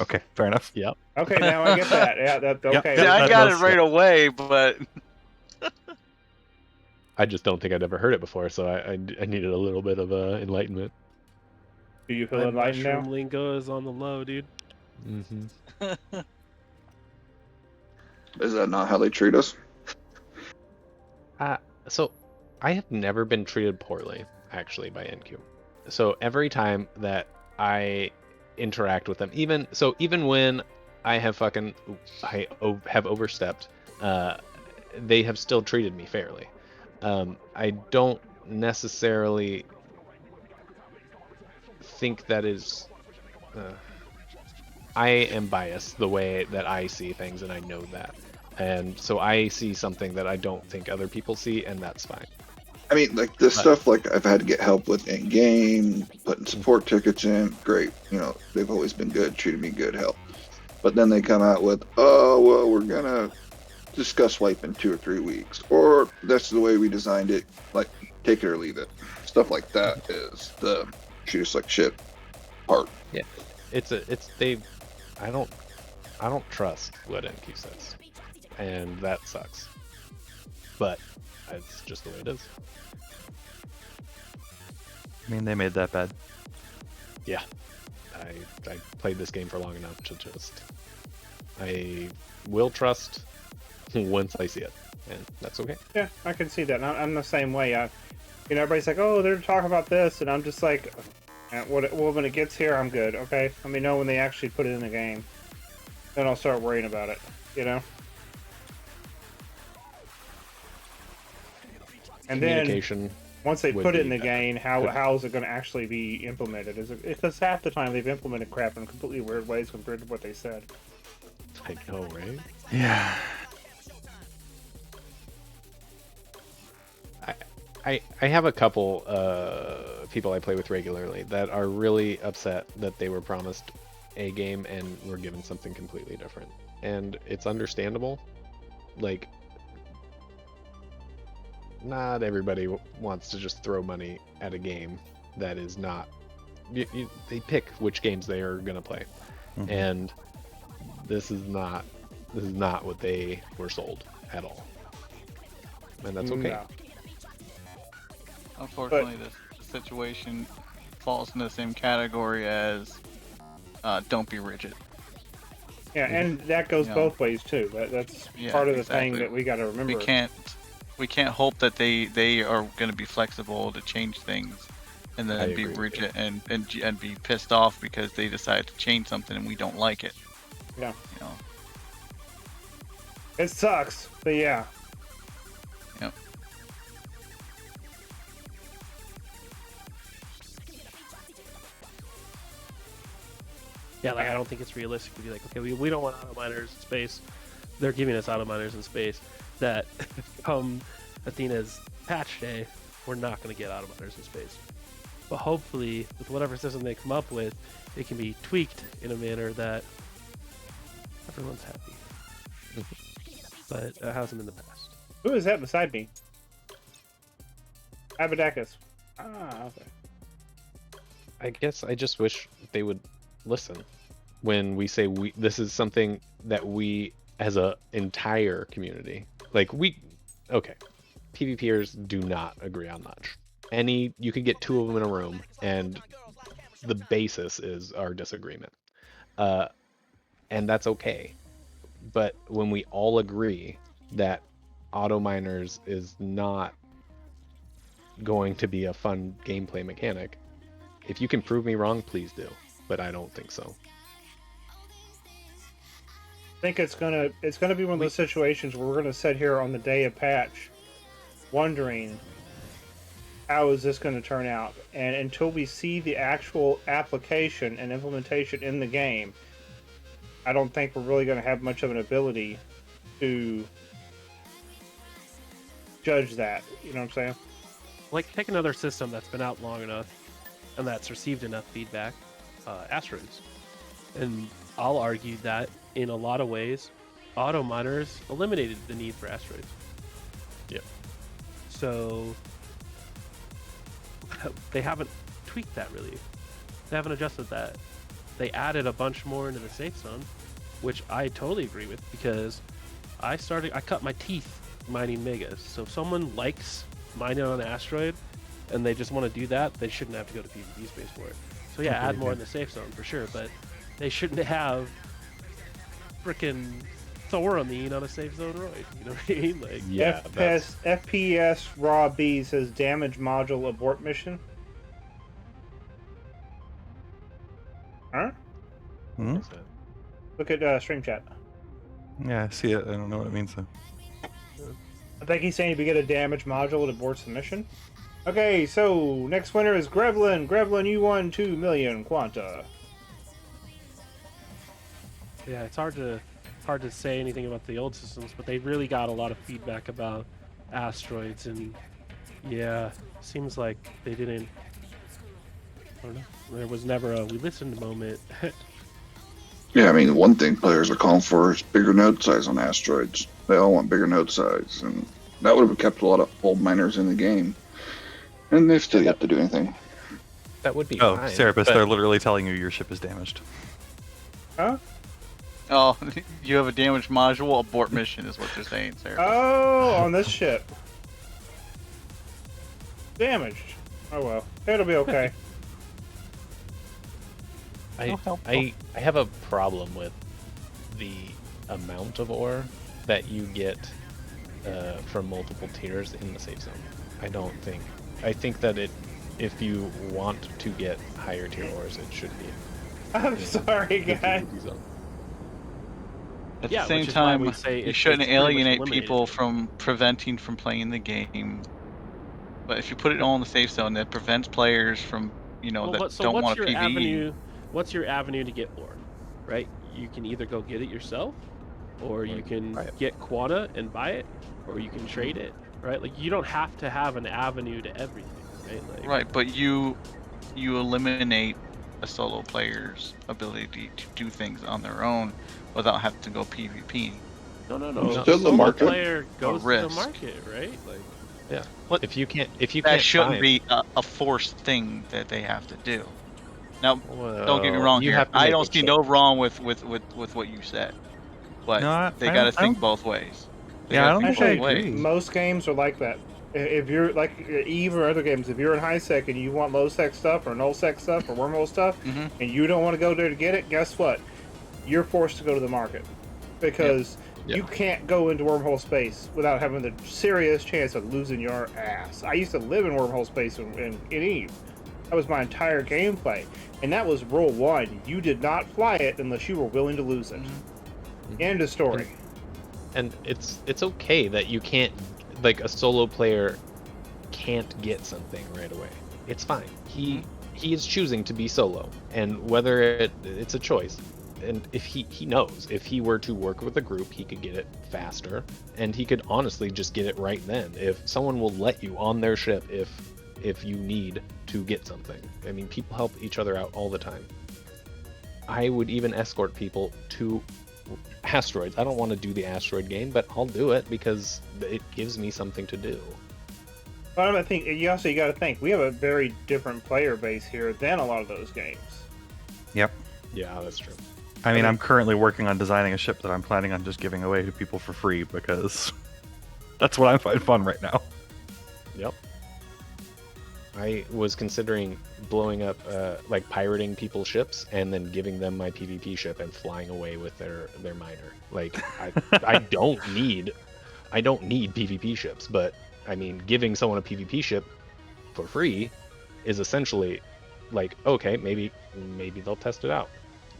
Okay, fair enough. Yep. Okay, now I get that. Yeah, okay. Yeah, I got it right away, but I just don't think I'd ever heard it before, so I needed a little bit of enlightenment. Do you feel enlightened now? Mushroom lingo is on the low, dude. Mm-hmm. Is that not how they treat us? So I have never been treated poorly, actually, by NQ. So every time that I interact with them, even when I have overstepped, they have still treated me fairly. I don't necessarily think that is. I am biased the way that I see things, and I know that. And so I see something that I don't think other people see, and that's fine. I mean, like this stuff, like I've had to get help with in game, putting support tickets in. Great, they've always been good, treated me good, help. But then they come out with, oh well, we're gonna discuss wipe in 2 or 3 weeks, or that's the way we designed it. Like, take it or leave it. Stuff like that is the shoot us like shit part. Yeah, it's they. I don't trust what NQ says, and that sucks. But it's just the way it is. I mean, they made that bad. Yeah, I played this game for long enough to just. I will trust once I see it, and that's okay. Yeah, I can see that. And I'm the same way. Everybody's like, "Oh, they're talking about this," and I'm just like, well, when it gets here, I'm good. Okay, let me know when they actually put it in the game, then I'll start worrying about it. And then Communication. once they would put it be in the better. game, how is it going to actually be implemented? Because half the time they've implemented crap in completely weird ways compared to what they said. I know, right? Yeah. I have a couple people I play with regularly that are really upset that they were promised a game and were given something completely different. And it's understandable. Like, not everybody wants to just throw money at a game that is not... they pick which games they are going to play. Mhm. And this is not what they were sold at all. And that's okay. No. Unfortunately, this situation falls in the same category as don't be rigid. Yeah, and that goes Yeah. both ways too. That's Yeah, part of the exactly. thing that we got to remember. We can't hope that they are going to be flexible to change things, and I then be agree with you. rigid and be pissed off because they decide to change something and we don't like it. Yeah. You know. It sucks, but yeah. Yep. Yeah, like I don't think it's realistic to be like, okay, we don't want auto miners in space. They're giving us auto miners in space. That come Athena's patch day, we're not going to get auto miners in space. But hopefully, with whatever system they come up with, it can be tweaked in a manner that everyone's happy. But it hasn't in the past. Who is that beside me? Abadakis. Ah, okay. I guess I just wish they would listen when we say this is something that we as a entire community okay, PvPers do not agree on much. You could get 2 of them in a room and the basis is our disagreement, and that's okay. But when we all agree that auto miners is not going to be a fun gameplay mechanic, if you can prove me wrong, please do. But I don't think so. I think it's gonna be one of those situations where we're gonna sit here on the day of patch, wondering how is this going to turn out, and until we see the actual application and implementation in the game, I don't think we're really going to have much of an ability to judge that. You know what I'm saying? Like, take another system that's been out long enough and that's received enough feedback, Asteroids. And I'll argue that in a lot of ways, auto miners eliminated the need for asteroids. Yep. So they haven't tweaked that really. They haven't adjusted that. They added a bunch more into the safe zone, which I totally agree with, because I cut my teeth mining megas. So if someone likes mining on an asteroid and they just want to do that, they shouldn't have to go to PvP space for it. So yeah, add more in the safe zone for sure, but they shouldn't have freaking Thoramine on a safe zone roid. You know what I mean? Like, Yeah, FPS Raw B says damage module abort mission. Huh? Hmm? that's it. Look at stream chat. Yeah, I see it. I don't know what it means though. I think he's saying if you get a damage module, it aborts the mission. Okay, so next winner is Grevlin. Grevlin, you won 2 million Quanta. yeah, it's hard to say anything about the old systems, but they really got a lot of feedback about asteroids, and yeah, seems like they didn't. I don't know. There was never a we listened moment. Yeah, I mean, one thing players are calling for is bigger node size on asteroids. They all want bigger node size, and that would have kept a lot of old miners in the game. And they've still yet to do anything. That would be Oh, fine. Cerebus, but- they're literally telling you your ship is damaged. Huh? Oh, you have a damaged module. Abort mission is what they're saying, sir. Oh, on this ship. Damaged. Oh well, it'll be okay. I have a problem with the amount of ore that you get from multiple tiers in the safe zone. I think that if you want to get higher tier ores, it should be. I'm sorry, the guys. PvP zone. At Yeah, the same which is why time, we say you it's shouldn't pretty much alienate eliminated people here. from preventing from playing the game. But if you put it all in the safe zone, that prevents players from, Well, that so don't what's want to your PvE. avenue? What's your avenue to get ore? Right? You can either go get it yourself, or you can buy it. get quota and buy it, or you can trade it. Right? Like you don't have to have an avenue to everything. Right? Like, Right, but you eliminate a solo player's ability to do things on their own without having to go PvP. No. Still The the solo market. player goes to the risk. market, right? Like, Yeah. What- If you can't That shouldn't find, be a forced thing that they have to do. Now, well, don't get me wrong you here. have to I make don't a see choice. no wrong with what you said, but No, they I got to don't- I think don't- both ways. They Yeah, I gotta don't think think I both ways. agree. Most games are like that. If you're like Eve or other games, if you're in high sec and you want low sec stuff or null sec stuff or wormhole stuff, Mhm. and you don't want to go there to get it, guess what? You're forced to go to the market because Yep. you can't go into wormhole space without having the serious chance of losing your ass. I used to live in wormhole space in Eve. That was my entire gameplay, and that was rule one. You did not fly it unless you were willing to lose it. End of story. And it's okay that you can't, like, a solo player can't get something right away. It's fine. He is choosing to be solo, and whether it's a choice. And if he knows, if he were to work with a group, he could get it faster, and he could honestly just get it right then. If someone will let you on their ship, if you need to get something. I mean, people help each other out all the time. I would even escort people to asteroids. I don't want to do the asteroid game, but I'll do it because it gives me something to do. But I think you also got to think we have a very different player base here than a lot of those games. Yep. Yeah, that's true. I mean, I'm currently working on designing a ship that I'm planning on just giving away to people for free because that's what I find fun right now. Yep. I was considering blowing up, like pirating people's ships and then giving them my PvP ship and flying away with their miner. Like, I don't need PvP ships, but I mean, giving someone a PvP ship for free is essentially like, okay, maybe they'll test it out.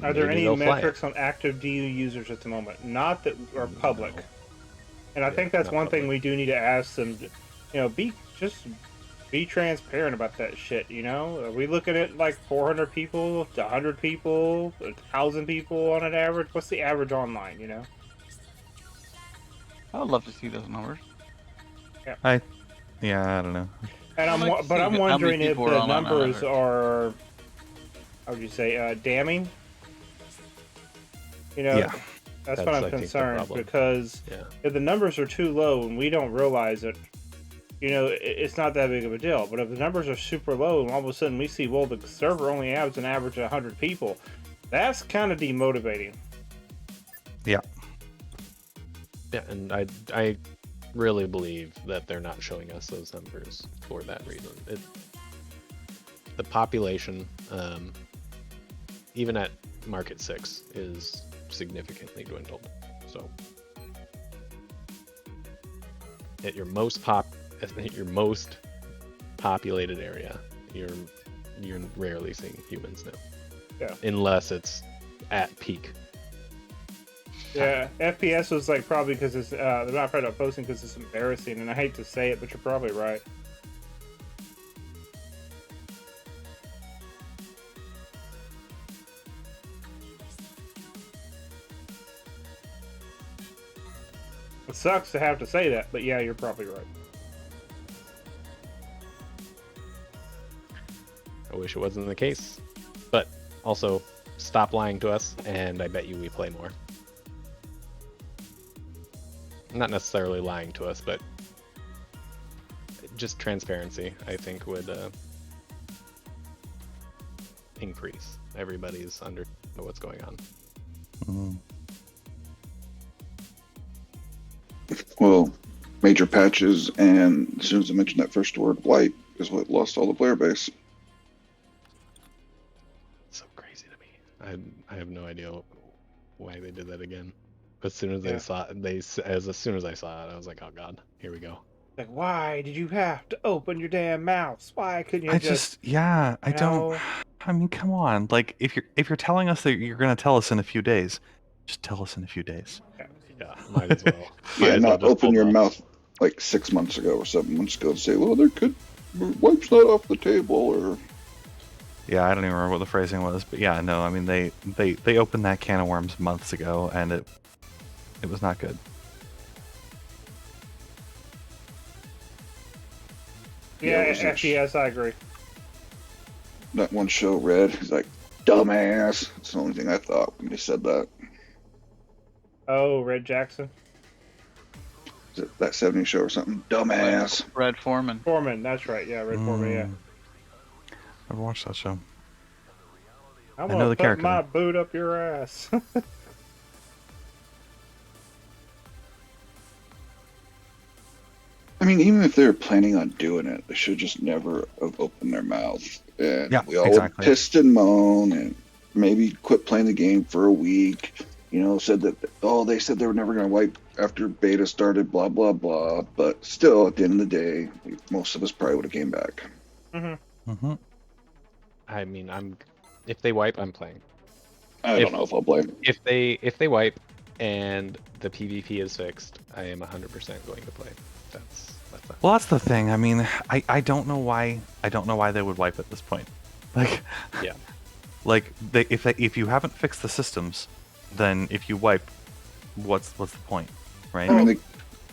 Are there Maybe any they'll fly it. metrics on active DU users at the moment? Not that are public. No. And I Yeah, think that's not one thing public. we do need to ask them. Be transparent about that shit. You know, are we looking at like 400 people, to 100 people, 1,000 people on an average? What's the average online? You know. I would love to see those numbers. Yeah, I don't know. And I'd like to see I'm how many wondering if people are the on numbers average. are, how would you say, damning? You know, Yeah. that's That's, what I I'm think, the concerned problem. because Yeah. if the numbers are too low and we don't realize it, you know, it's not that big of a deal. But if the numbers are super low and all of a sudden we see, well, the server only has an average of 100 people, that's kind of demotivating. Yeah. Yeah, and I really believe that they're not showing us those numbers for that reason. The population, even at Market 6, is significantly dwindled. So at your most populated area, you're rarely seeing humans now. Yeah. Unless it's at peak. Yeah, FPS was like probably because it's they're not proud of posting because it's embarrassing, and I hate to say it, but you're probably right. It sucks to have to say that, but yeah, you're probably right. I wish it wasn't the case. But also, stop lying to us, and I bet you we play more. not necessarily lying to us, but just transparency, I think, would increase everybody's under what's going on. Mm. Well, major patches, and as soon as I mentioned that first word, wipe, is what lost all the player base. So crazy to me. I have no idea why they did that again. As soon as they saw it, as soon as I saw it, I was like, oh god, here we go. Like, why did you have to open your damn mouths? Why couldn't you I just yeah, I don't. know? I mean, come on. Like, if you're telling us that you're gonna tell us in a few days, just tell us in a few days. Yeah, might as well. Yeah, As well not just open hold your off. mouth like 6 months ago or 7 months ago and say, well, there could wipe's not off the table, or Yeah, I don't even remember what the phrasing was, but yeah, no, I mean they opened that can of worms months ago, and it was not good. Yeah, it was actually, yes, I agree. that one show Red. He's like, dumbass. That's the only thing I thought when they said that. Oh, Red Jackson. Is it that 70s show or something? Dumbass. Red Foreman. Foreman, that's right. Yeah, Red Foreman, yeah. Never watched that show. I'm know gonna the put character. my boot up your ass. I mean, even if they were planning on doing it, they should just never have opened their mouth. And Yeah, we all exactly. pissed and moan and maybe quit playing the game for a week. You know, said that, oh, they said they were never going to wipe after beta started, blah, blah, blah. But still, at the end of the day, most of us probably would have came back. Mm-hmm. I mean, if they wipe, I'm playing. I don't know if I'll play. If they wipe and the PvP is fixed, I am 100% going to play. That's that. Well, that's the thing. I mean, I don't know why they would wipe at this point. Like, Yeah. like if you haven't fixed the systems, then if you wipe, what's the point, right? I mean, they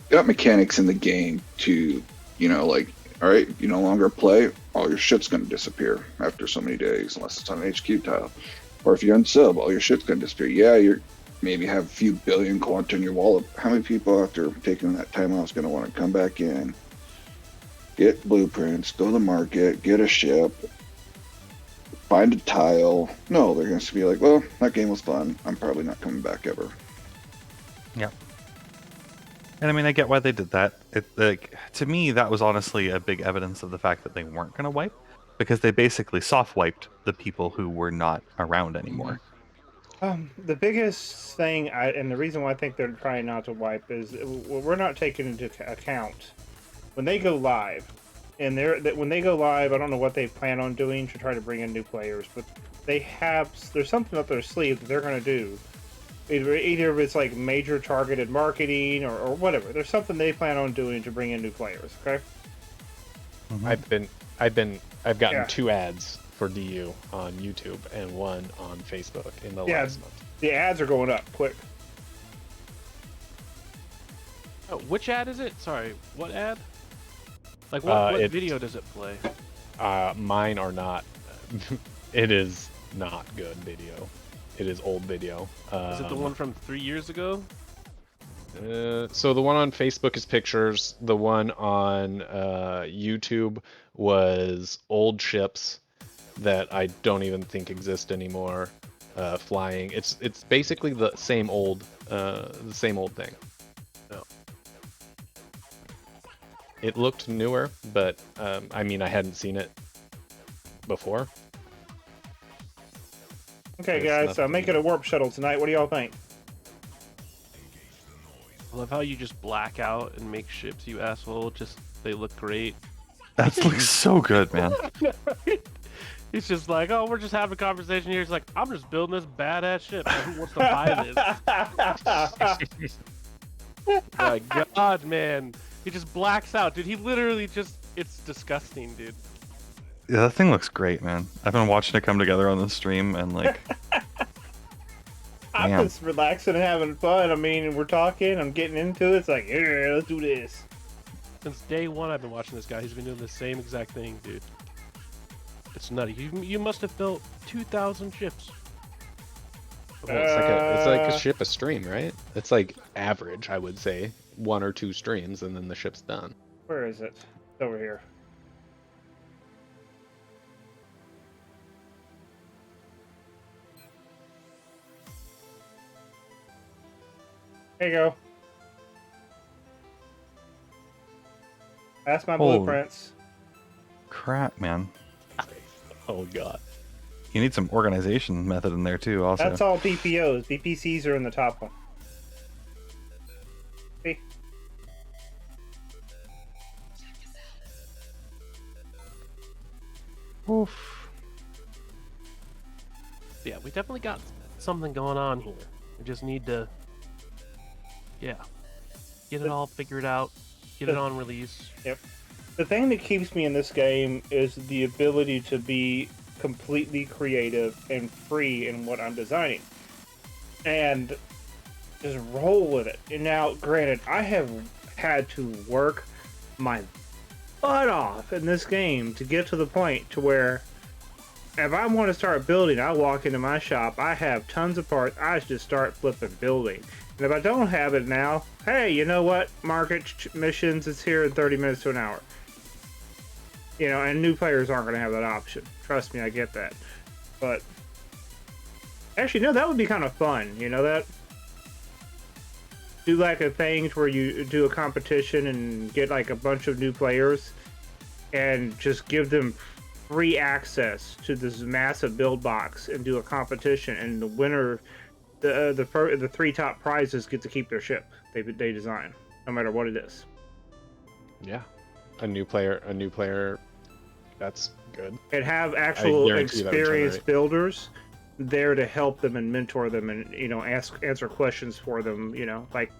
got mechanics in the game to, you know, like, all right, you no longer play, all your shit's going to disappear after so many days, unless it's on an HQ tile. Or if you're unsub, all your shit's going to disappear. Yeah, you're maybe have a few billion quant in your wallet. How many people after taking that time out is going to want to come back in, get blueprints, go to the market, get a ship, find a tile? No, they're going to be like, well, that game was fun. I'm probably not coming back ever. Yeah. And I mean, I get why they did that. Like, to me, that was honestly a big evidence of the fact that they weren't going to wipe, because they basically soft wiped the people who were not around anymore. The biggest thing, and the reason why I think they're trying not to wipe is we're not taking into account when they go live. And when they go live, I don't know what they plan on doing to try to bring in new players, but there's something up their sleeve that they're going to do. Either if it's like major targeted marketing or whatever. There's something they plan on doing to bring in new players. Okay. Mm-hmm. I've gotten 2 ads for DU on YouTube and 1 on Facebook in the last month. The ads are going up quick. Oh, which ad is it? Sorry, what ad? Like what video does it play? Mine are not. It is not good video. It is old video. Is it the one from 3 years ago? So the one on Facebook is pictures. The one on YouTube was old ships that I don't even think exist anymore. Flying. It's basically the same old thing. No. It looked newer, but I mean, I hadn't seen it before. Okay, There's guys, nothing- make it a warp shuttle tonight. What do y'all think? I love how you just black out and make ships, you asshole. They look great. That looks so good, man. It's just like, oh, we're just having a conversation here. He's like, I'm just building this badass ship. Who wants to buy this? My God, man. He just blacks out, dude. He literally it's disgusting, dude. Yeah, that thing looks great, man. I've been watching it come together on the stream, and like, I'm damn. just relaxing and having fun. I mean, we're talking, I'm getting into it. It's like, yeah, let's do this. Since day one, I've been watching this guy. He's been doing the same exact thing, dude. It's nutty. You must have built 2,000 ships. Well, it's like a ship a stream, right? It's like average, I would say. 1 or 2 streams, and then the ship's done. Where is it? It's over here. There you go. That's my Holy blueprints. crap, man. Oh god. You need some organization method in there too. Also, That's all BPOs. BPCs are in the top one. See? Oof. Yeah, we definitely got something going on here. We just need to, yeah, get it all figured out, get it on release. Yep. The thing that keeps me in this game is the ability to be completely creative and free in what I'm designing. And just roll with it. And now, granted, I have had to work my butt off in this game to get to the point to where if I want to start building, I walk into my shop, I have tons of parts, I just start flipping building. And if I don't have it now, hey, you know what? Market missions, it's here in 30 minutes to an hour. You know, and new players aren't going to have that option. Trust me, I get that. But actually, no, that would be kind of fun. You know that? Do like a thing where you do a competition and get like a bunch of new players and just give them free access to this massive build box and do a competition, and the winner, the 3 top prizes get to keep their ship they design, no matter what it is. Yeah. A new player, that's good. And have actual guarantee that would experienced generate. builders there to help them and mentor them and, you know, answer questions for them, you know, like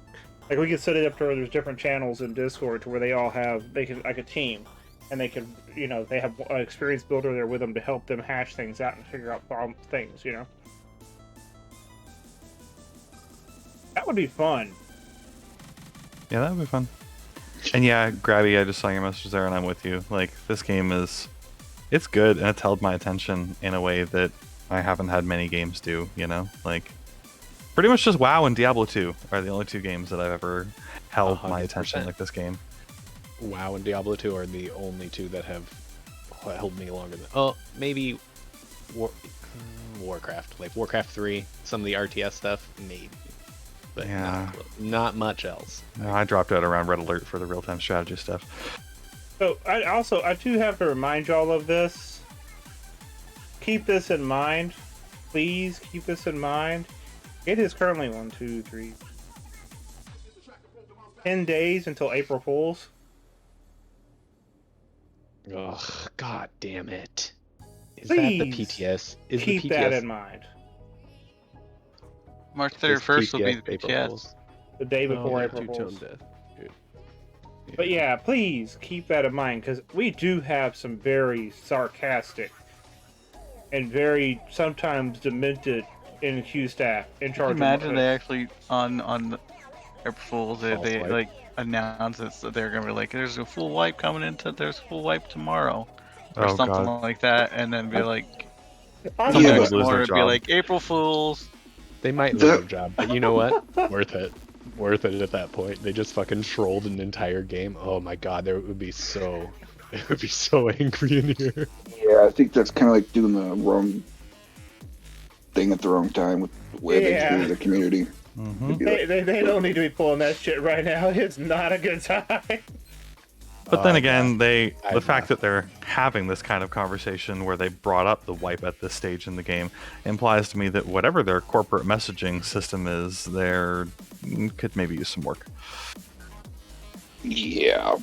we can set it up to where there's different channels in Discord to where they all have, they can, like a team, and they can, you know, they have an experienced builder there with them to help them hash things out and figure out things, you know. That would be fun. Yeah, that would be fun. And yeah, Grabby, I just saw your message there, and I'm with you. Like, this game it's good, and it's held my attention in a way that I haven't had many games do, you know? Like, pretty much just WoW and Diablo 2 are the only 2 games that I've ever held my attention 100%. like this game. WoW and Diablo 2 are the only 2 that have held me longer than... Oh, maybe Warcraft. Like, Warcraft 3, some of the RTS stuff, maybe. But Yeah. not much else. No, I dropped out around Red Alert for the real-time strategy stuff. So I do have to remind y'all of this. Keep this in mind. Please keep this in mind. It is currently 10 days until April Fool's. Ugh, god damn it. Is Please that the PTS? Is keep the PTS, that in mind. March is 31st will be the April PTS. Fools? The day Oh, before yeah, April two-tone Fool's. death. But yeah, please keep that in mind, because we do have some very sarcastic and very sometimes demented NQ staff in charge. Imagine of they actually on April Fools False they wipe. like announce it, so they're gonna be like, "There's a full wipe coming into. There's a full wipe tomorrow," or Oh, something God. like that, and then be like, I'm the Yeah, next but- lose their morning it'd be job. like April Fools. They might lose their job, but you know what? Worth it. Worth it at that point. They just fucking trolled an entire game. Oh my god, it would be so angry in here. Yeah, I think that's kind of like doing the wrong thing at the wrong time with the way they Yeah. treat the community. Mm-hmm. It'd be like, they don't need to be pulling that shit right now. It's not a good time. But then Oh, again, the I'd fact not. that they're having this kind of conversation where they brought up the wipe at this stage in the game implies to me that whatever their corporate messaging system is, there could maybe use some work. yeah.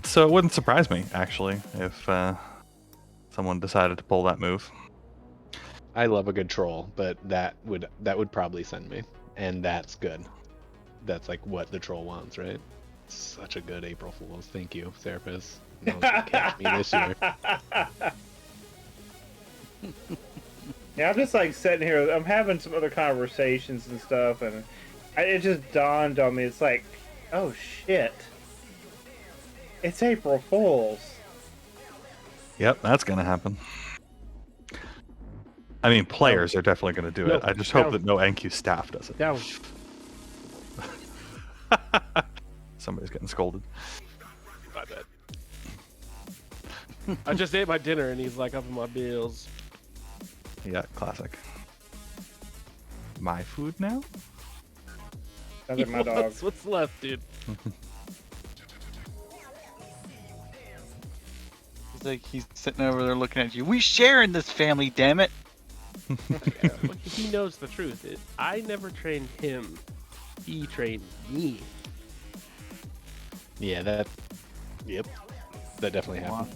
So it wouldn't surprise me, actually, if someone decided to pull that move. I love a good troll, but that would probably send me, and that's good. That's like what the troll wants, right? Such a good April Fool's. Thank you, therapist. No one can catch me this year. Yeah, I'm just like sitting here. I'm having some other conversations and stuff, and it just dawned on me. It's like, oh shit, it's April Fool's. Yep, that's going to happen. I mean, players are definitely going to do it. No, I just hope no. that no NQ staff does it. Down. Somebody's getting scolded. My bad. I just ate my dinner and he's like up in my bills. Yeah, classic. My food now? Sounds like my dog. What's left, dude? He's sitting over there looking at you. We share in this family, damn it. Look, he knows the truth. I never trained him. He trained me. Yeah, Yep. That definitely happened.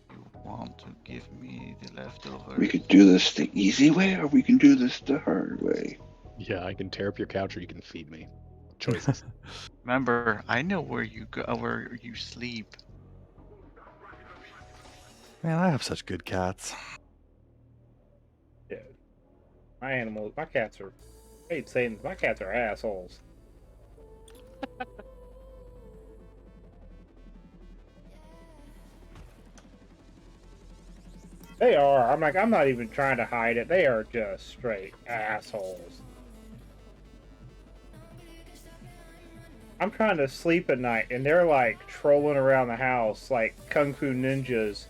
You want to give me the leftovers? We could do this the easy way, or we can do this the hard way. Yeah, I can tear up your couch, or you can feed me. Choices. Remember, I know where you go, where you sleep. Man, I have such good cats. Yeah. My cats are. I hate saying my cats are assholes. They are. I'm not even trying to hide it. They are just straight assholes. I'm trying to sleep at night, and they're like trolling around the house like kung fu ninjas,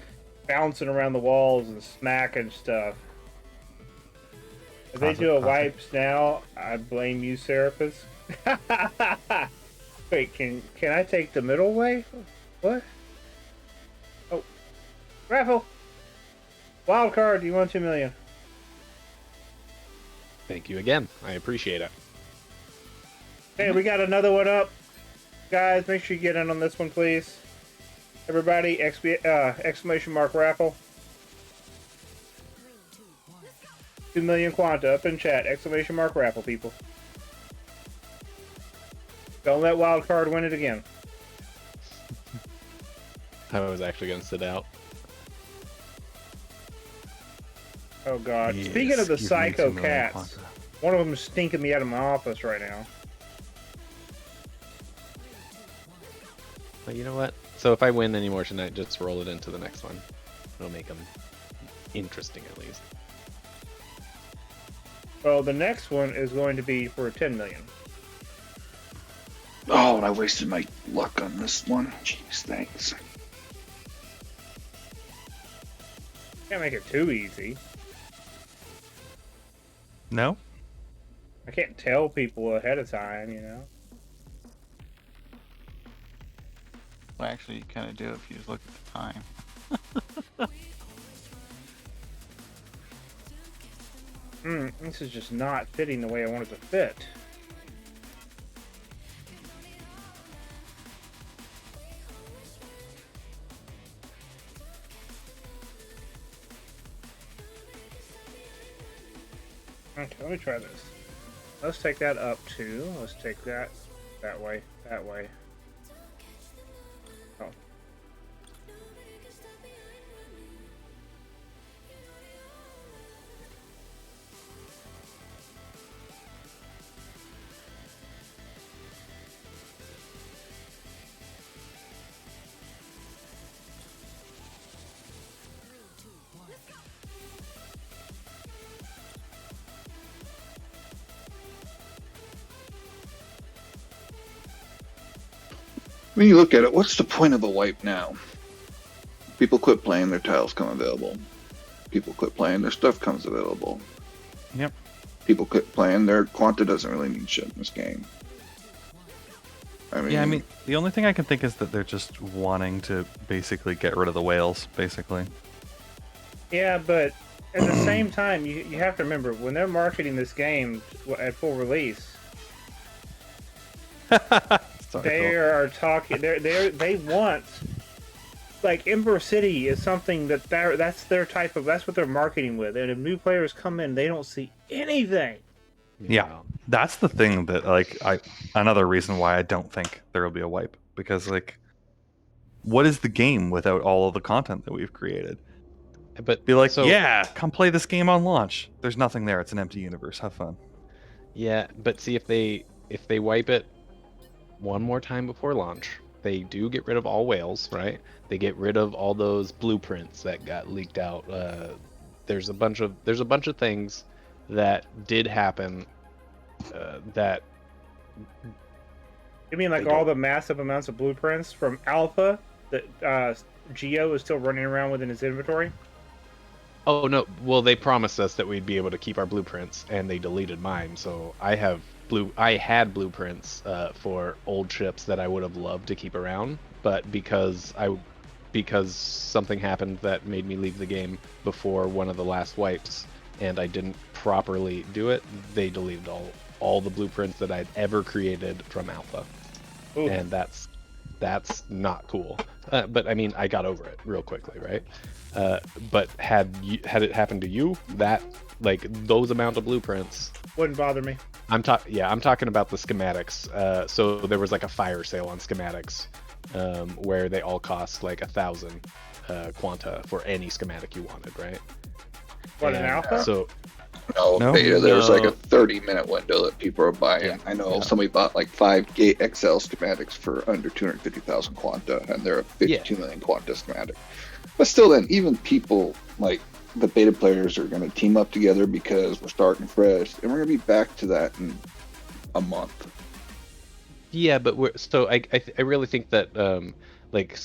bouncing around the walls and smacking stuff. If they do a wipes now, I blame you, Serapis. Wait, can I take the middle way? What? Oh, raffle! Wild card, you won 2 million. Thank you again. I appreciate it. Okay, we got another one up. Guys, make sure you get in on this one, please. Everybody, exclamation mark raffle. 2 million quanta up in chat. Exclamation mark raffle, people. Don't let wild card win it again. I was actually going to sit out. Oh god. Yes, Speaking of the give me psycho 2 million cats, quanta. one of them is stinking me out of my office right now. But you know what? So if I win any more tonight, just roll it into the next one. It'll make them interesting at least. Well, the next one is going to be for 10 million. Oh, and I wasted my luck on this one. Jeez, thanks. Can't make it too easy. No? I can't tell people ahead of time, you know? Well, actually, you kind of do if you just look at the time. This is just not fitting the way I want it to fit. Okay, let me try this. Let's take that up too. Let's take that way, that way. Oh. When you look at it, what's the point of a wipe now? People quit playing, their tiles come available. People quit playing, their stuff comes available. Yep. People quit playing, their quanta doesn't really mean shit in this game. Yeah, I mean, the only thing I can think is that they're just wanting to basically get rid of the whales, basically. Yeah, but at the same time, you have to remember, when they're marketing this game at full release, they are talking. They want, like, Ember City is something that's their type of, that's what they're marketing with. And if new players come in, they don't see anything. Yeah, that's the thing that, like, another reason why I don't think there will be a wipe, because, like, what is the game without all of the content that we've created? But Be like, so, yeah, come play this game on launch. There's nothing there. It's an empty universe. Have fun. yeah, but see if they wipe it one more time before launch, they do get rid of all whales, right? They get rid of all those blueprints that got leaked out. There's a bunch of things that did happen that You mean like They all don't. the massive amounts of blueprints from Alpha that Geo is still running around with in his inventory? Oh no, well they promised us that we'd be able to keep our blueprints, and they deleted mine. So I had blueprints for old ships that I would have loved to keep around, but because something happened that made me leave the game before one of the last wipes, and I didn't properly do it, they deleted all the blueprints that I'd ever created from Alpha, Ooh. and that's not cool. But I mean, I got over it real quickly, right? But had it happened to you, that like those amount of blueprints, Wouldn't bother me. I'm talking about the schematics. So there was like a fire sale on schematics, where they all cost like 1,000 quanta for any schematic you wanted, right? What, an Alpha? So No, Beta, there's like No. a 30-minute window that people are buying. Yeah. I know somebody bought like 5 gate XL schematics for under 250,000 quanta, and they're a 52 million quanta schematic. But still, then, even people like the beta players are going to team up together because we're starting fresh, and we're going to be back to that in a month. yeah, but I really think that like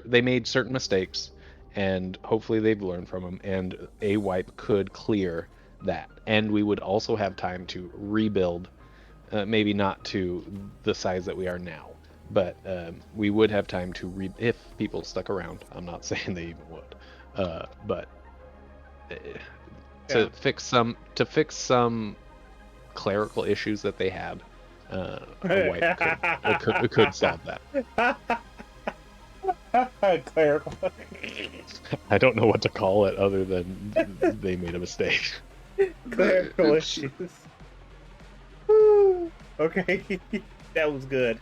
they made certain mistakes, and hopefully they've learned from them, and a wipe could clear that, and we would also have time to rebuild, maybe not to the size that we are now, but we would have time to if people stuck around. I'm not saying they even would, but to fix some clerical issues that they had, a wipe could solve that. Clerical. I don't know what to call it other than they made a mistake. Clerical It's- issues. Woo. Okay, that was good.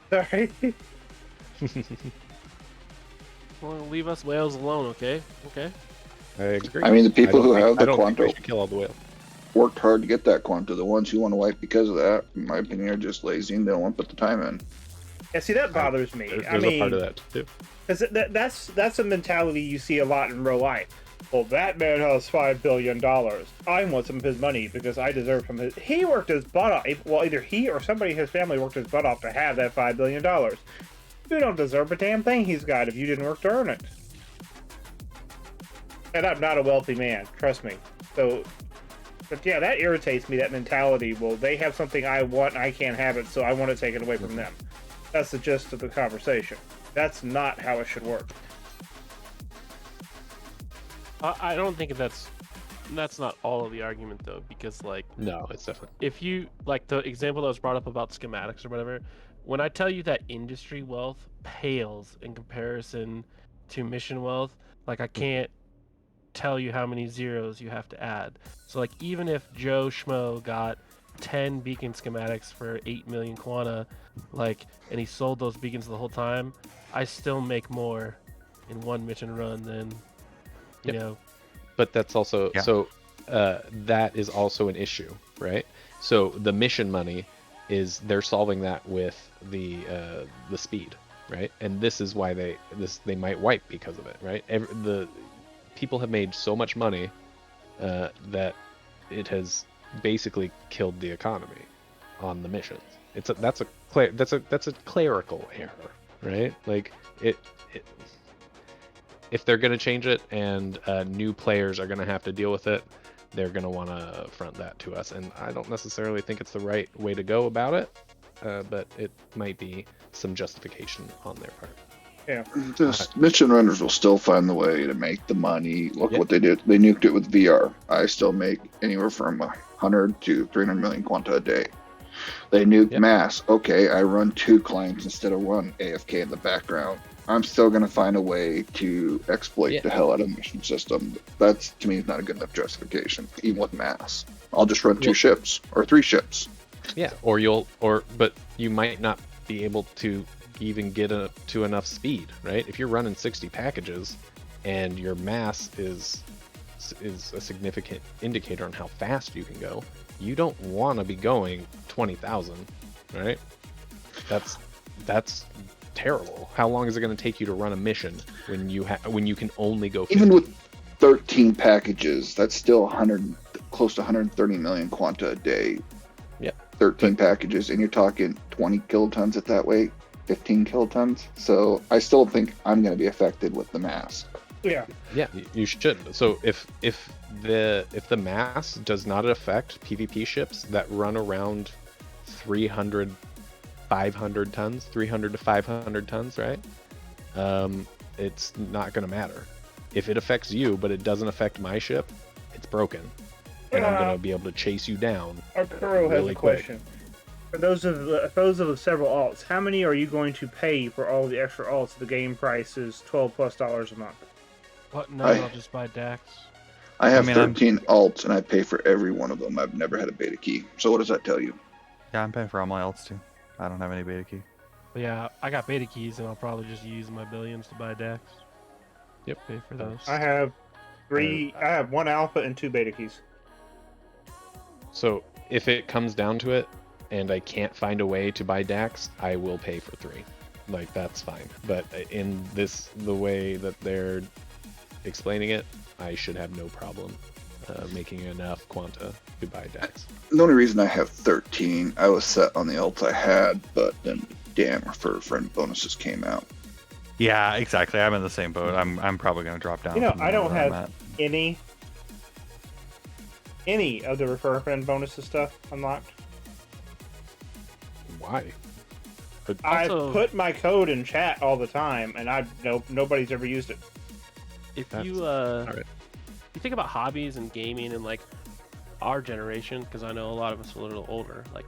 Sorry. Well, leave us whales alone, okay? Okay. I agree. I mean, the people who have I the don't think we quanta should kill all the whales. worked hard to get that quanta. The ones who want to wipe because of that, in my opinion, are just lazy and they don't want to put the time in. Yeah, see, that bothers me. There's a part of that too. Because that's a mentality you see a lot in real life. Well, that man has $5 billion. I want some of his money because I deserve from his. He worked his butt off. Well, either he or somebody in his family worked his butt off to have that $5 billion. You don't deserve a damn thing he's got if you didn't work to earn it. And I'm not a wealthy man, trust me. So, but yeah, that irritates me, that mentality. Well, they have something I want and I can't have it, so I want to take it away from them. That's the gist of the conversation. That's not how it should work. I don't think that's not all of the argument though, because like No, it's definitely. if you like the example that was brought up about schematics or whatever, when I tell you that industry wealth pales in comparison to mission wealth, like I can't tell you how many zeros you have to add. So like even if Joe Schmo got 10 beacon schematics for 8 million quanta, like, and he sold those beacons the whole time, I still make more in one mission run than you Yep. know. But that's also Yeah. so that is also an issue, right? So the mission money is they're solving that with the speed, right? And this is why they might wipe because of it, right? The people have made so much money that it has basically killed the economy on the missions. That's a clerical error, right? Like it if they're going to change it and new players are going to have to deal with it, they're going to want to front that to us. And I don't necessarily think it's the right way to go about it, but it might be some justification on their part. Yeah. Just mission runners will still find the way to make the money. Look Yep. what they did. They nuked it with VR. I still make anywhere from 100 to 300 million quanta a day. They nuked Yep. mass. Okay, I run 2 clients instead of 1 AFK in the background. I'm still going to find a way to exploit Yeah. the hell out of the mission system. That's, to me, is not a good enough justification, even with mass. I'll just run 2 Well- ships or 3 ships. Yeah, but you might not be able to even get to enough speed, right? If you're running 60 packages and your mass is a significant indicator on how fast you can go, you don't want to be going 20,000, right? That's terrible. How long is it going to take you to run a mission when you can only go 50? Even with 13 packages, that's still 100, close to 130 million quanta a day. 13 packages, and you're talking 20 kilotons at that weight, 15 kilotons. So I still think I'm going to be affected with the mass. Yeah. Yeah, you should. So if the mass does not affect PvP ships that run around 300, 500 tons, 300 to 500 tons, right? It's not going to matter. If it affects you, but it doesn't affect my ship, it's broken, and I'm going to be able to chase you down. Arturo has really a quick. question. For those of the several alts, how many are you going to pay for all the extra alts? The game price is $12+ a month. What? No, I- I'll just buy Dax. I have I mean, 13 alts, and I pay for every one of them. I've never had a beta key. So what does that tell you? Yeah, I'm paying for all my alts too. I don't have any beta key. But yeah, I got beta keys, and I'll probably just use my billions to buy Dax. Yep. Pay for those. I have I have 1 alpha and 2 beta keys. So if it comes down to it, and I can't find a way to buy Dax, I will pay for 3. Like, that's fine. But in the way that they're explaining it, I should have no problem making enough quanta to buy Dax. The only reason I have 13, I was set on the alts I had, but then damn, refer friend bonuses came out. Yeah, exactly. I'm in the same boat. I'm probably gonna drop down. You know, from I don't where I'm have at. any of the refer a friend bonuses stuff unlocked. Why? I Also- put my code in chat all the time, and nobody's ever used it. If That's- you alright. you think about hobbies and gaming and like our generation, because I know a lot of us are a little older, like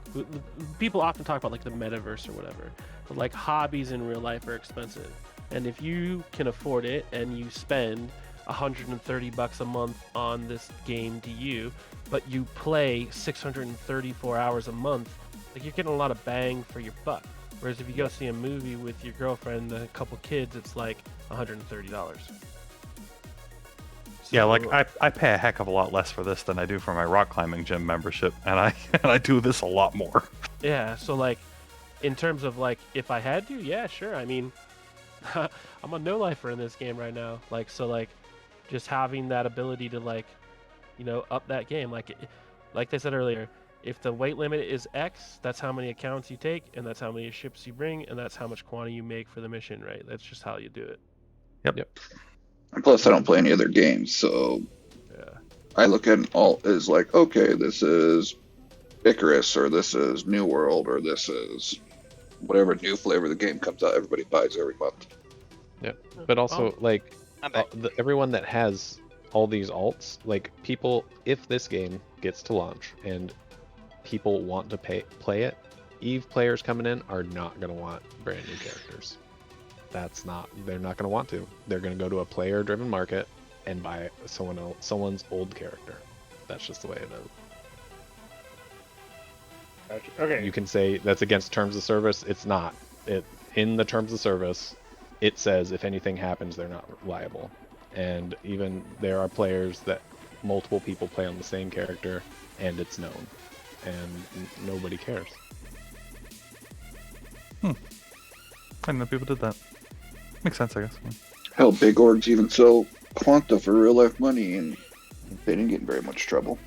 people often talk about like the metaverse or whatever, but like hobbies in real life are expensive, and if you can afford it and you spend $130 a month on this game to you, but you play 634 hours a month, like you're getting a lot of bang for your buck. Whereas if you go see a movie with your girlfriend and a couple kids, it's like $130. Yeah, like So- I pay a heck of a lot less for this than I do for my rock climbing gym membership, and I do this a lot more. Yeah, so like, in terms of like, if I had to, yeah, sure. I mean, I'm a no-lifer in this game right now. Like, so like, just having that ability to like, up that game. Like they said earlier, if the weight limit is X, that's how many accounts you take, and that's how many ships you bring, and that's how much quantity you make for the mission, right? That's just how you do it. And plus, I don't play any other games, so Yeah. I look at an alt as like, okay, this is Icarus, or this is New World, or this is whatever new flavor the game comes out, everybody buys every month. But also, like, I'm back. everyone that has all these alts, like, people, if this game gets to launch and people want to play it, EVE players coming in are not going to want brand new characters. They're not going to want to. They're going to go to a player-driven market and buy someone's old character. That's just the way it is. Gotcha. Okay. You can say that's against terms of service. It's not. In the terms of service, it says if anything happens, they're not liable. And even there are players that multiple people play on the same character, and it's known, and nobody cares. I didn't know people did that. Makes sense, I guess. Hell, big orgs even sell Quanta for real life money, and they didn't get in very much trouble.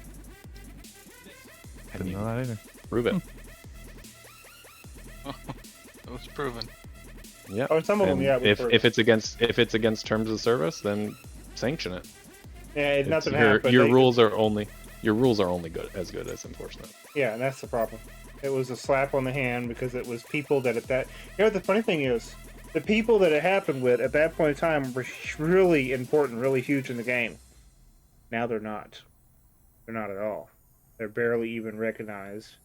And Didn't you know that either. prove it. It was proven. Yeah. Oh, some of them, And yeah, we If it's against terms of service, then sanction it. Yeah, It's- nothing your happened. your rules are only good as enforcement. Yeah, and that's the problem. It was a slap on the hand because it was people that at that. You know, the funny thing is, the people that it happened with at that point in time were really important, really huge in the game. Now they're not. They're not at all. They're barely even recognized,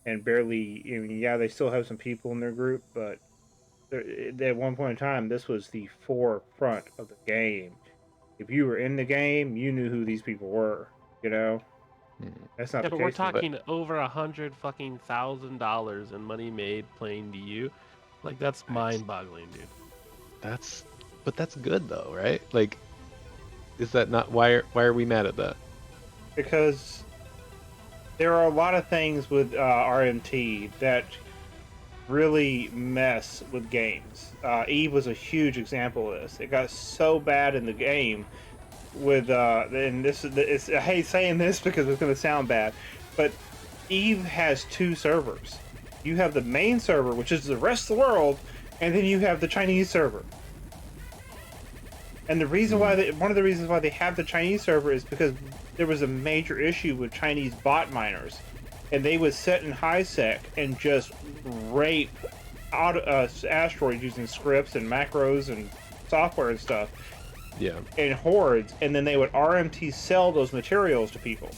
and barely. I mean, yeah, they still have some people in their group, but at one point in time, this was the forefront of the game. If you were in the game, you knew who these people were. You know, that's not Yeah, the but we're case. anymore. talking over $100,000 in money made playing DU. Like, that's mind-boggling, dude. That's good though, right? Like, is that not why are we mad at that? Because there are a lot of things with RMT that really mess with games. Eve was a huge example of this. It got so bad in the game with, and I hate saying this because it's going to sound bad, but Eve has 2 servers. You have the main server, which is the rest of the world, and then you have the Chinese server. And the reason why one of the reasons why they have the Chinese server is because there was a major issue with Chinese bot miners, and they would sit in high sec and just rape asteroids using scripts and macros and software and stuff. Yeah. In hordes, and then they would RMT sell those materials to people.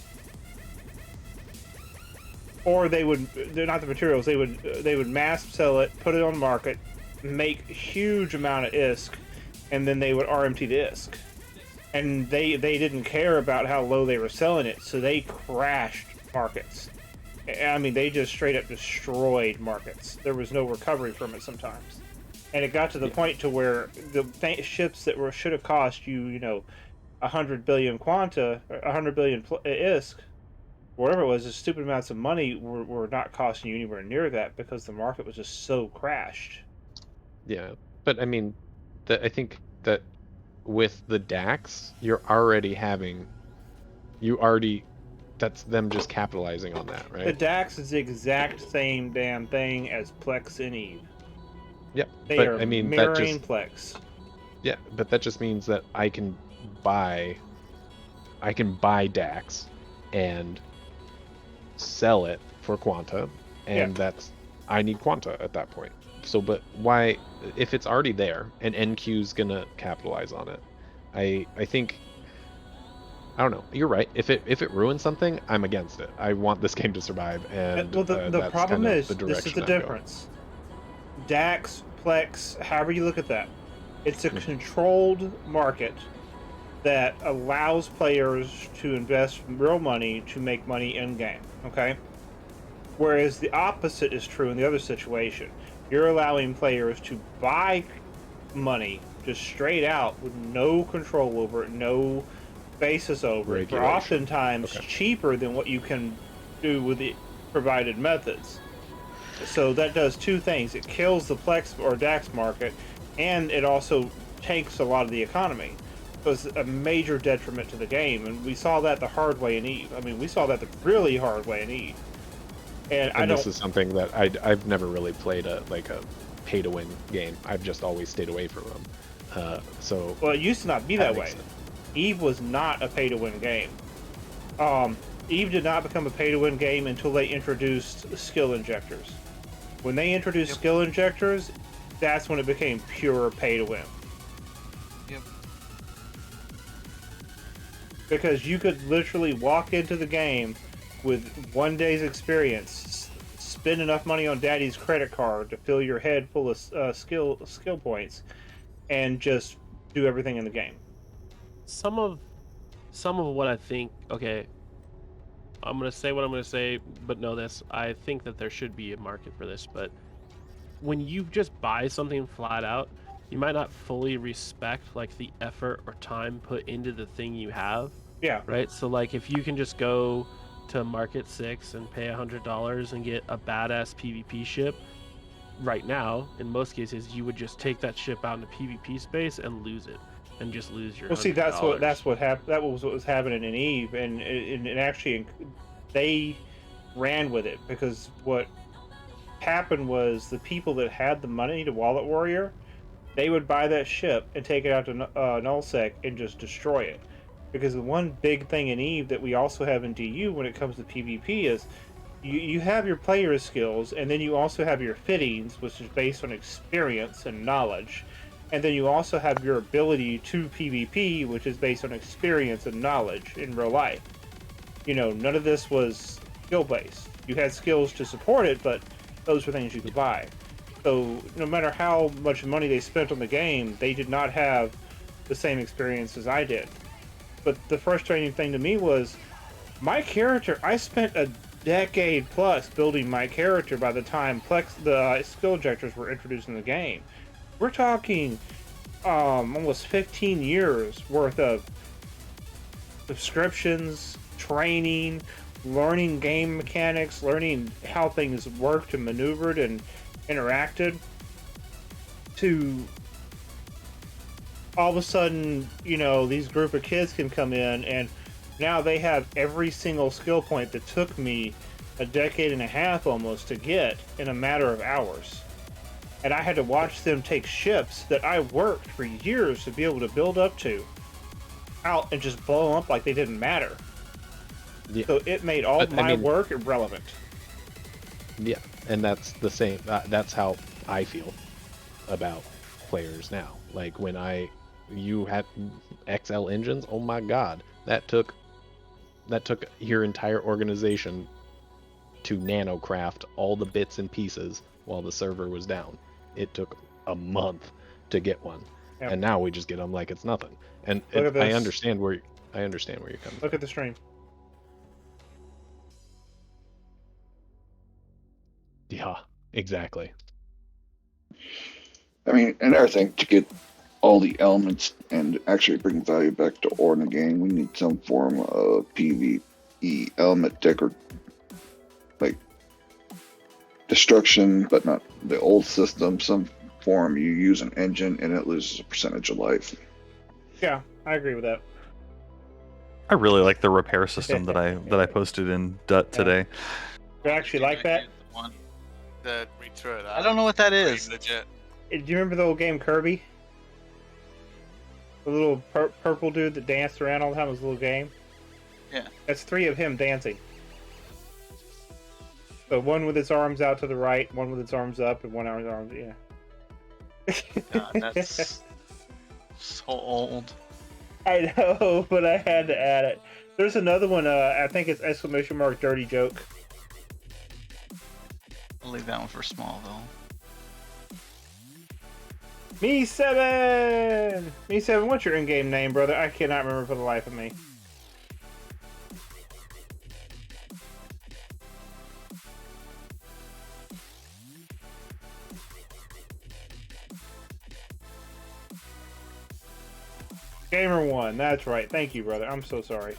Or they're not the materials, they would mass sell it, put it on the market, make huge amount of ISK, and then they would RMT the ISK. And they didn't care about how low they were selling it, so they crashed markets. I mean, they just straight up destroyed markets. There was no recovery from it sometimes. And it got to the point to where the ships that should have cost you, 100 billion quanta, 100 billion ISK, whatever it was, the stupid amounts of money were not costing you anywhere near that because the market was just so crashed. Yeah, but I mean, I think that with the DAX, that's them just capitalizing on that, right? The DAX is the exact same damn thing as Plex and Eve. Yeah, They but are I mean, mirroring Plex. Yeah, but that just means that I can buy DAX and sell it for Quanta, and I need Quanta at that point. So, but why, if it's already there and NQ's gonna capitalize on it, I think, I don't know. You're right. If it ruins something, I'm against it. I want this game to survive, and Well, the that's problem kind of is, the this is direction the I'm going. difference. DAX, Plex, however you look at that, it's a controlled market that allows players to invest real money to make money in game. Okay. Whereas the opposite is true in the other situation. You're allowing players to buy money just straight out with no control over it, no basis over it, for Regulation. oftentimes cheaper than what you can do with the provided methods. So that does 2 things. It kills the Plex or DAX market, and it also tanks a lot of the economy. So it's a major detriment to the game, and we saw that the hard way in Eve. I mean, we saw that the really hard way in Eve. And this is something that I've never really played a pay-to-win game. I've just always stayed away from them. Well, it used to not be that way. Sense. Eve was not a pay-to-win game. Eve did not become a pay-to-win game until they introduced skill injectors. When they introduced skill injectors, that's when it became pure pay-to-win. Yep. Because you could literally walk into the game with 1 day's experience, spend enough money on Daddy's credit card to fill your head full of skill points, and just do everything in the game. Some of what I think, okay, I'm gonna say what I'm gonna say, but know this: I think that there should be a market for this. But when you just buy something flat out, you might not fully respect like the effort or time put into the thing you have. Yeah. Right. So like, if you can just go to Market 6 and pay $100 and get a badass PvP ship, right now, in most cases, you would just take that ship out into PvP space and lose it, and just lose your. Well, see, that's $100. what happened. That was what was happening in Eve, and actually, they ran with it because what happened was the people that had the money to Wallet Warrior, they would buy that ship and take it out to nullsec and just destroy it. Because the one big thing in Eve that we also have in DU when it comes to PvP is you have your player skills, and then you also have your fittings, which is based on experience and knowledge. And then you also have your ability to PvP, which is based on experience and knowledge in real life. None of this was skill-based. You had skills to support it, but those were things you could buy. So no matter how much money they spent on the game, they did not have the same experience as I did. But the frustrating thing to me was my character, I spent a decade plus building my character by the time the skill injectors were introduced in the game. We're talking almost 15 years worth of subscriptions, training, learning game mechanics, learning how things worked and maneuvered and interacted, to all of a sudden, these group of kids can come in and now they have every single skill point that took me a decade and a half almost to get in a matter of hours. And I had to watch them take ships that I worked for years to be able to build up to out and just blow them up like they didn't matter. Yeah. So it made all But, I my mean- work irrelevant. Yeah, and that's the same. That's how I feel about players now. Like when you had XL engines. Oh my God, that took your entire organization to nanocraft all the bits and pieces while the server was down. It took a month to get one, Yep. and now we just get them like it's nothing. And Look at I this. understand where you're coming Look from. at the stream. Yeah, exactly. I mean, another thing to get all the elements and actually bring value back to ore in the game, we need some form of PvE element decor, like destruction, but not the old system. Some form you use an engine and it loses a percentage of life. Yeah, I agree with that. I really like the repair system that I posted in DUT today. You actually like that? The one that we threw it out. I don't know what that Pretty is. legit. Do you remember the old game Kirby? The little purple dude that danced around all the time was a little game? Yeah. That's 3 of him dancing. So one with its arms out to the right, one with its arms up, and one arms, yeah. God, that's so old. I know, but I had to add it. There's another one, I think it's exclamation mark dirty joke. I'll leave that one for Smallville. Me7! Me7, what's your in-game name, brother? I cannot remember for the life of me. Gamer1, that's right. Thank you, brother. I'm so sorry.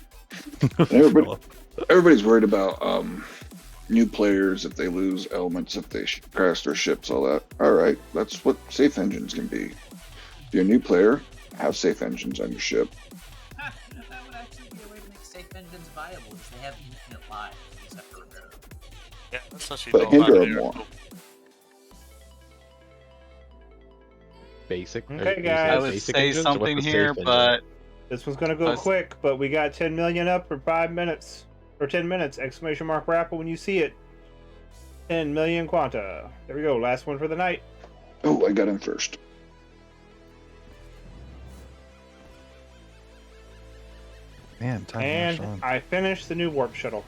Everybody's worried about new players if they lose elements, if they crash their ships, all that. All right, that's what safe engines can be. If you're a new player, have safe engines on your ship. That would actually be a way to make safe engines viable, because they have infinite lives. You just have to repair them. Yeah, that's actually But all hinder about them it. more. Basic. Okay, guys. I would basic say engines, or what's something the safe here, engine? but This one's gonna go quick, but we got 10 million up for 5 minutes. Or 10 minutes. Exclamation mark Rapple when you see it. 10 million quanta. There we go. Last one for the night. Oh, I got in first. Man, time And marched on. I finished the new warp shuttle.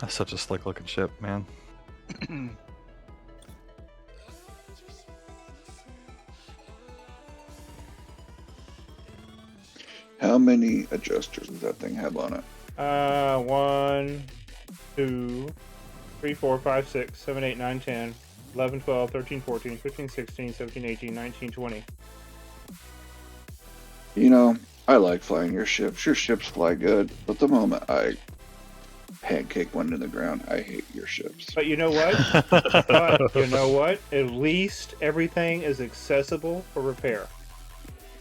That's such a slick looking ship, man. How many adjusters does that thing have on it? 1, 2, 3, 4, 5, 6, 7, 8, 9, 10, 11, 12, 13, 14, 15, 16, 17, 18, 19, 20. You know, I like flying your ships. Your ships fly good, but the moment I pancake one to the ground, I hate your ships. But you know what? But you know what? At least everything is accessible for repair.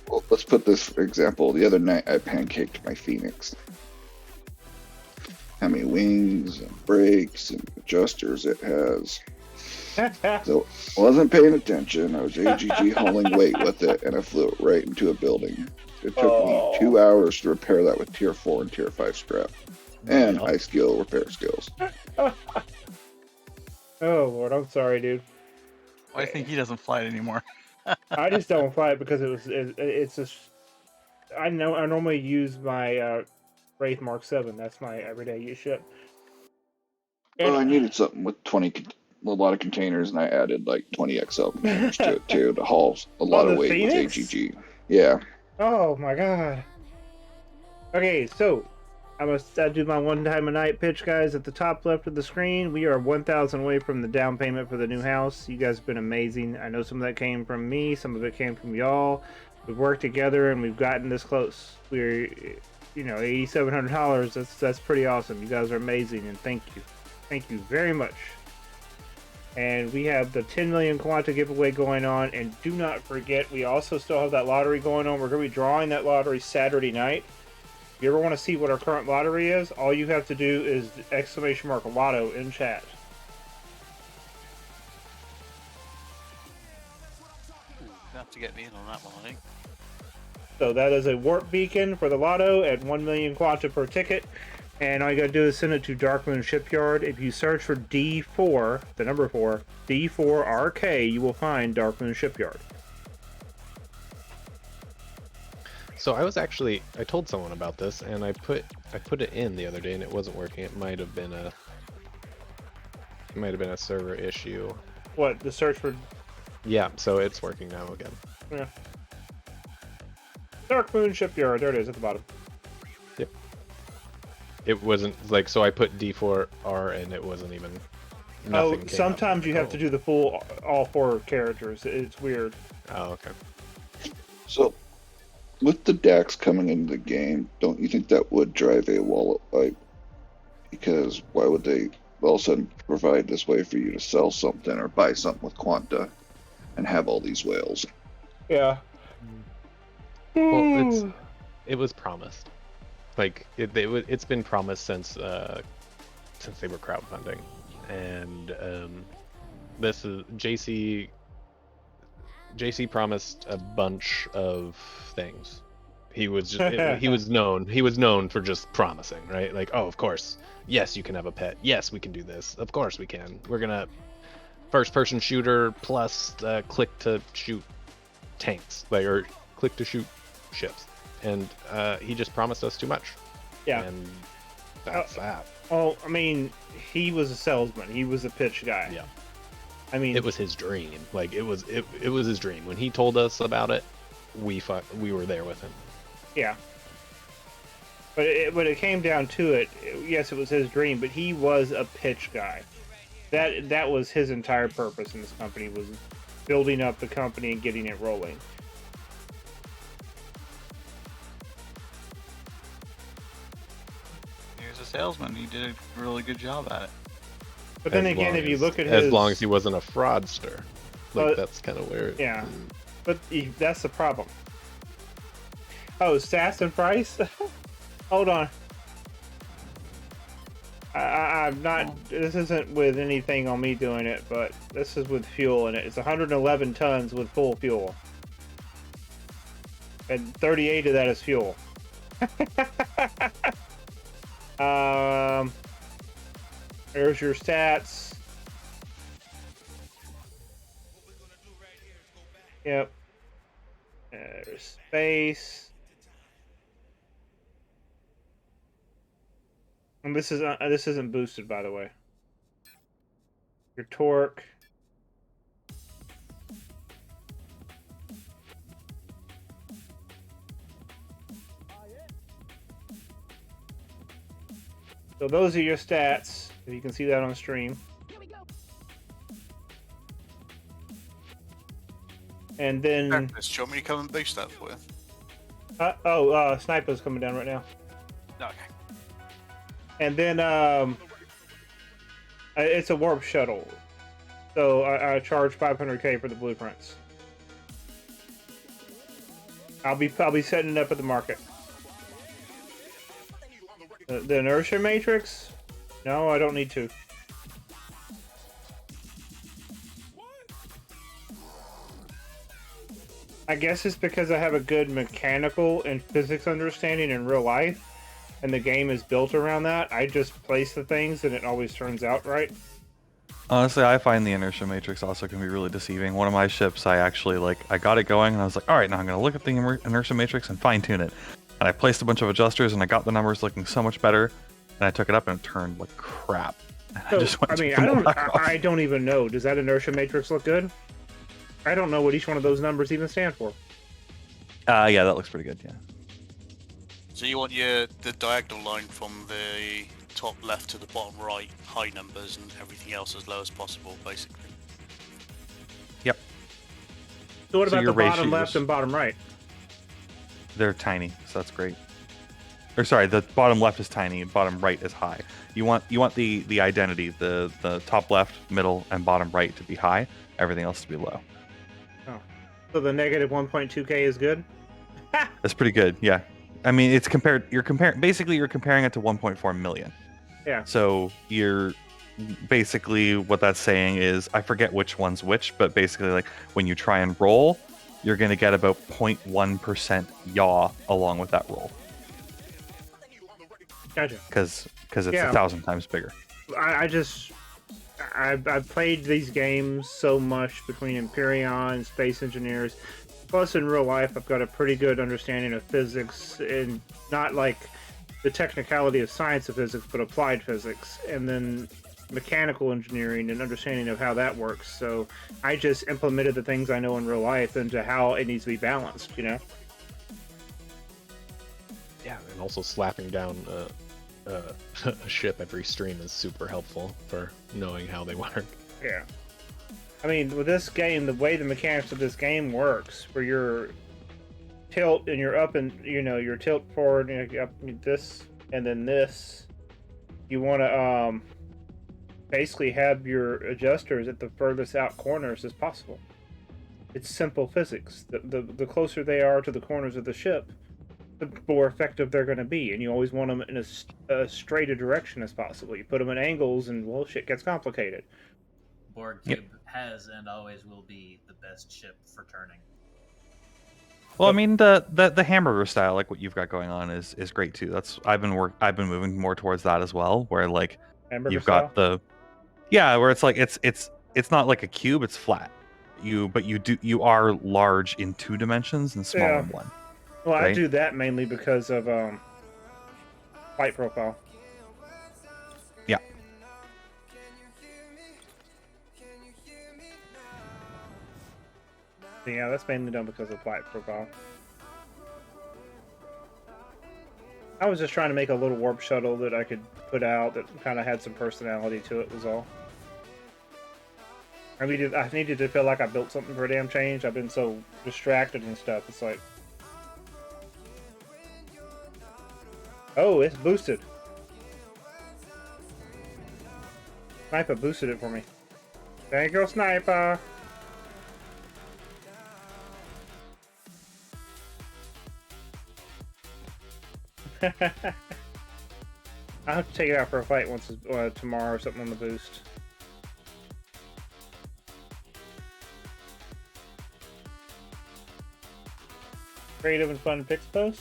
Well, let's put this for example. The other night, I pancaked my Phoenix. How many wings and brakes and adjusters it has. So, wasn't paying attention. I was AGG hauling weight with it, and I flew it right into a building. It took me 2 hours to repair that with tier 4 and tier 5 scrap. And high skill repair skills. Oh Lord, I'm sorry, dude. I think he doesn't fly it anymore. I just don't fly it because it's just. I normally use my Wraith Mark 7. That's my everyday use ship. Well, I needed something with a lot of containers, and I added like 20 XL containers to it too to haul a lot On of the weight Phoenix? with AGG. Yeah. Oh my god. Okay, so I must do my one time a night pitch, guys. At the top left of the screen, we are 1,000 away from the down payment for the new house. You guys have been amazing. I know some of that came from me, some of it came from y'all. We've worked together and we've gotten this close. We're, $8,700. That's pretty awesome. You guys are amazing, and thank you very much. And we have the 10 million Quanta giveaway going on, and do not forget, we also still have that lottery going on. We're going to be drawing that lottery Saturday night. If you ever want to see what our current lottery is, all you have to do is exclamation mark lotto in chat. Have to get me in on that one, I think. So that is a warp beacon for the lotto at 1 million quanta per ticket. And all you gotta do is send it to Darkmoon Shipyard. If you search for D4, the number 4, D4RK, you will find Darkmoon Shipyard. So I told someone about this, and I put it in the other day, and it wasn't working. It might have been a server issue. What, the search for? Yeah, so it's working now again. Yeah. Darkmoon Shipyard, there it is at the bottom. Yep. It wasn't like, so I put D4R and it wasn't even. Nothing came sometimes up. you have to do the full all 4 characters. It's weird. Oh, okay. So, with the DAX coming into the game, don't you think that would drive a wallet wipe? Because why would they all of a sudden provide this way for you to sell something or buy something with Quanta and have all these whales? Yeah. Well, it was promised. Like it's been promised since they were crowdfunding, and this is JC promised a bunch of things. He was just he was known for just promising, right? Like, oh, of course, yes, you can have a pet. Yes, we can do this. Of course we can. We're gonna first-person shooter plus click to shoot tanks, like, or click to shoot ships. And he just promised us too much. Yeah. And that's that. Oh, I mean, he was a salesman. He was a pitch guy. Yeah. I mean, it was his dream. Like it was his dream. When he told us about it, we were there with him. Yeah. But when it came down to it, yes, it was his dream, but he was a pitch guy. That was his entire purpose in this company, was building up the company and getting it rolling. He was a salesman. He did a really good job at it. But then again, if you look at his... As long as he wasn't a fraudster. Like, that's kind of weird. Yeah. But that's the problem. Oh, stats and price? Hold on. I'm not... This isn't with anything on me doing it, but this is with fuel in it. It's 111 tons with full fuel. And 38 of that is fuel. There's your stats. Yep. There's space. And this isn't boosted, by the way. Your torque. So those are your stats. You can see that on stream. And then... Do you want me to come and boost that for you? Sniper's coming down right now. Okay. And then, it's a warp shuttle. So I charge 500k for the blueprints. I'll be setting it up at the market. The inertia matrix? No, I don't need to. I guess it's because I have a good mechanical and physics understanding in real life, and the game is built around that. I just place the things and it always turns out right. Honestly, I find the inertia matrix also can be really deceiving. One of my ships, I actually, I got it going, and I was like, alright, now I'm going to look at the inertia matrix and fine-tune it. And I placed a bunch of adjusters, and I got the numbers looking so much better, and I took it up, and it turned like crap. So, I don't even know. Does that inertia matrix look good? I don't know what each one of those numbers even stand for. Yeah, that looks pretty good, yeah. So you want the diagonal line from the top left to the bottom right, high numbers, and everything else as low as possible, basically. Yep. So what about the bottom left and bottom right? They're tiny, so that's great. Or sorry, the bottom left is tiny and bottom right is high. You want the identity, the top left, middle, and bottom right to be high, everything else to be low. Oh. So the negative 1.2k is good? That's pretty good, yeah. I mean, it's compared. You're comparing. Basically, you're comparing it to 1.4 million. Yeah. So you're basically what that's saying is, I forget which one's which, but basically, like when you try and roll, you're going to get about 0.1% yaw along with that roll. Gotcha. Because it's 1,000 times bigger. I've played these games so much between Empyreon and Space Engineers. Plus, in real life, I've got a pretty good understanding of physics, and not like the technicality of science of physics, but applied physics, and then mechanical engineering and understanding of how that works. So I just implemented the things I know in real life into how it needs to be balanced, you know? Yeah, and also slapping down a ship every stream is super helpful for knowing how they work. Yeah. I mean, with this game, the way the mechanics of this game works, where you're tilt and you're up and, you know, your tilt forward and you're up this and then this, you want to basically have your adjusters at the furthest out corners as possible. It's simple physics. The closer they are to the corners of the ship, the more effective they're going to be, and you always want them in as straight a direction as possible. You put them at angles and, well, shit gets complicated. Borg Cube has and always will be the best ship for turning. Well, I mean, the hamburger style, like what you've got going on, is great too. That's I've been moving more towards that as well, where like Hamburger you've style? got where it's like it's not like a cube, it's flat. You are large in 2 dimensions and small in 1. Well, I right? do that mainly because of light profile. Yeah. Yeah, that's mainly done because of light profile. I was just trying to make a little warp shuttle that I could put out that kind of had some personality to it, was all. I needed to feel like I built something for a damn change. I've been so distracted and stuff. It's like... Oh, it's boosted. Sniper boosted it for me. Thank you, Sniper! I'll have to take it out for a fight once tomorrow or something on the boost. Creative and fun pics post.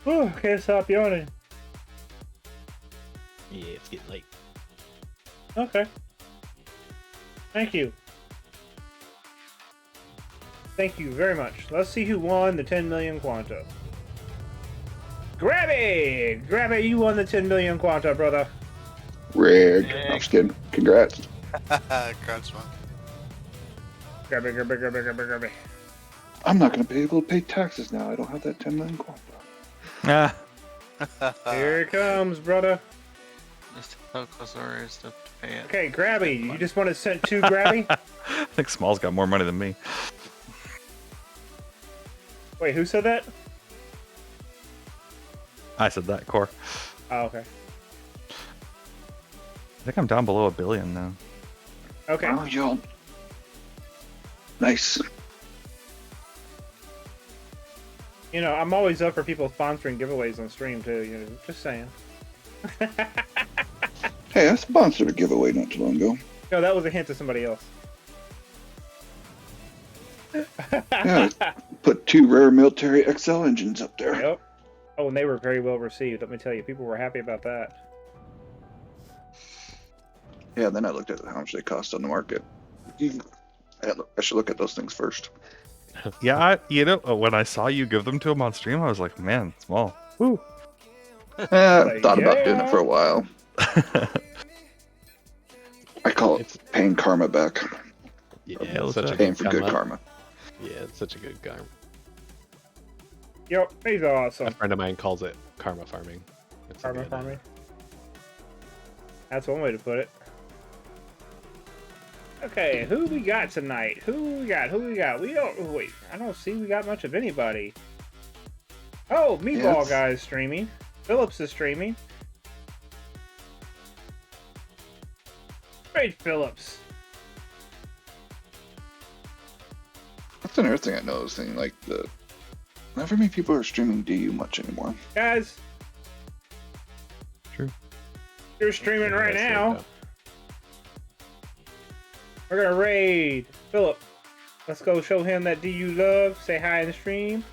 Whew, can't stop yawning. Yeah, it's getting late. Okay. Thank you. Thank you very much. Let's see who won the 10 million Quanta. Grabby! Grabby, you won the 10 million Quanta, brother. Rigged. I'm just kidding. Congrats. Congrats, man. Grabby, grabby, grabby, grabby, grabby. I'm not going to be able to pay taxes now. I don't have that 10 million quanta. Here it comes, brother. Just how close are is to pay it. Okay, Grabby, you just want to send 2 Grabby? I think Small's got more money than me. Wait, who said that? I said that, Core. Oh, okay. I think I'm down below $1 billion now. Okay. Oh, yo. Nice. You know, I'm always up for people sponsoring giveaways on stream, too. You know, just saying. Hey, I sponsored a giveaway not too long ago. No, that was a hint to somebody else. Yeah, put 2 rare military XL engines up there. Yep. Oh, and they were very well received. Let me tell you, people were happy about that. Yeah, then I looked at how much they cost on the market. I should look at those things first. Yeah, when I saw you give them to him on stream, I was like, man, Small. Woo. Thought about doing it for a while. I call it paying karma back. Yeah, it's such a paying for good karma. Yeah, it's such a good karma. Yep, he's awesome. A friend of mine calls it karma farming. It's Karma good. farming. That's one way to put it. Okay, who we got tonight? Who we got? We don't... Wait, I don't see we got much of anybody. Oh, Meatball Guy is streaming. Phillips is streaming. Great Phillips. That's another thing I noticed. Like Not very many people are streaming DU much anymore. Guys, True. you're streaming right Yes, now. yeah. We're gonna raid Philip. Let's go show him that DU love. Say hi in the stream.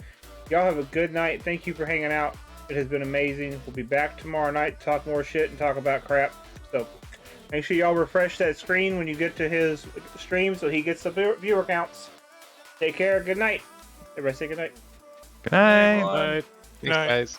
Y'all have a good night. Thank you for hanging out. It has been amazing. We'll be back tomorrow night to talk more shit and talk about crap. So make sure y'all refresh that screen when you get to his stream so he gets the viewer counts. Take care. Good night. Everybody say good night. Good night. Everyone. Thanks, guys.